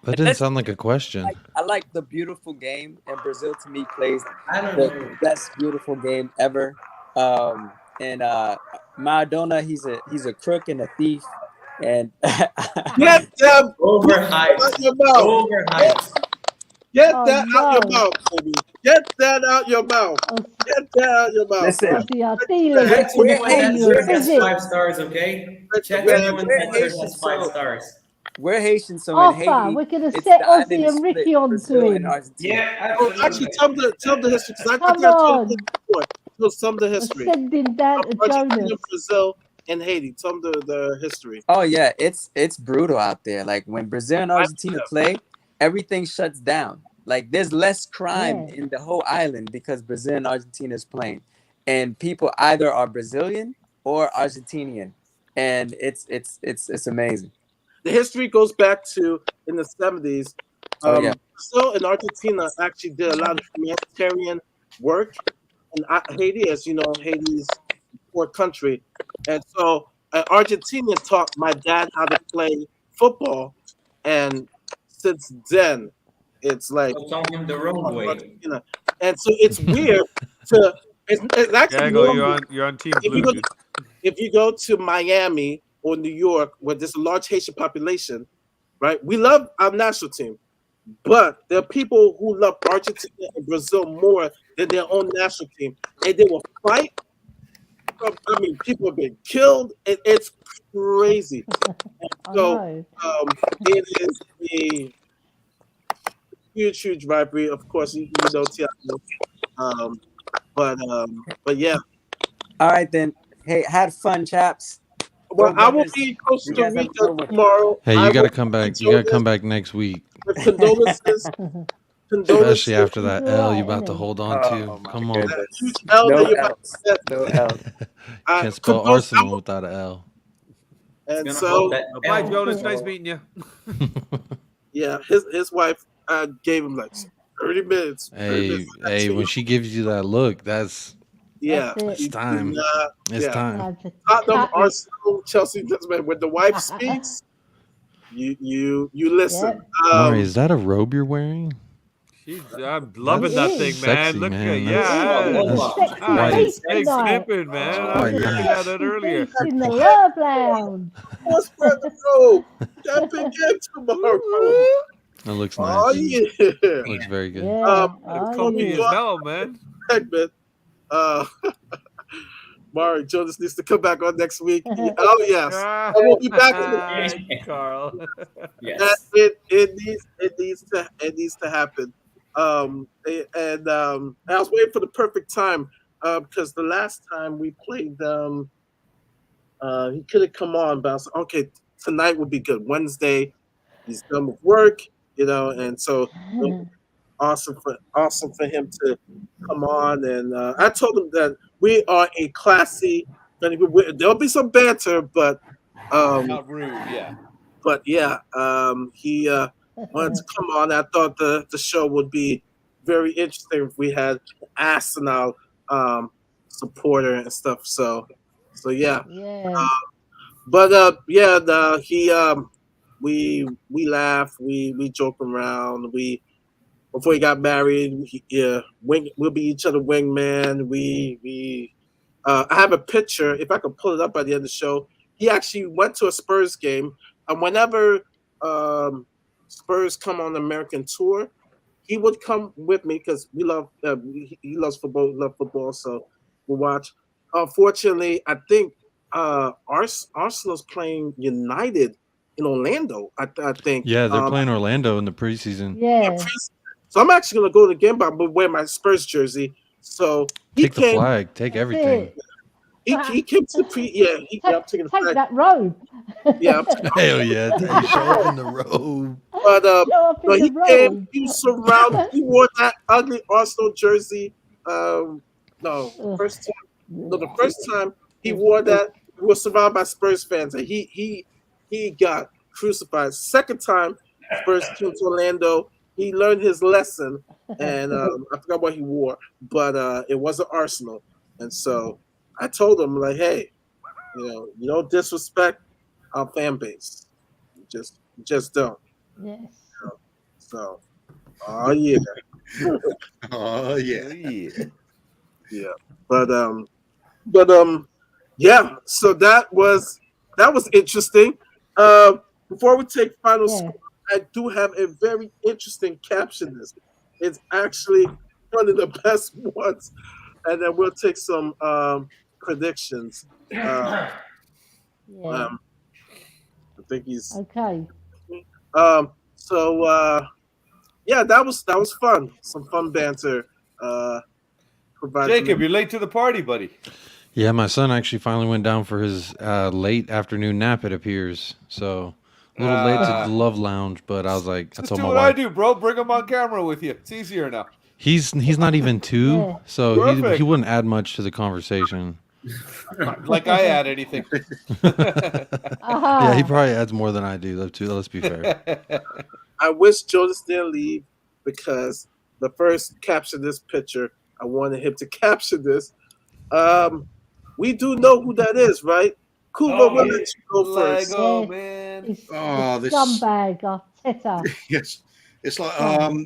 didn't sound like a question.
I like the beautiful game, and Brazil to me plays the best beautiful game ever. And Maradona, he's a crook and a thief, and
get them
overhyped. Overhyped.
Get that out your mouth, baby. Get that out your mouth. Get that out your mouth.
Listen,
check anyone that has 5 stars, okay? Check anyone that has 5 stars.
We're Haitian, so in Haiti,
we're going to set Ozzy and Ricky onto him.
Yeah,
actually, tell them the history. Because I
Come
think I told
on.
you before. Tell some of the history.
Send him down to
Argentina,
Jonas.
Brazil, and Haiti. Tell them the history.
Oh yeah, it's brutal out there. Like when Brazil and Argentina play, everything shuts down. Like there's less crime in the whole island because Brazil and Argentina is playing, and people either are Brazilian or Argentinian, and it's amazing.
The history goes back to in the 70s. Brazil and Argentina actually did a lot of humanitarian work in Haiti, as you know, Haiti's a poor country, and so Argentina taught my dad how to play football, and since then. It's like
talking the wrong way,
and so it's weird to. It's actually
you're on Team Blue.
If you go to Miami or New York, where there's a large Haitian population, right? We love our national team, but there are people who love Argentina and Brazil more than their own national team, and they will fight I mean, people have been killed. It's crazy.
I
So
know.
it is a huge rivalry. Of course, you know Tiago. Um, but yeah.
All right then. Hey, had fun, chaps.
Well,
Go
I will
Gunners.
be in
You
Costa
guys have a
Rica
good one.
tomorrow.
Hey,
I
you got to
will
come
be
back. You got to
Jonas
come back next week,
with condolences.
especially
Condolences.
after
He's
that
all
L
right,
you about
isn't
to
he?
hold on to.
Oh my
Come on.
That huge
goodness.
L that
No
you're about
L's.
to get.
No L's.
Can't spell
Condolence.
arsenal without an L.
It's
And
gonna
so
hold that
Bye,
L.
Jonas. Nice
Oh,
meeting you.
yeah, his wife gave him like 30 minutes. 30 minutes.
Hey, when she gives you that look, that's
Yeah,
That's
it's
it.
time. It's
yeah.
time.
Time to
Tottenham,
cut it.
Arsenal, Chelsea. Man, when the wife speaks, you listen.
Yep.
Mari, is that a robe you're wearing?
I'm
That's
loving
It
that
is.
thing, man.
sexy,
Look at
man.
It is.
yeah.
It's a
That's
sexy
quite
feast
Big
tonight.
snipping, man. I was
quite
It's a
looking
nice.
at it
sexy
earlier.
feast in the Love Lounge.
What's spread the robe? That big game tomorrow.
It looks
Oh
nice.
yeah.
Looks very good.
Yeah.
It's
Oh,
Before we
comfy
yeah.
as
go out
hell, man.
segment, uh, Mari Jonas needs to come back on next week. Oh yes, I will be back in the
Carl.
that
Yes.
it needs to happen. And I was waiting for the perfect time because the last time we played, he could have come on, but I was like, okay, tonight would be good. Wednesday, he's done with work, and so it was awesome for him to come on. And I told him that we are a classy. There'll be some banter, but um,
Not rude, yeah.
yeah, he wanted to come on. I thought the show would be very interesting if we had an Arsenal supporter and stuff. So yeah,
Yeah.
but yeah, we laugh, we joke around. We before he got married, we'll be each other wingman. I have a picture. If I could pull it up by the end of the show, he actually went to a Spurs game, and whenever um, Spurs come on the American tour, he would come with me because we love. He loves football. We love football, so we'll watch. Unfortunately, I think Arsenal's playing United in Orlando. I think.
Yeah, they're playing Orlando in the preseason.
Yeah.
So I'm actually gonna go to the game, but I'm gonna wear my Spurs jersey. So he
Take the
came.
flag. Take
That's
everything.
it.
He came to the I'm taking the
Take
flag.
that robe.
Yeah, I'm taking
Hell yeah. You show up in the robe.
but
Show up
no,
in the
he came.
robe.
He was surrounded. He wore that ugly Arsenal jersey. No,
Ugh.
the first time he wore that, he was surrounded by Spurs fans, and he got crucified. Second time Spurs came to Orlando, he learned his lesson, and I forgot what he wore, but it wasn't Arsenal, and so I told him like, hey, you don't disrespect our fan base, just don't.
Yes.
So, oh yeah,
Oh yeah.
yeah, but yeah. So that was interesting. Before we take final
Yeah.
score, I do have a very interesting caption. This it's actually one of the best ones, and then we'll take some predictions.
Yeah.
I think he's
Okay.
so yeah, that was fun. Some fun banter.
Jacob, you're late to the party, buddy.
Yeah, my son actually finally went down for his late afternoon nap, it appears. So a little late to the love lounge, but I was like, I
Just
told
do
my
what I
wife.
do, bro. Bring him on camera with you. It's easier now.
He's not even two,
Yeah.
so he
Perfect.
wouldn't add much to the conversation.
Like I add anything.
Yeah, he probably adds more than I do, though, too. Let's be fair.
I wish Jonas didn't leave because the first caption this picture, I wanted him to caption this. We do know who that is, right? Kuva, we'll let you go first.
Lego,
Yes.
man.
It's
Oh,
the
this
scumbag Arteta.
yes. It's like
Oh.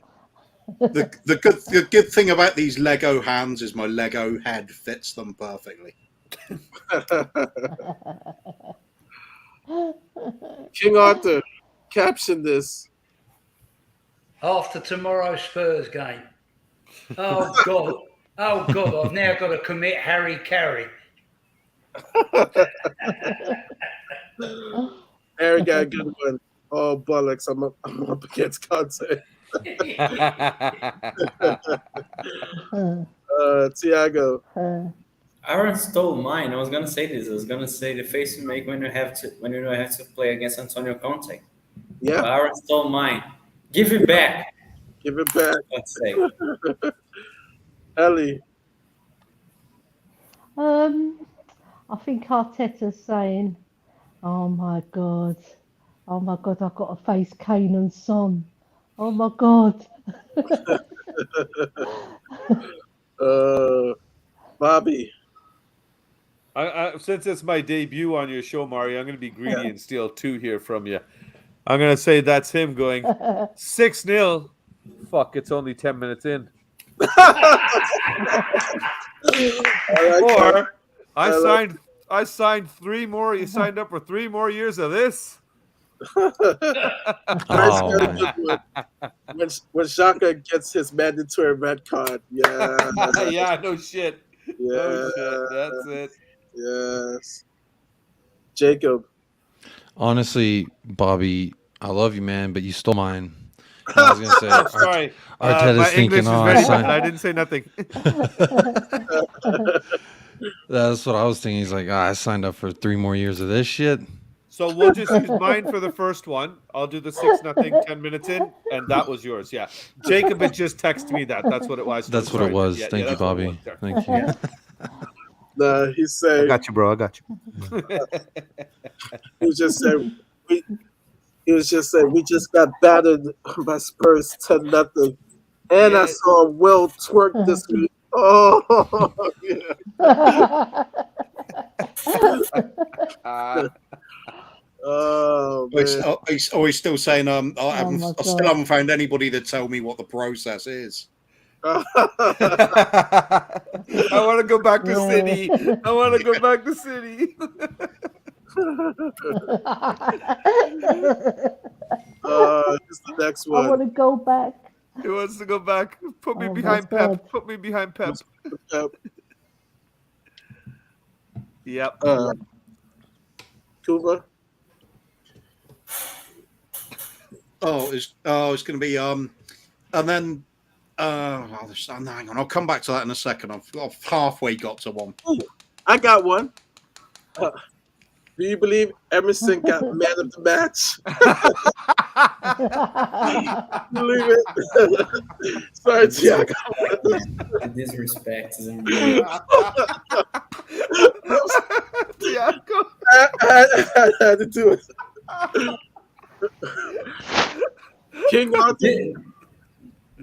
the good thing about these Lego hands is my Lego head fits them perfectly.
King Arthur, caption this.
After tomorrow's Spurs game. Oh God. Oh God, I've now got to commit Harry Carey.
Eric got a good one. Oh, bollocks. I'm up against Conte. Tiago.
Aaron stole mine. I was gonna say this. I was gonna say the face you make when you have to play against Antonio Conte.
Yeah.
But Aaron stole mine. Give it back.
Give it back.
Let's say.
Ellie.
I think Arteta's saying, oh my God, I've got to face Kane and Son. Oh my God.
Bobby.
Since it's my debut on your show, Mario, I'm going to be greedy and steal 2 here from you. I'm going to say that's him going 6-0. Fuck, it's only 10 minutes in. Or I signed 3 more. You signed up for 3 more years of this.
When Xhaka gets his mandatory red card, yeah.
Yeah, no shit.
Yeah.
No shit. That's it.
Yes. Jacob.
Honestly, Bobby, I love you, man, but you stole mine. I was gonna say,
sorry.
Arteta's
My
thinking,
English is very bad. I didn't say nothing.
That's what I was thinking. He's like, I signed up for 3 more years of this shit.
So we'll just use mine for the first one. I'll do the 6-0, 10 minutes in, and that was yours. Yeah, Jacob had just texted me that. That's what it was.
That's what it was.
Yeah,
Thank you, Bobby. Thank you.
Nah, he said.
I got you, bro. I got you.
He just said we just got battered by Spurs 10-0, and I saw Will twerk this week. Oh, yeah. Oh, man.
He's still saying, I still haven't found anybody to tell me what the process is.
I want to go back to City. I want to go back to City.
It's the next one.
I want to go back.
He wants to go back. Put me behind Pep. Put me behind Pep. Yep.
Kuba.
It's going to be and then hang on, I'll come back to that in a second. I've halfway got to one.
Ooh, I got one. Do you believe Emerson got man of the match? Believe it? Sorry, Tiago.
The disrespect is unreal.
Tiago. I had to do it. King Arthur.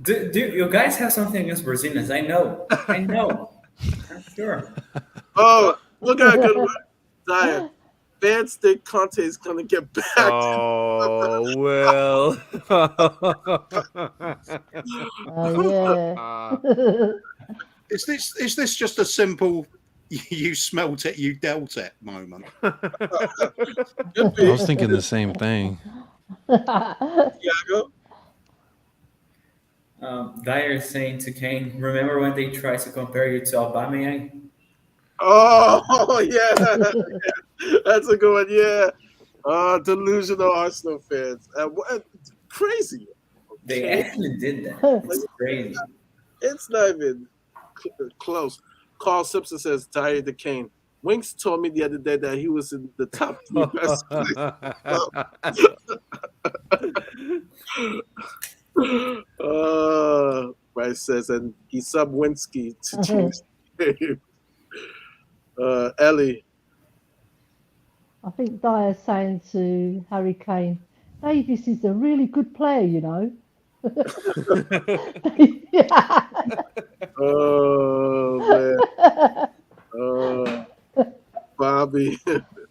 Do you guys have something against Brazilians? I know. I'm sure.
Oh, look at a good one. Dyer. Fans think Conte is going to get back.
Oh, well.
Is this just a simple you smelt it, you dealt it moment?
I was thinking the same thing.
Tiago?
Dyer is saying to Kane, remember when they tried to compare you to Aubameyang?
Oh, yeah. That's a good one, yeah. Delusional Arsenal fans. Crazy.
They actually did that. It's crazy.
It's not even close. Carl Simpson says, Dyer to Kane. Winks told me the other day that he was in the top 3 best players. Bryce says, and he subbed Winsky to change the game. Ellie.
I think Dyer's saying to Harry Kane, Davis is a really good player, you know.
Oh, man. Bobby.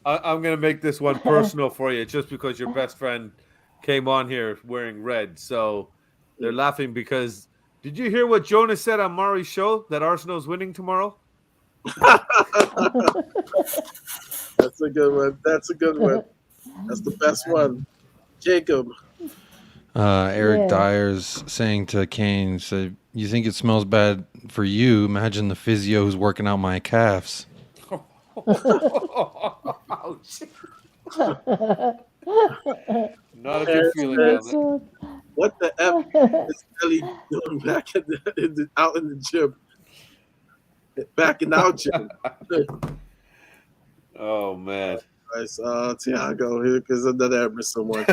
I'm going to make this one personal for you just because your best friend came on here wearing red. So they're laughing because did you hear what Jonas said on Mari's show that Arsenal's winning tomorrow?
That's a good one. That's the best one. Jacob.
Eric Dyer's saying to Kane, so you think it smells bad for you? Imagine the physio who's working out my calves.
Ouch.
Oh
Not a good feeling
my
down there.
God.
What the F is Ellie doing back out in the gym? Back in our gym.
Oh man.
Nice. Tiago, here is another Emerson one.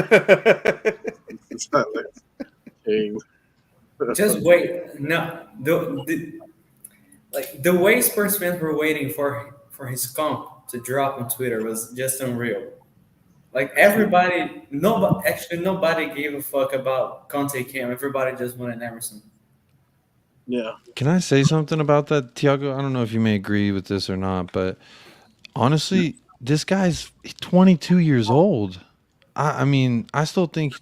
Silence. King.
Just wait. No, like the way Spurs fans were waiting for his comp to drop on Twitter was just unreal. Like everybody, nobody gave a fuck about Conte Cam. Everybody just wanted Emerson.
Yeah.
Can I say something about that, Tiago? I don't know if you may agree with this or not, but honestly, this guy's 22 years old. I mean, I still think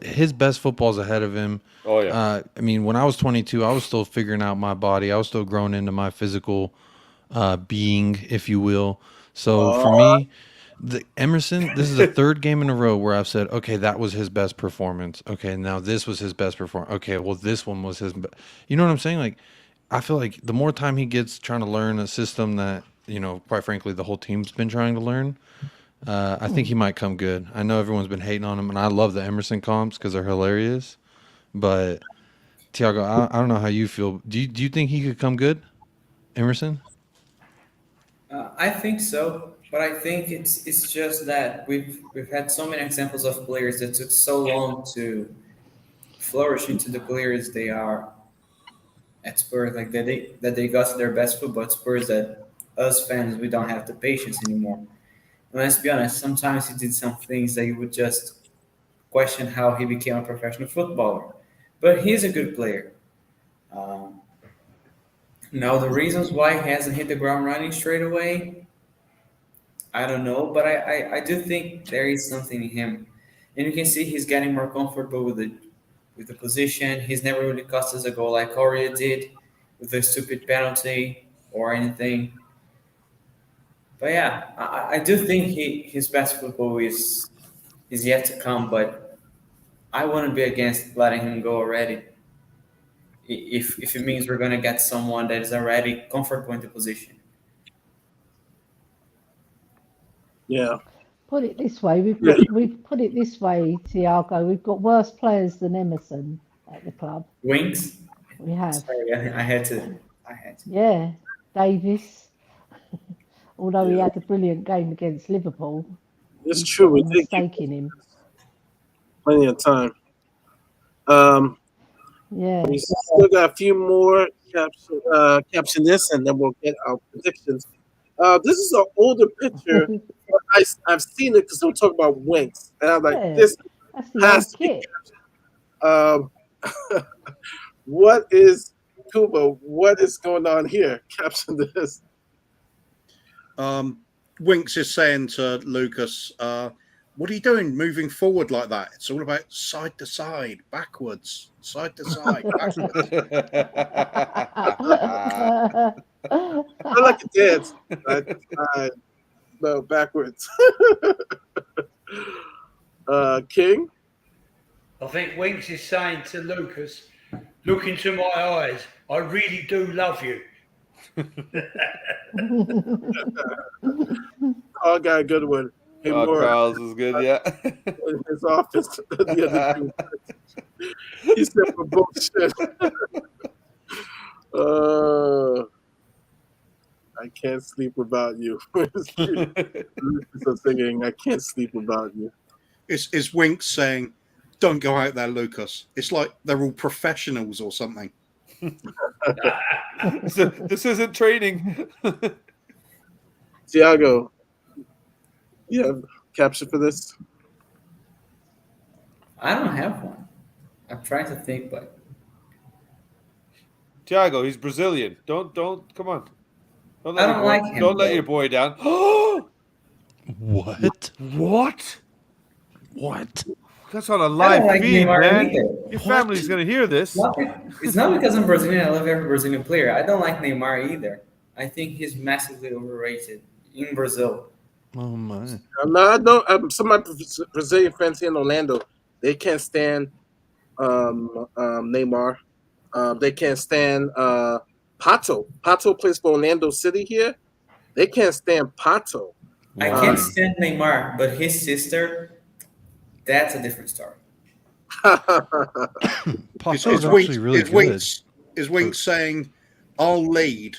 his best football's ahead of him.
Oh yeah.
I mean, when I was 22, I was still figuring out my body. I was still growing into my physical being, if you will. So for me, the Emerson, this is the third game in a row where I've said, okay, that was his best performance. Okay, now this was his best performance. Okay, well, this one was his. You know what I'm saying? Like, I feel like the more time he gets trying to learn a system that, quite frankly, the whole team's been trying to learn, I think he might come good. I know everyone's been hating on him, and I love the Emerson comps because they're hilarious. But Tiago, I don't know how you feel. Do you think he could come good, Emerson?
I think so, but I think it's just that we've had so many examples of players that took so long to flourish into the players they are at Spurs, like that they got to their best football at Spurs, that us fans we don't have the patience anymore. And let's be honest, sometimes he did some things that you would just question how he became a professional footballer. But he's a good player. Um, Now the reasons why he hasn't hit the ground running straight away, I don't know, but I do think there is something in him, and you can see he's getting more comfortable with the position. He's never really cost us a goal like Correa did with a stupid penalty or anything. But yeah, I do think his best football is yet to come. But I wouldn't be against letting him go already if it means we're gonna get someone that is already comfortable in the position.
Yeah.
Put it this way, we've put it this way, Tiago, we've got worse players than Emerson at the club.
Wings.
We have.
Sorry, I had to. I had to.
Yeah, Davis. Although he
Yeah.
had a brilliant game against Liverpool,
It's
he's
true.
got
We
a
did give
mistake in him.
plenty of time. Um,
Yeah.
we still got a few more caption this, and then we'll get our predictions. This is an older picture. But I've seen it because we'll talk about Winks, and I'm like,
Yeah,
this
that's the
has
old
to be.
kit.
Um, what is Kuba? What is going on here? Caption this.
Winks is saying to Lucas, what are you doing moving forward like that? It's all about side to side, backwards, side to side, backwards.
I like a dance. No, backwards. King?
I think Winks is saying to Lucas, look into my eyes. I really do love you.
Carl got a good one. Hey,
Oh,
Laura,
Carl's is good, yeah.
in his office the other day. He said for bullshit. I can't sleep without you. So singing, I can't sleep without you.
Is Winks saying, don't go out there, Lucas? It's like they're all professionals or something.
This isn't training.
Tiago, you have caption for this?
I don't have one. I'm trying to think, but
Thiago, he's Brazilian. Don't come on. Don't
I don't like him.
Don't let
though.
your boy down.
What?
What?
What?
That's on a
I don't
live
like
feed,
Neymar
man.
either.
Your family's gonna hear this.
It's not because I'm Brazilian. I love every Brazilian player. I don't like Neymar either. I think he's massively overrated in Brazil.
Oh my!
No, I know some of my Brazilian friends here in Orlando, they can't stand Neymar. They can't stand Pato. Pato plays for Orlando City here. They can't stand Pato.
I
Why?
can't stand Neymar, but his sister, that's a different story.
Pato's actually really good.
Is Winks saying, "I'll lead.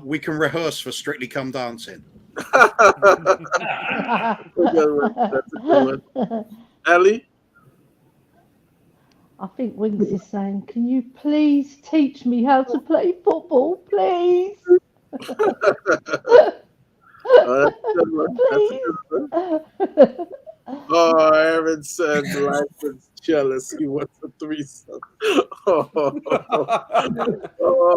We can rehearse for Strictly Come Dancing."
That's a good one. Ellie?
I think Winks is saying, "Can you please teach me how to play football, please?"
Oh, that's a good one. That's a good one. Oh, Aaron said life is jealous. He wants a threesome. Oh,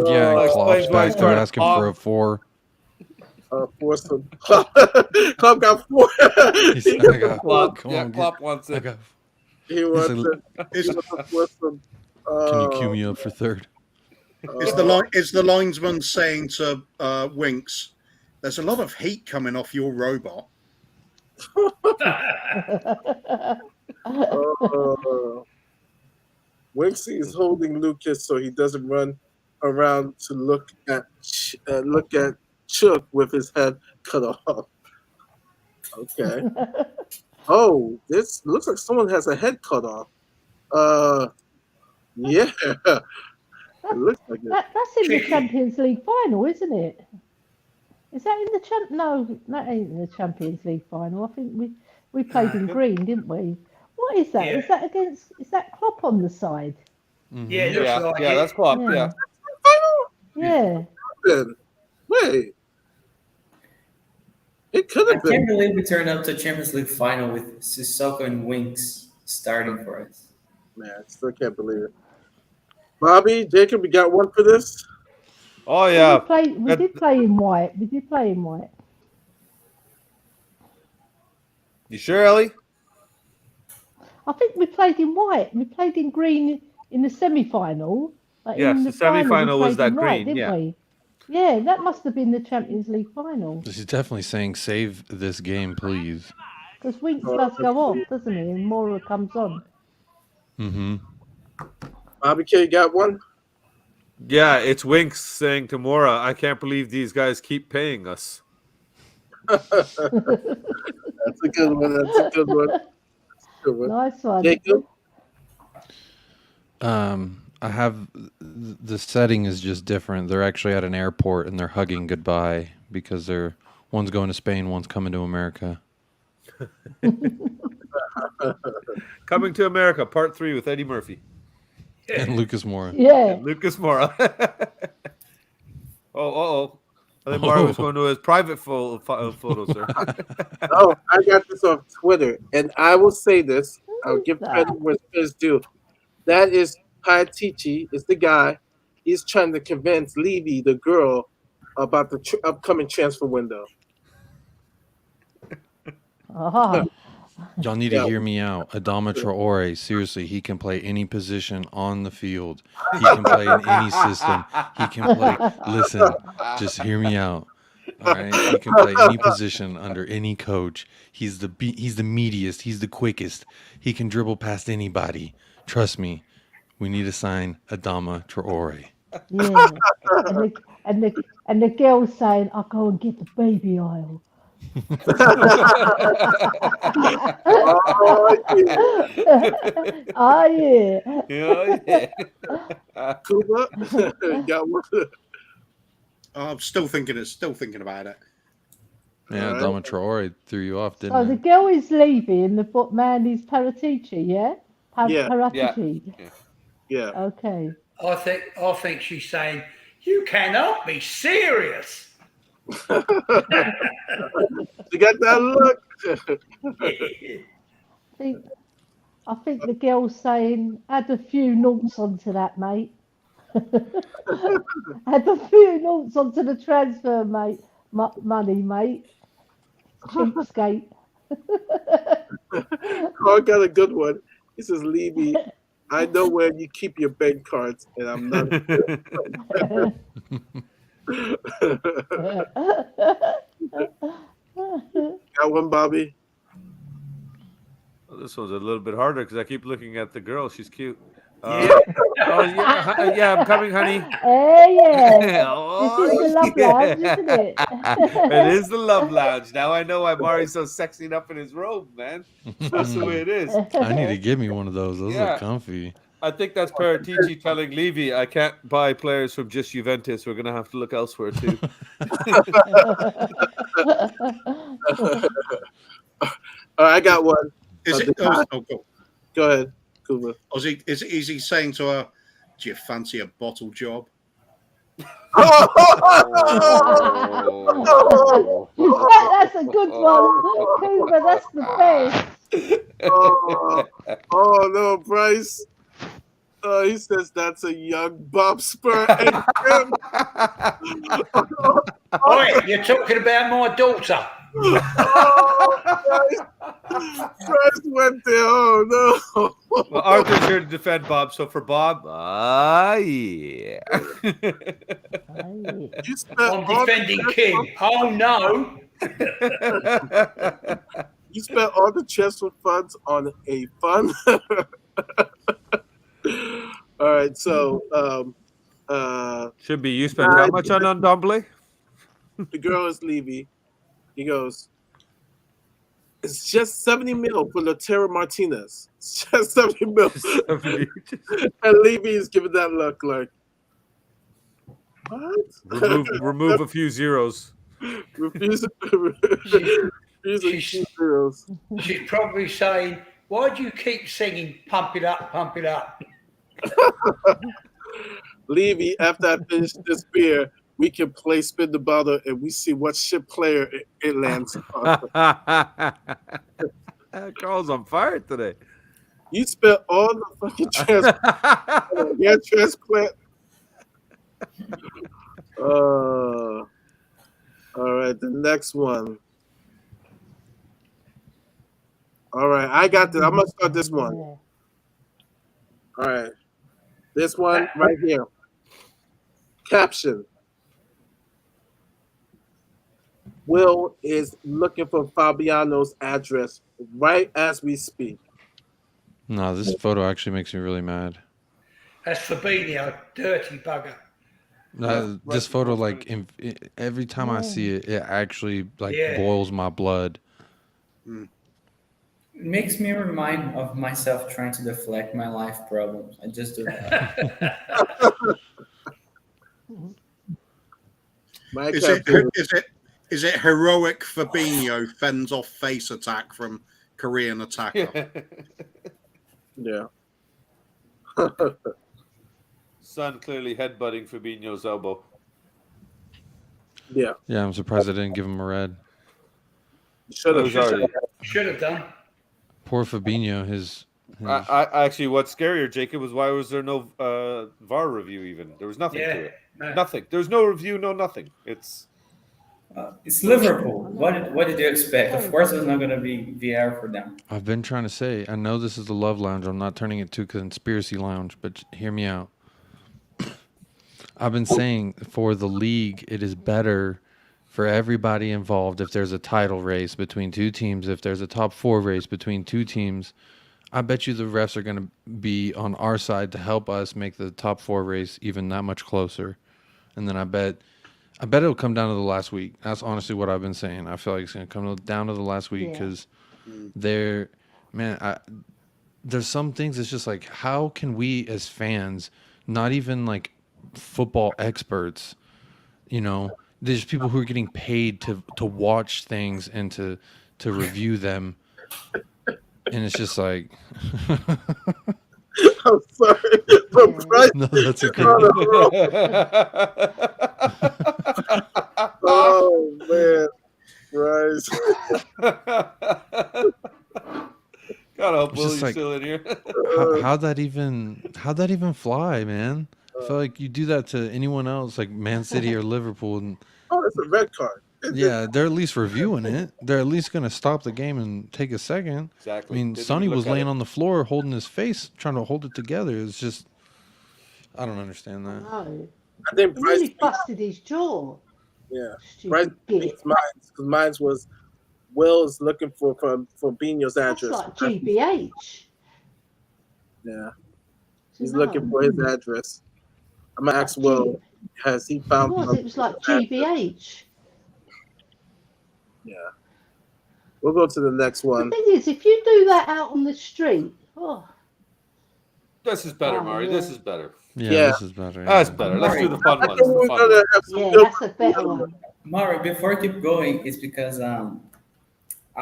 Yeah, and Klopp's
explains why he's
back there
trying to
asking for a 4.
foursome. Club got 4.
He
He
said, I got
Klopp,
come
yeah,
on,
Klopp wants
I
it.
got.
He wants
said,
it. He wants a foursome.
Can you cue me up for third?
Is the linesman saying to Winks, "There's a lot of heat coming off your robot"?
Winksy is holding Lucas so he doesn't run around to look at Chuck with his head cut off. Okay. Oh, this looks like someone has a head cut off. Yeah. It looks like it.
That's in the Champions League final, isn't it? Is that in the No, that ain't in the Champions League final. I think we played in green, didn't we? What is that?
Yeah.
Is that against? Is that Klopp on the side?
Yeah, it looks
Yeah,
like
yeah,
it.
that's Klopp. Yeah.
Yeah.
Wait. It could
I
have
can't
been.
believe we turned up to Champions League final with Sissoko and Winks starting for us.
Man, I still can't believe it. Bobby, Jacob, we got one for this?
Oh yeah.
We did play in white. We did play in white.
You sure, Ellie?
I think we played in white. We played in green in the semi-final. But
Yes,
in
the
the final,
semi-final
we
was
played
that
in white,
green,
didn't
yeah.
we? Yeah, that must have been the Champions League final.
He's definitely saying, "Save this game, please."
Because Winks does go off, doesn't he? And Mora comes on.
Mm-hmm.
Bobby K got one?
Yeah, it's Winks saying to Mora, "I can't believe these guys keep paying us."
That's a good one. That's a good one.
Nice one.
Jacob?
I have the setting is just different. They're actually at an airport and they're hugging goodbye because one's going to Spain, one's coming to America.
Coming to America, Part 3 with Eddie Murphy
And Lucas Moura.
Yeah.
and Lucas Moura. I think Mario was going to his private photo, sir.
Oh, I got this on Twitter, and I will say this. I'll give credit where it's due. That is Paitichi, is the guy. He's trying to convince Levy, the girl, about the upcoming transfer window.
Y'all need to hear me out. Adama Traore, seriously, he can play any position on the field. He can play in any system. He can play. Listen, just hear me out. All right, he can play any position under any coach. He's the meatiest. He's the quickest. He can dribble past anybody. Trust me. We need to sign Adama Traore.
Yeah. And the girl's saying, "I'll go and get the baby oil." Oh yeah.
Kuba, got one.
I'm still thinking about it.
Yeah, Adama Traore threw you off, didn't
So the
it?
girl is Levy and the man is Paratici, yeah?
Yeah.
Paratici.
Yeah.
Okay.
I think she's saying, "You cannot be serious."
You got that look.
I think the girl's saying, "Add a few noughts onto that, mate." Add a few noughts onto the transfer, mate. Money, mate. Cheapskate.
Carl got a good one. He says, Levy, I know where you keep your bank cards, and I'm not. Got one, Bobby?
Well, this one's a little bit harder because I keep looking at the girl. She's cute.
Yeah.
Oh yeah, yeah. I'm coming, honey.
Yeah.
Oh,
This is the love lounge, isn't it?
It is the love lounge. Now I know why Mari's so sexy up in his robe, man. That's the way it is.
I need to get me one of those. Those
Yeah.
look comfy.
I think that's Paratici telling Levy, I can't buy players from just Juventus. We're going to have to look elsewhere too.
All right, I got one.
Is it?
Go ahead, Cooper.
Is he saying to her, "Do you fancy a bottle job?"
That's a good one, Cooper. That's the best.
Oh no, Bryce. He says that's a young Bob Spur.
Oi, you're talking about my daughter.
Bryce went there. Oh no.
Well, Arthur's here to defend Bob. So for Bob, yeah.
I'm defending King. Oh no.
You spent all the Chester funds on a fun. All right, so
should be you spent how much on Ndombele?
The girl is Levy. He goes, it's just 70 mil for Lautaro Martinez. It's just 70 mil. And Levy is giving that look like, what?
Remove a few zeros.
Refuse zeros.
She's probably saying, why do you keep singing Pump It Up, Pump It Up?
Levy, after I finish this beer, we can play spin the bottle and we see what shit player it lands on.
Carl's on fire today.
You spent all the fucking transplant. All right, the next one. All right, I got this. I'm gonna start this one. All right, this one right here. Caption: Will is looking for Fabiano's address right as we speak.
No, this photo actually makes me really mad.
That's Fabinho, dirty bugger.
This photo, like, every time I see it, it actually boils my blood.
It makes me remind of myself trying to deflect my life problems. I just do that.
Is it heroic Fabinho fends off face attack from Korean attacker?
Yeah.
Son clearly headbutting Fabinho's elbow.
Yeah.
Yeah, I'm surprised I didn't give him a red.
Should have done.
Poor Fabinho. His
I actually, what's scarier, Jacob, was why was there no VAR review even? There was nothing to it.
No.
Nothing. There's no review, no nothing. It's
Liverpool. What did you expect? Of course, there's not going to be VR for them.
I've been trying to say, I know this is the Love Lounge. I'm not turning it to Conspiracy Lounge, but hear me out. I've been saying for the league, it is better for everybody involved if there's a title race between two teams, if there's a top four race between two teams. I bet you the refs are going to be on our side to help us make the top four race even that much closer. And then I bet it'll come down to the last week. That's honestly what I've been saying. I feel like it's going to come down to the last week because there's some things it's just like, how can we as fans, not even like football experts, there's people who are getting paid to watch things and to review them. And it's just like,
I'm sorry, but Bryce,
no, that's okay.
Oh man, Bryce.
God, I hope Willie's
like,
still in here.
how'd that even fly, man? I feel like you do that to anyone else, like Man City or Liverpool, and
it's a red card.
Yeah, they're at least reviewing it. They're at least going to stop the game and take a second.
Exactly.
I mean, Sonny was laying on the floor holding his face, trying to hold it together. It's just, I don't understand that.
No.
I think
He
Bryce
really busted his jaw.
Yeah. Bryce
Stupid git.
beats mine because mine was Will's looking for Fabinho's address.
That's like GBH.
Yeah. He's looking for his address. I'm gonna ask Will, has he found
It was like
his address?
GBH.
Yeah. We'll go to the next
The
one.
thing is, if you do that out on the street,
This is better, Mari.
yeah.
This is better.
Yeah, this is better.
That's
yeah.
better. Let's do the
I
fun
think
ones. The
we're
fun
gonna
ones.
have some
Yeah,
good
that's a better one.
Mari, before I keep going, it's because I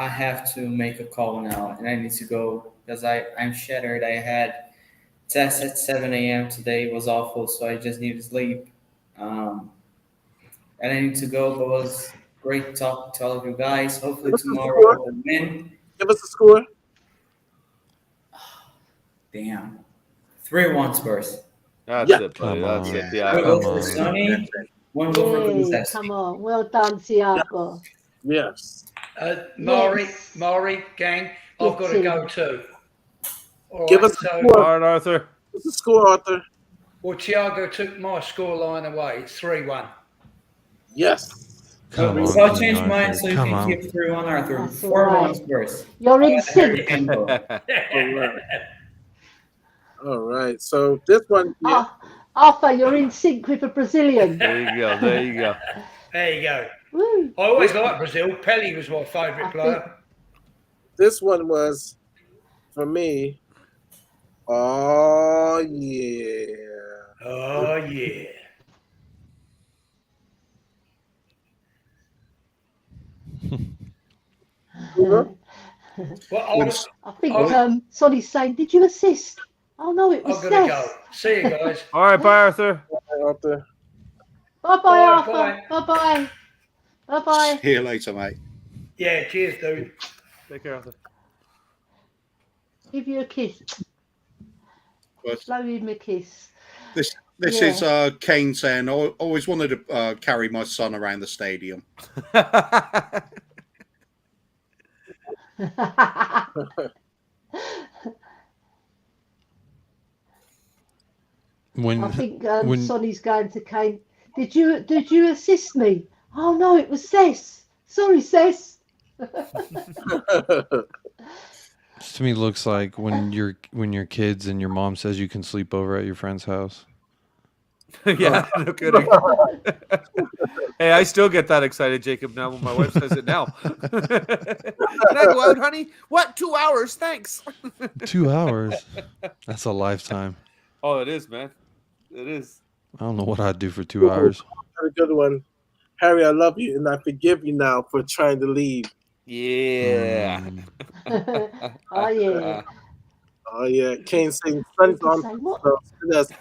have to make a call now and I need to go because I'm shattered. I had test at 7 a.m. today. It was awful, so I just need to sleep. And I need to go, but it was great talking to all of you guys. Hopefully tomorrow we'll win.
Give us a score.
Damn. 3-1 Spurs.
That's it, buddy. That's it. Yeah.
One goal for Sonny, one goal for
Yay,
Kulusevski.
come on. Well done, Tiago.
Yes.
Maury, gang, I've got to go too. All
Give
right,
us a
so,
score.
All right, Arthur.
What's the score, Arthur?
well, Tiago took my scoreline away. It's 3-1.
Yes.
Come
So
on,
I'll change
King
mine
Arthur.
so you
Come
can
on.
keep 3-1 Arthur.
That's all
4-1
right.
Spurs.
You're in
I'm at Harry
sync.
Kane goal.
All right. All right. So this one here.
Arthur, you're in sync with a Brazilian.
There you go. There you go.
There you go.
Woo.
I always liked Brazil. Pelé was my favourite player.
This one was for me. Oh yeah.
Oh, yeah. Well,
I think Sonny's saying, did you assist? Oh, no, it was
I'm going to
Seth.
go. See you guys.
All right, bye, Arthur.
Arthur.
Bye-bye, Arthur. Bye-bye. Bye-bye.
See you later, mate.
Yeah, cheers, dude.
Take care, Arthur.
Give you a kiss.
But
Blow him a kiss.
this
Yeah.
is Kane saying, I always wanted to carry my son around the stadium.
I think Sonny's going to Kane. Did you assist me? Oh no, it was Cess. Sorry, Cess.
This to me looks like when you're kids and your mom says you can sleep over at your friend's house.
Yeah, no kidding. Hey, I still get that excited, Jacob, now when my wife says it now. Can I go out, honey? What? 2 hours? Thanks.
2 hours? That's a lifetime.
Oh, it is, man. It is.
I don't know what I'd do for 2 hours.
A good one. Harry, I love you and I forgive you now for trying to leave.
Yeah.
Oh yeah.
Oh yeah. Kane saying sun's on.
Say what?
So that's do.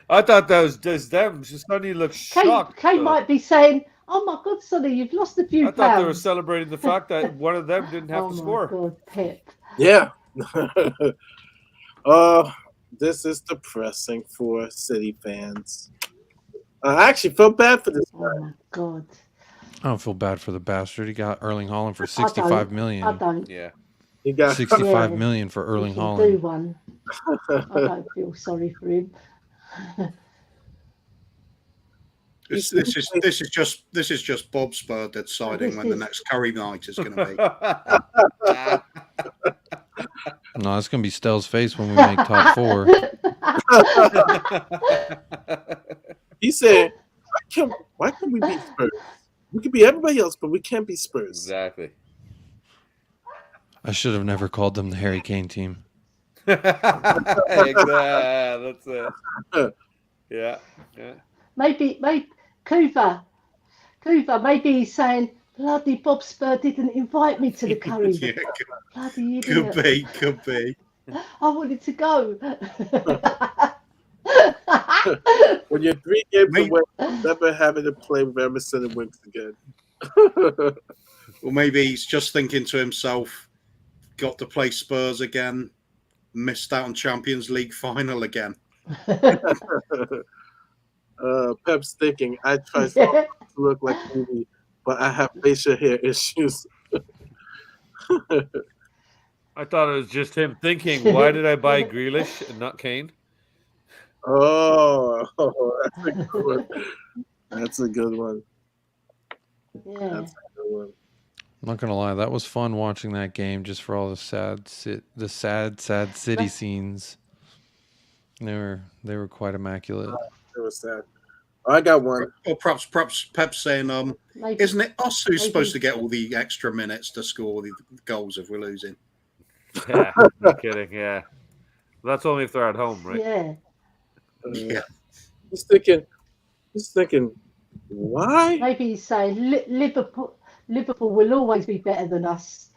I thought that was just them. Sonny looked shocked.
Kane might be saying, "Oh my God, Sonny, you've lost a few
I thought they were
pounds."
celebrating the fact that one of them didn't have
Oh
to
my
score.
God, Pip.
Yeah. This is depressing for City fans. I actually felt bad for this guy.
Oh my God.
I don't feel bad for the bastard. He got Erling Haaland for
I don't.
65 million.
I don't.
Yeah.
He got
65
Yeah.
million for Erling
He can do
Haaland.
one. I don't feel sorry for him.
This is just Bob Spur deciding when the next curry night is going to be.
No, it's going to be Stell's face when we make top 4.
He said, why can't we beat Spurs? We could be everybody else, but we can't beat Spurs.
Exactly.
I should have never called them the Harry Kane team.
Exactly. That's it. Yeah. Yeah.
Maybe Kuva, maybe he's saying, bloody Bob Spur didn't invite me to the curry.
Yeah,
Bloody idiot.
could be.
I wanted to go.
When you're 3 games away from never having to play with Emerson and Winks again.
Or maybe he's just thinking to himself, got to play Spurs again, missed out on Champions League final again.
Pep's thinking, I try to look like Movie, but I have facial hair issues.
I thought it was just him thinking, why did I buy Grealish and not Kane?
Oh, that's a good one. That's a good one.
Yeah.
That's a good one.
I'm not gonna lie, that was fun watching that game just for all the sad city scenes. They were quite immaculate.
It was sad. I got one.
Or perhaps Pep's saying,
Maybe,
isn't it us who's supposed to
maybe.
get all the extra minutes to score the goals if we're losing?
Yeah, no kidding. Yeah, that's only if they're at home, right?
Yeah.
Yeah.
Just thinking, why?
Maybe he's saying Liverpool will always be better than us.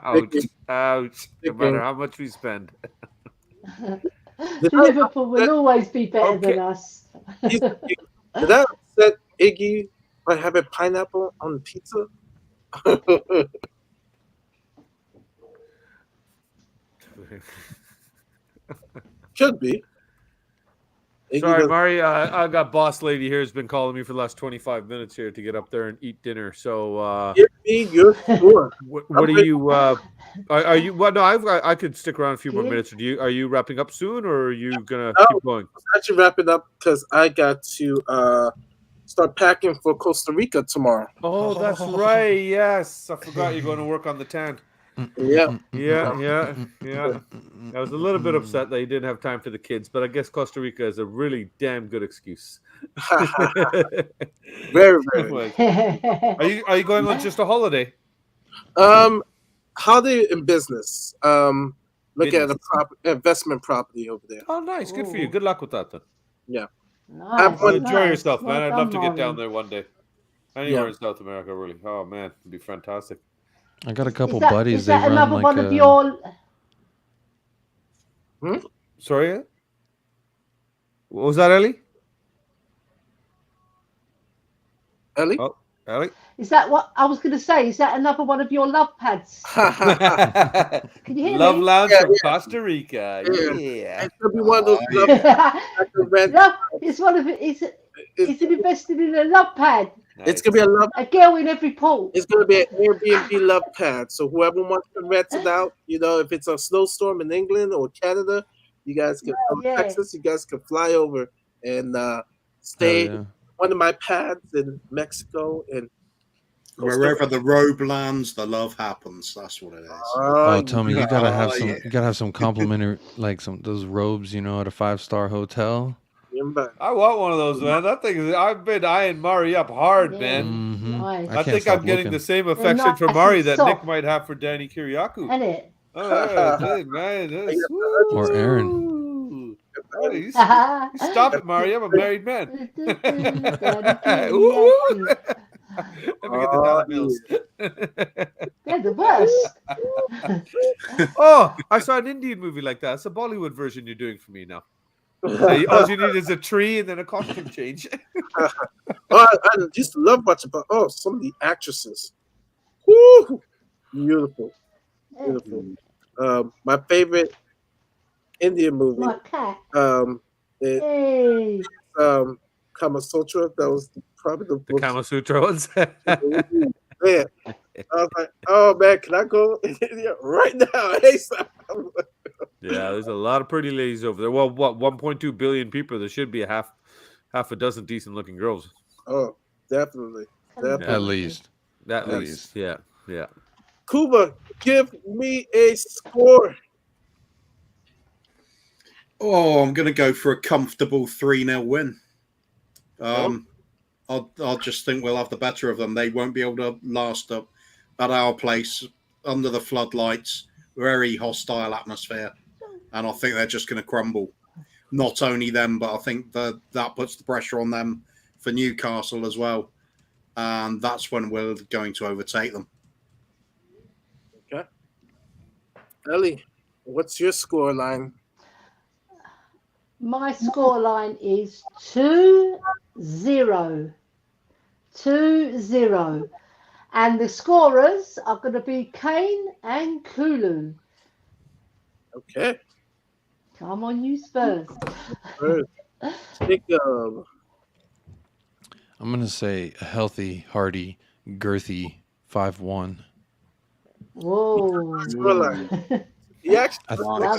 Ouch! Ouch! No matter how much we spend.
Liverpool will always be better than us.
Did I upset Iggy by having pineapple on pizza? Should be. Iggy
Sorry,
does-
Mari. I got boss lady here who's been calling me for the last 25 minutes here to get up there and eat dinner. So,
Give me your score.
what are you? Are you? Well, no, I could stick around a few more minutes. Are you wrapping up soon, or are you gonna keep going?
Actually, wrap it up because I got to start packing for Costa Rica tomorrow.
Oh, that's right. Yes, I forgot you're going to work on the tan.
Yeah.
Yeah. I was a little bit upset that you didn't have time for the kids, but I guess Costa Rica is a really damn good excuse.
Very, very.
Are you going on just a holiday?
Holiday in business. Look at investment property over there.
Oh, nice. Good for you. Good luck with that then.
Yeah.
Nice,
Well, enjoy
nice.
yourself, man.
Well
I'd love
done,
to get down
Mari.
there one day. Anywhere in South America, really. Oh man, it'd be fantastic.
I got a couple
Is that,
buddies.
is
They
that
run
another
like
one of your?
Sorry? What was that, Ellie?
Ellie?
Oh, Ellie?
Is that what I was going to say? Is that another one of your love pads? Can you hear
Love
me?
Lounge from Costa Rica. Yeah.
It could be one of those
Love, it's one of it. Is it invested in a love pad?
It's gonna be
a girl in every pool.
It's gonna be an Airbnb love pad. So whoever wants to rent it out, if it's a snowstorm in England or Canada, you guys can Texas, you guys can fly over and stay one of my pads in Mexico and
wherever the robe lands, the love happens. That's what it is.
Oh, Tommy, you gotta have some. You gotta have some complimentary, like those robes, at a 5-star hotel.
I want one of those, man. That thing is, I've been eyeing Mari up hard, man.
Nice.
I think I'm getting the same affection for Mari that Nick might have for Danny Kiriakou.
Isn't it?
Oh, man.
Or Aaron.
Oh, you stop it, Mari. I'm a married man. Let me get the dollar bills.
They're the worst.
Oh, I saw an Indian movie like that. It's a Bollywood version you're doing for me now. So all you need is a tree and then a costume change.
I used to love watching, but some of the actresses, woo, beautiful. My favorite Indian movie,
My cat.
Kama Sutra. That was probably the
Kama Sutra ones.
Man, I was like, oh man, can I go right now? Hey,
Yeah, there's a lot of pretty ladies over there. Well, 1.2 billion people? There should be a half a dozen decent looking girls.
Oh, definitely.
At least.
At least. Yeah.
Kuba, give me a score.
Oh, I'm going to go for a comfortable 3-0 win. I'll just think we'll have the better of them. They won't be able to last up at our place under the floodlights. Very hostile atmosphere. And I think they're just going to crumble. Not only them, but I think that puts the pressure on them for Newcastle as well. And that's when we're going to overtake them.
Okay. Ellie, what's your score line?
My scoreline is 2-0. 2-0. And the scorers are going to be Kane and Kulu.
Okay.
Come on, you Spurs.
Jacob.
I'm going to say a healthy, hearty, girthy 5-1.
Whoa. Love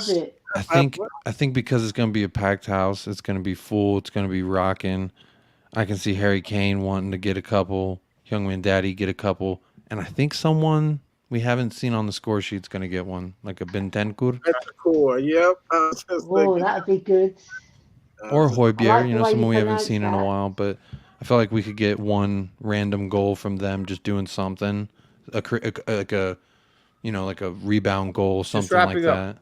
it.
I think because it's going to be a packed house, it's going to be full, it's going to be rocking. I can see Harry Kane wanting to get a couple. Youngman Daddy get a couple. And I think someone we haven't seen on the score sheet's going to get one, like a Bentancur.
That's the core. Yep. I was just
Oh,
thinking.
that'd be good.
Or
Just,
I
Højbjerg,
like the way
someone
you
we haven't
pronounce
seen in a
that.
while. But I feel like we could get one random goal from them just doing something, like a like a rebound goal, something like
wrapping up.
that.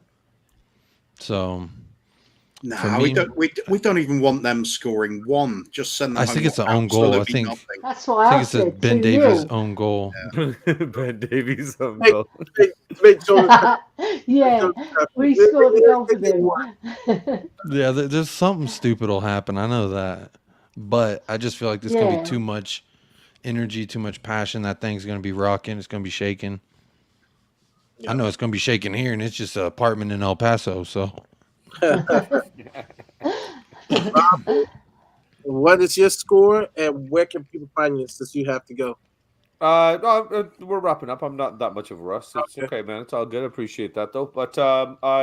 So for
No,
me,
we don't even want them scoring one. Just send them
I
home
think it's
with
an own goal. I
absolutely
think
nothing.
That's
I
why
think
I
it's a
said
Ben
2-0.
Davies own goal.
Ben Davies on
Make-
goal.
make sure
Yeah, we scored the goal for them.
Yeah, there's something stupid will happen. I know that, but I just feel like there's gonna be
Yeah.
too much energy, too much passion. That thing's gonna be rocking. It's gonna be shaking. I know it's gonna be shaking here, and it's just an apartment in El Paso. So
what is your score and where can people find you since you have to go?
No, we're wrapping up. I'm not that much of a rush. It's okay, man. It's all good. I appreciate that though. But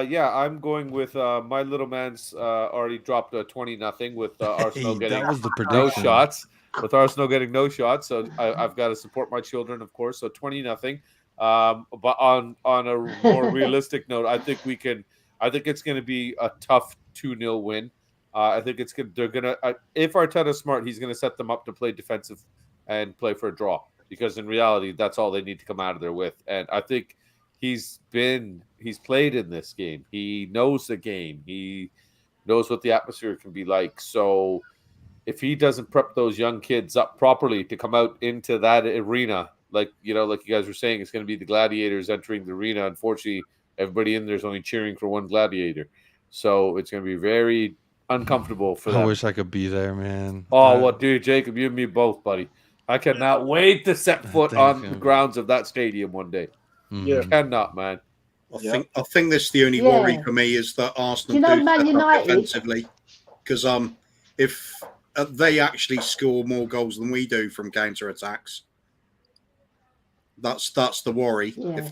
yeah, I'm going with my little man's already dropped a 20-0 with Arsenal
hey,
getting
that was the
no
prediction.
shots. With Arsenal getting no shots, so I've got to support my children, of course. So 20-0. But on a more realistic note, I think we can. I think it's going to be a tough 2-0 win. I think it's good. They're gonna if Arteta's smart, he's going to set them up to play defensive and play for a draw. Because in reality, that's all they need to come out of there with. And I think he's played in this game. He knows the game. He knows what the atmosphere can be like. So if he doesn't prep those young kids up properly to come out into that arena, like you guys were saying, it's going to be the gladiators entering the arena. Unfortunately, everybody in there is only cheering for one gladiator. So it's going to be very uncomfortable for them.
I wish I could be there, man.
Oh, what, dude, Jacob, you and me both, buddy. I cannot wait to set foot on the grounds of that stadium one day.
Yeah.
Cannot, man.
I think this the only worry for me is that Arsenal
Do you know
do
Man
step up
United?
defensively, because if they actually score more goals than we do from counter attacks, that's the worry.
Yeah.
If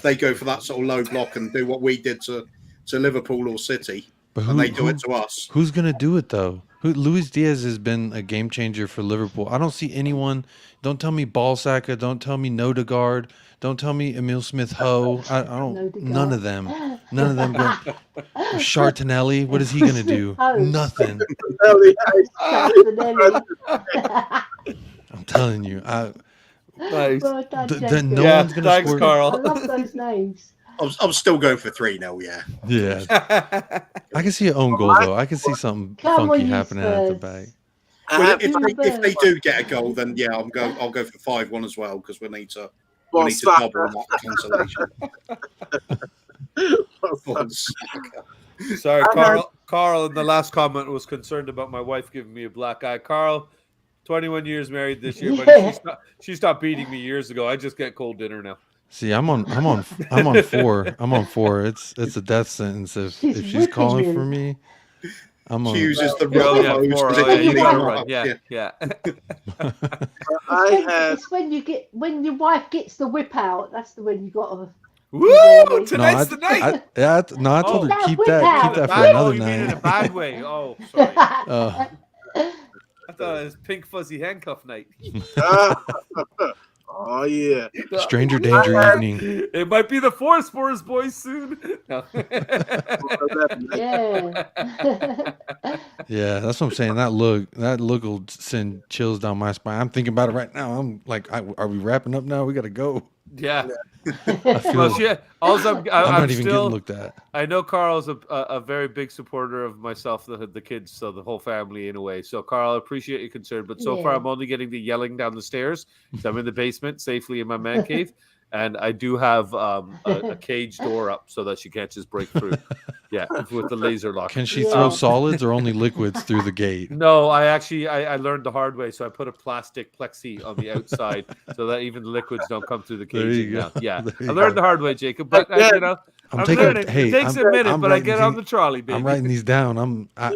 they go for that sort of low block and do what we did to Liverpool or City, and they do it to us.
Who's gonna do it though? Luis Diaz has been a game changer for Liverpool. I don't see anyone. Don't tell me Balsaka. Don't tell me Nodegaard. Don't tell me Emil Smith Ho. I don't. None of them. None of them. Chartinelli. What is he gonna do? Nothing. I'm telling you.
Nice.
Well done,
No
Jacob.
one's gonna
thanks,
score.
Carl.
I love those names.
I'm still going for 3-0. Yeah.
Yeah. I can see an own goal though. I can see something
Come
funky
on, you
happening at the
Spurs.
back.
Well,
Spurs.
if they do get a goal, then yeah, I'll go for 5-1 as well because we need to
Saka.
double that consolation.
Sorry, Carl in the last comment was concerned about my wife giving me a black eye. Carl, 21 years married this year, but she stopped beating me years ago. I just get cold dinner now.
See, I'm on 4. I'm on 4. It's a death sentence if she's calling
whipping
for
you.
me. I'm on.
She uses the
Oh, yeah,
rubber hose
four.
as
Oh,
if
yeah,
you
you
leave
got it
her
right.
up.
Yeah.
I had
It's when your wife gets the whip out. That's the when you got to.
Woo! Tonight's the night.
I told her
Oh.
keep
Whip
that
out.
for
Oh,
another
you mean in a
night.
bad way. Oh, sorry. I thought it was pink fuzzy handcuff night.
oh yeah.
Stranger danger evening.
It might be the Force Spurs boys soon. No.
Yeah.
Yeah, that's what I'm saying. That look will send chills down my spine. I'm thinking about it right now. I'm like, are we wrapping up now? We gotta go.
Yeah.
I feel.
Well, shit. Also,
I'm not even
still,
getting looked at.
I know Carl's a very big supporter of myself, the kids, so the whole family in a way. So, Carl, I appreciate your concern, but so far
Yeah.
I'm only getting the yelling down the stairs. So I'm in the basement safely in my man cave, and I do have a cage door up so that she can't just break through. Yeah, with the laser lock.
Can she throw solids or only liquids through the gate?
No, I learned the hard way, so I put a plastic plexi on the outside so that even the liquids don't come through the
There
cage.
you go.
Now. Yeah,
There
I
you
learned
go.
the hard way, Jacob. But
I'm
I'm
taking.
learning.
Hey,
It takes
I'm-
a minute,
I'm
but I
writing
get on
these-
the trolley, baby.
I'm writing these down. I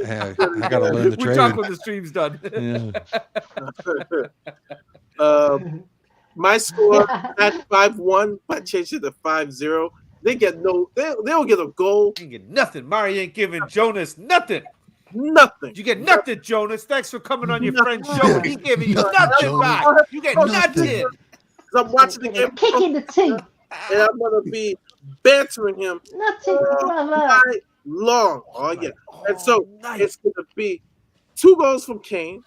gotta learn the
We
trade.
talk when the stream's done.
Yeah.
My score at 5-1, but I changed it to 5-0. They get they don't get a goal.
Ain't get nothing. Mari ain't giving Jonas nothing.
Nothing.
You get nothing, Jonas. Thanks for coming on your friend's show.
Nothing.
He giving you
Nothing.
nothing back. You get nothing.
I'm watching the
Get a
game,
kick in the teeth.
and I'm gonna be bantering him
Nothing,
all
brother.
night long. Oh yeah, and so it's gonna be 2 goals from Kane,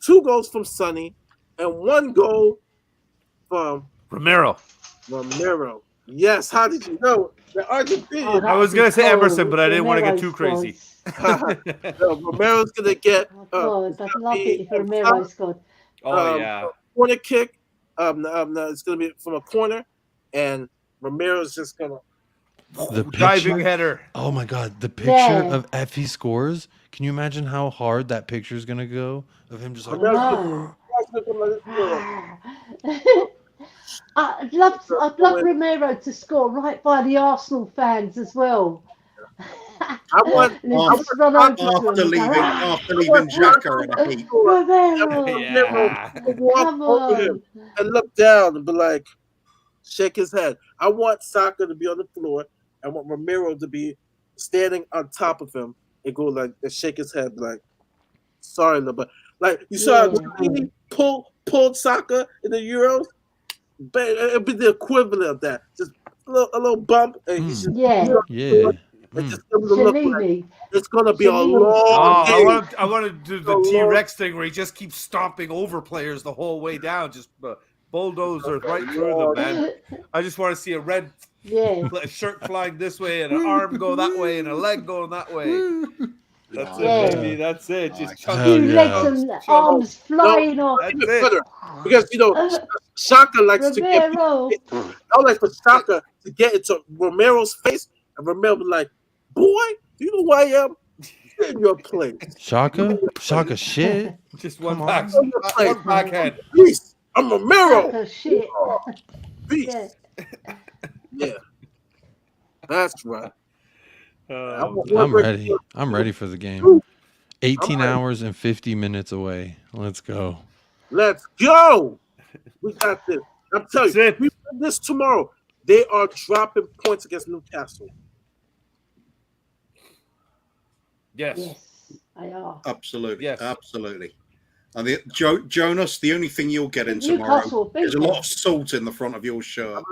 2 goals from Sonny, and 1 goal from
Romero.
Yes, how did you know? The
Oh,
Argentinian.
I was gonna say Emerson, but I didn't want to get too crazy.
Romero's gonna get.
Oh, God, I'd love it if Romero scored.
Yeah.
Corner kick. No, it's gonna be from a corner, and Romero's just gonna.
The
Diving
picture,
header.
oh my God, the picture
Yeah.
of if he scores. Can you imagine how hard that picture is gonna go of him just like?
No. I'd love Romero to score right by the Arsenal fans as well.
I want.
And then just run over to him
After
and go,
leaving Xhaka in a heap.
Romero,
Yeah.
Walk
come
over
on.
him and look down and be like, shake his head. I want Saka to be on the floor. I want Romero to be standing on top of him and go like and shake his head like, sorry, no, but like you saw he pulled Saka in the Euros. But it'd be the equivalent of that. Just a little bump, and he should,
Yeah.
and just give him the look like
Shalini.
it's gonna be a
Shalini.
long game.
I want to do the T-Rex thing where he just keeps stomping over players the whole way down, just bulldozer right through them, man. I just want to see a red shirt flying this way and an arm go that way and a leg going that way. That's it, baby. That's it. Just
Two legs and arms flying off.
Even better, because Shaka likes to get. I like for Shaka to get into Romero's face, and Romero be like, "Boy, do you know who I am? Get in your place."
Shaka shit.
Just one
One
backhand.
Peace. I'm Romero.
Shaka shit.
Peace. Yeah, that's right.
I'm ready. I'm ready for the game. 18 hours and 50 minutes away. Let's go.
Let's go. We got this. I'm telling you, we win this tomorrow. They are dropping points against Newcastle.
Yes.
They are.
Absolutely.
Yes.
Absolutely. And Jonas, the only thing you'll get in
Newcastle
tomorrow is a lot of salt in the front of your shirt.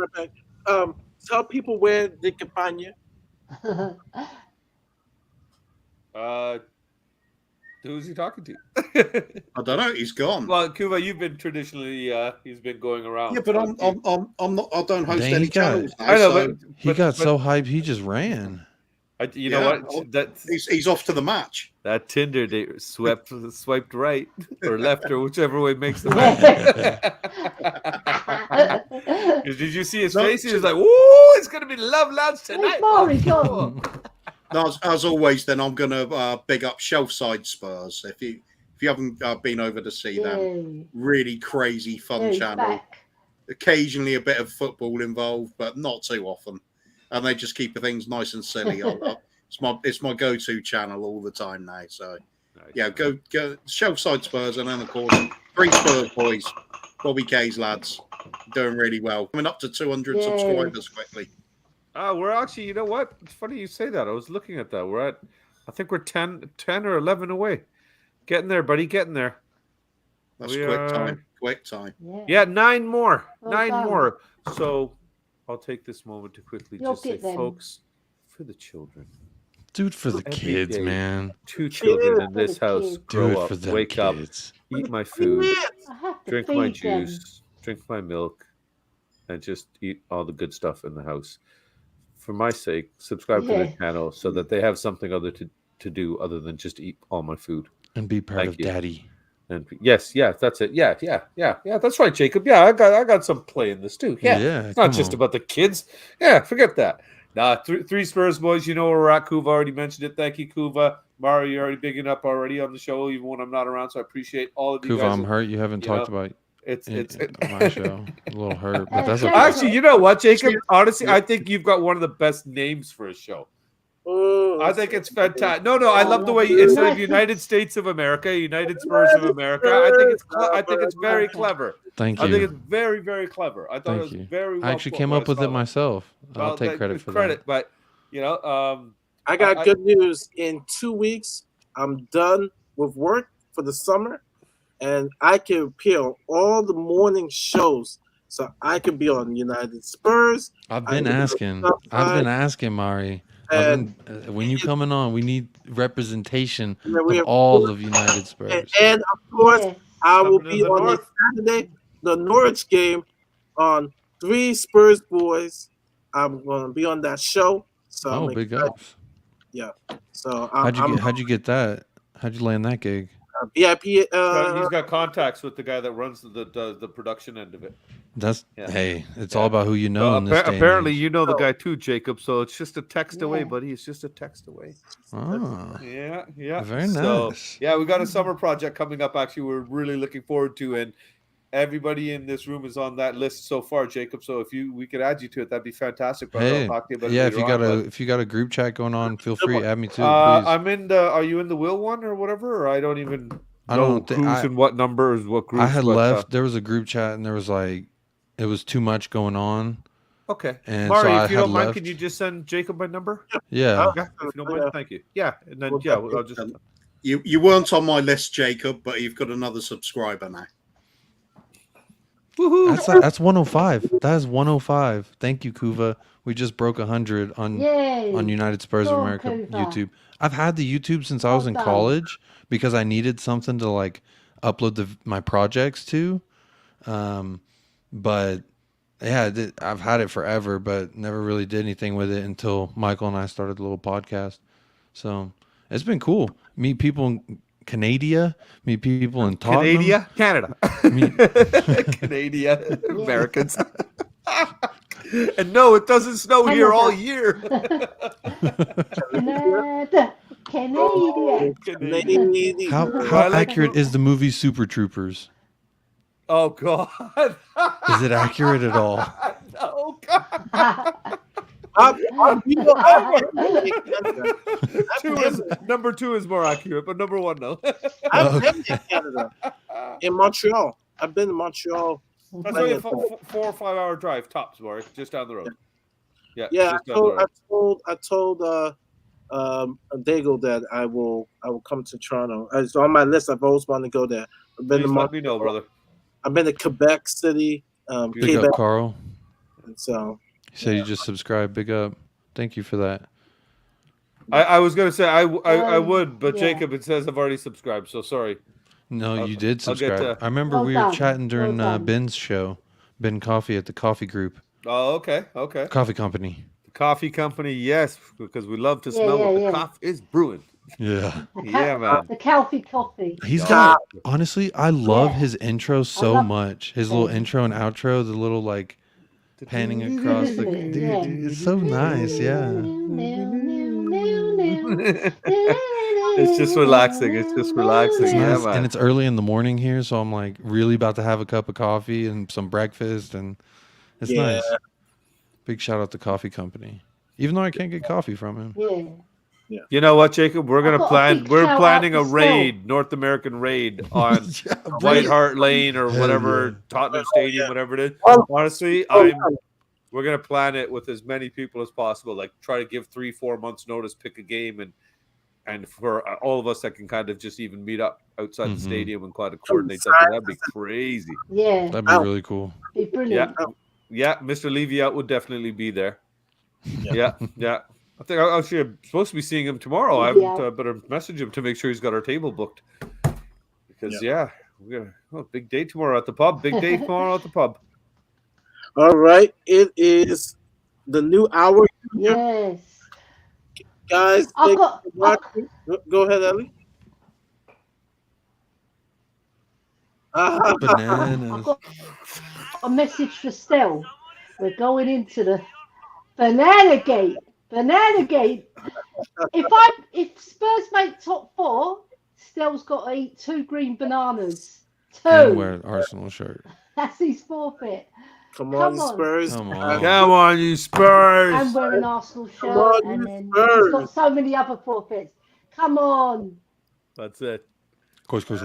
Tell people where they can find you.
Who's he talking to?
I don't know. He's gone.
Well, Kuva, you've been traditionally he's been going around.
Yeah, but I'm not. I don't host
Dang,
any
he got-
channels. Now,
I know,
so
He got so hyped, he just ran.
You know what?
he's off to the match.
That Tinder date swiped right or left or whichever way makes the match. Did you see his face? He was like, "Woo! It's gonna be love lads tonight."
No, as always, then I'm gonna big up Shelfside Spurs. If you haven't been over to see them, really crazy fun channel.
Back.
Occasionally a bit of football involved, but not too often. And they just keep things nice and silly. It's my go-to channel all the time now. So yeah, go Shelfside Spurs, and then of course 3 Spurs boys, Bobby K's lads, doing really well, coming up to 200 subscribers quickly.
We're actually, you know what? It's funny you say that. I was looking at that. I think we're 10 or 11 away. Getting there, buddy. Getting there.
That's quick time.
Yeah, 9 more.
Well
9
done.
more. So I'll take this moment to quickly
You'll
just say,
get them.
folks, for the children.
Dude, for the
Every
kids,
day,
man.
2 children in
For
this
the
house
kids.
grow
Do it
up,
for them
wake
kids.
up, eat my food,
I have to
drink my
feed them.
juice, drink my milk, and just eat all the good stuff in the house. For my sake, subscribe to the channel so that they have something other to do other than just eat all my food.
And be part
Thank
of
you.
daddy.
And yes, that's it. Yeah, that's right, Jacob. Yeah, I got some play in this too. Yeah,
Yeah,
it's not
come
just
on.
about the kids. Yeah, forget that. Nah, 3 Spurs boys. You know where we're at. Kuva already mentioned it. Thank you, Kuva. Mario, you're already bigging up already on the show, even when I'm not around. So I appreciate all of you
Kuva,
guys.
I'm hurt. You haven't talked about
it's
on my show. A little hurt, but that's okay.
Actually, you know what, Jacob? Honestly, I think you've got one of the best names for a show. I think it's fantastic. No, I love the way instead of United States of America, United Spurs of America. I think it's very clever.
Thank
I think
you.
it's very, very clever. I thought it was very well
I actually
put
came
when
up with
saw
it myself. I'll
Well,
take credit for
credit,
that.
but
I got good news. In 2 weeks, I'm done with work for the summer, and I can appear on all the morning shows. So I can be on United Spurs.
I've
I
been
can be on
asking.
Top
I've been
Five,
asking, Mari. I've
and
been when you coming on, we need representation
yeah,
of all of United Spurs.
and of course,
Yes.
I will
Coming to
be
the
on that
north.
Saturday, the Norwich game on Three Spurs Boys. I'm going to be on that show, so I'm
Oh, big
excited.
ups.
Yeah, so I'm
How'd you get that? How'd you land that gig?
VIP.
He's got contacts with the guy that runs the production end of it.
That's
Yeah.
hey, it's
Yeah.
all about who you know in this day
Apparently,
and age.
you know the guy too, Jacob. So it's just a text away,
Yeah.
buddy. It's just a text away.
Oh,
Yeah.
very
So
nice.
yeah, we got a summer project coming up. Actually, we're really looking forward to, and everybody in this room is on that list so far, Jacob. So if we could add you to it, that'd be fantastic, brother. I'll
Hey,
talk to you about it
yeah,
later on. But
if you got a group chat going on, feel free, add me too, please.
I'm in the. Are you in the Will one or whatever? Or I don't even
I
know
don't think
who's in what numbers, what groups.
I had
but,
left. There was a group chat, and there was like, it was too much going on.
Okay,
And
Mari,
so I
if you
had
don't mind,
left.
can you just send Jacob my number?
Yeah.
Yeah, if you don't mind, thank you. Yeah, and then I'll just.
You weren't on my list, Jacob, but you've got another subscriber now.
That's 105. That is 105. Thank you, Kuva. We just broke 100 on
Yay.
United Spurs of
Go on,
America
Kuva.
YouTube. I've had the YouTube since I was
Well
in
done.
college because I needed something to like upload my projects to. But yeah, I've had it forever, but never really did anything with it until Michael and I started the little podcast. So it's been cool. Meet people in Canada, meet people in Tottenham.
Canada, Canada, Americans. And no, it doesn't snow here all year.
Canada. Canadian.
How accurate is the movie Super Troopers?
Oh God!
Is it accurate at all?
Oh God! Number two is more accurate, but number one, no.
I've been in Canada, in Montreal. I've been in Montreal.
That's only a 4 or 5 hour drive tops, Mark, just down the road. Yeah.
I told Dago that I will come to Toronto. It's on my list. I've always wanted to go there. I've been
Please
to
let me know, brother.
I've been to Quebec City.
Big
Quebec.
up, Carl.
And so
You said you just subscribed. Big up. Thank you for that.
I was going to say I would, but
yeah.
Jacob, it says I've already subscribed, so sorry.
No, you did
I'll get
subscribe.
to-
I remember
Well
we were
done.
chatting during
Well done.
Ben's show, Ben Coffee at the Coffee Group,
Oh, okay.
Coffee Company.
The coffee company, yes, because we love to
Yeah,
smell what
yeah,
the
yeah.
coffee is brewing.
Yeah.
Yeah, man.
The Calfee coffee.
He's
Yeah.
got, honestly, I love
Yeah.
his intro so
love
much. His little
him.
intro and outro, the little like panning across the.
Yeah.
Dude, it's so nice. Yeah.
It's just relaxing. It's just relaxing.
It's
Yeah,
nice.
man.
And it's early in the morning here, so I'm like really about to have a cup of coffee and some breakfast, and it's nice. Big shout out to Coffee Company. Even though I can't get coffee from him.
Yeah.
You know what, Jacob? We're gonna
got a
plan.
big
We're
shout
planning
out
a
to
raid, North American raid on White Hart Lane or
Hell
whatever,
yeah.
Tottenham Stadium, whatever it is. Honestly, we're gonna plan it with as many people as possible. Like try to give 3-4 months notice, pick a game, and for all of us that can kind of just even meet up outside the stadium and kind of coordinate something. That'd be crazy.
Yeah.
That'd be really cool.
Be brilliant.
Yeah. Mr. Leviat would definitely be there. Yeah. I think I'm supposed to be seeing him tomorrow. I haven't better message him to make sure he's got our table booked. Because we're gonna big day tomorrow at the pub. Big day tomorrow at the pub.
all right, it is the new hour here,
Yes.
guys.
I've
Thank
got-
you for watching. Go ahead, Ellie.
Bananas.
I've got a message for Stell. We're going into the Banana Gate. If Spurs make top 4, Stell's got to eat 2 green bananas. 2.
And wear an Arsenal shirt.
That's his forfeit.
Come
Come
on,
on.
Spurs.
Come on.
Come on, you Spurs.
And wear an Arsenal shirt.
on,
And
you
then
Spurs.
he's got so many other forfeits. Come on.
That's it.
Course.
And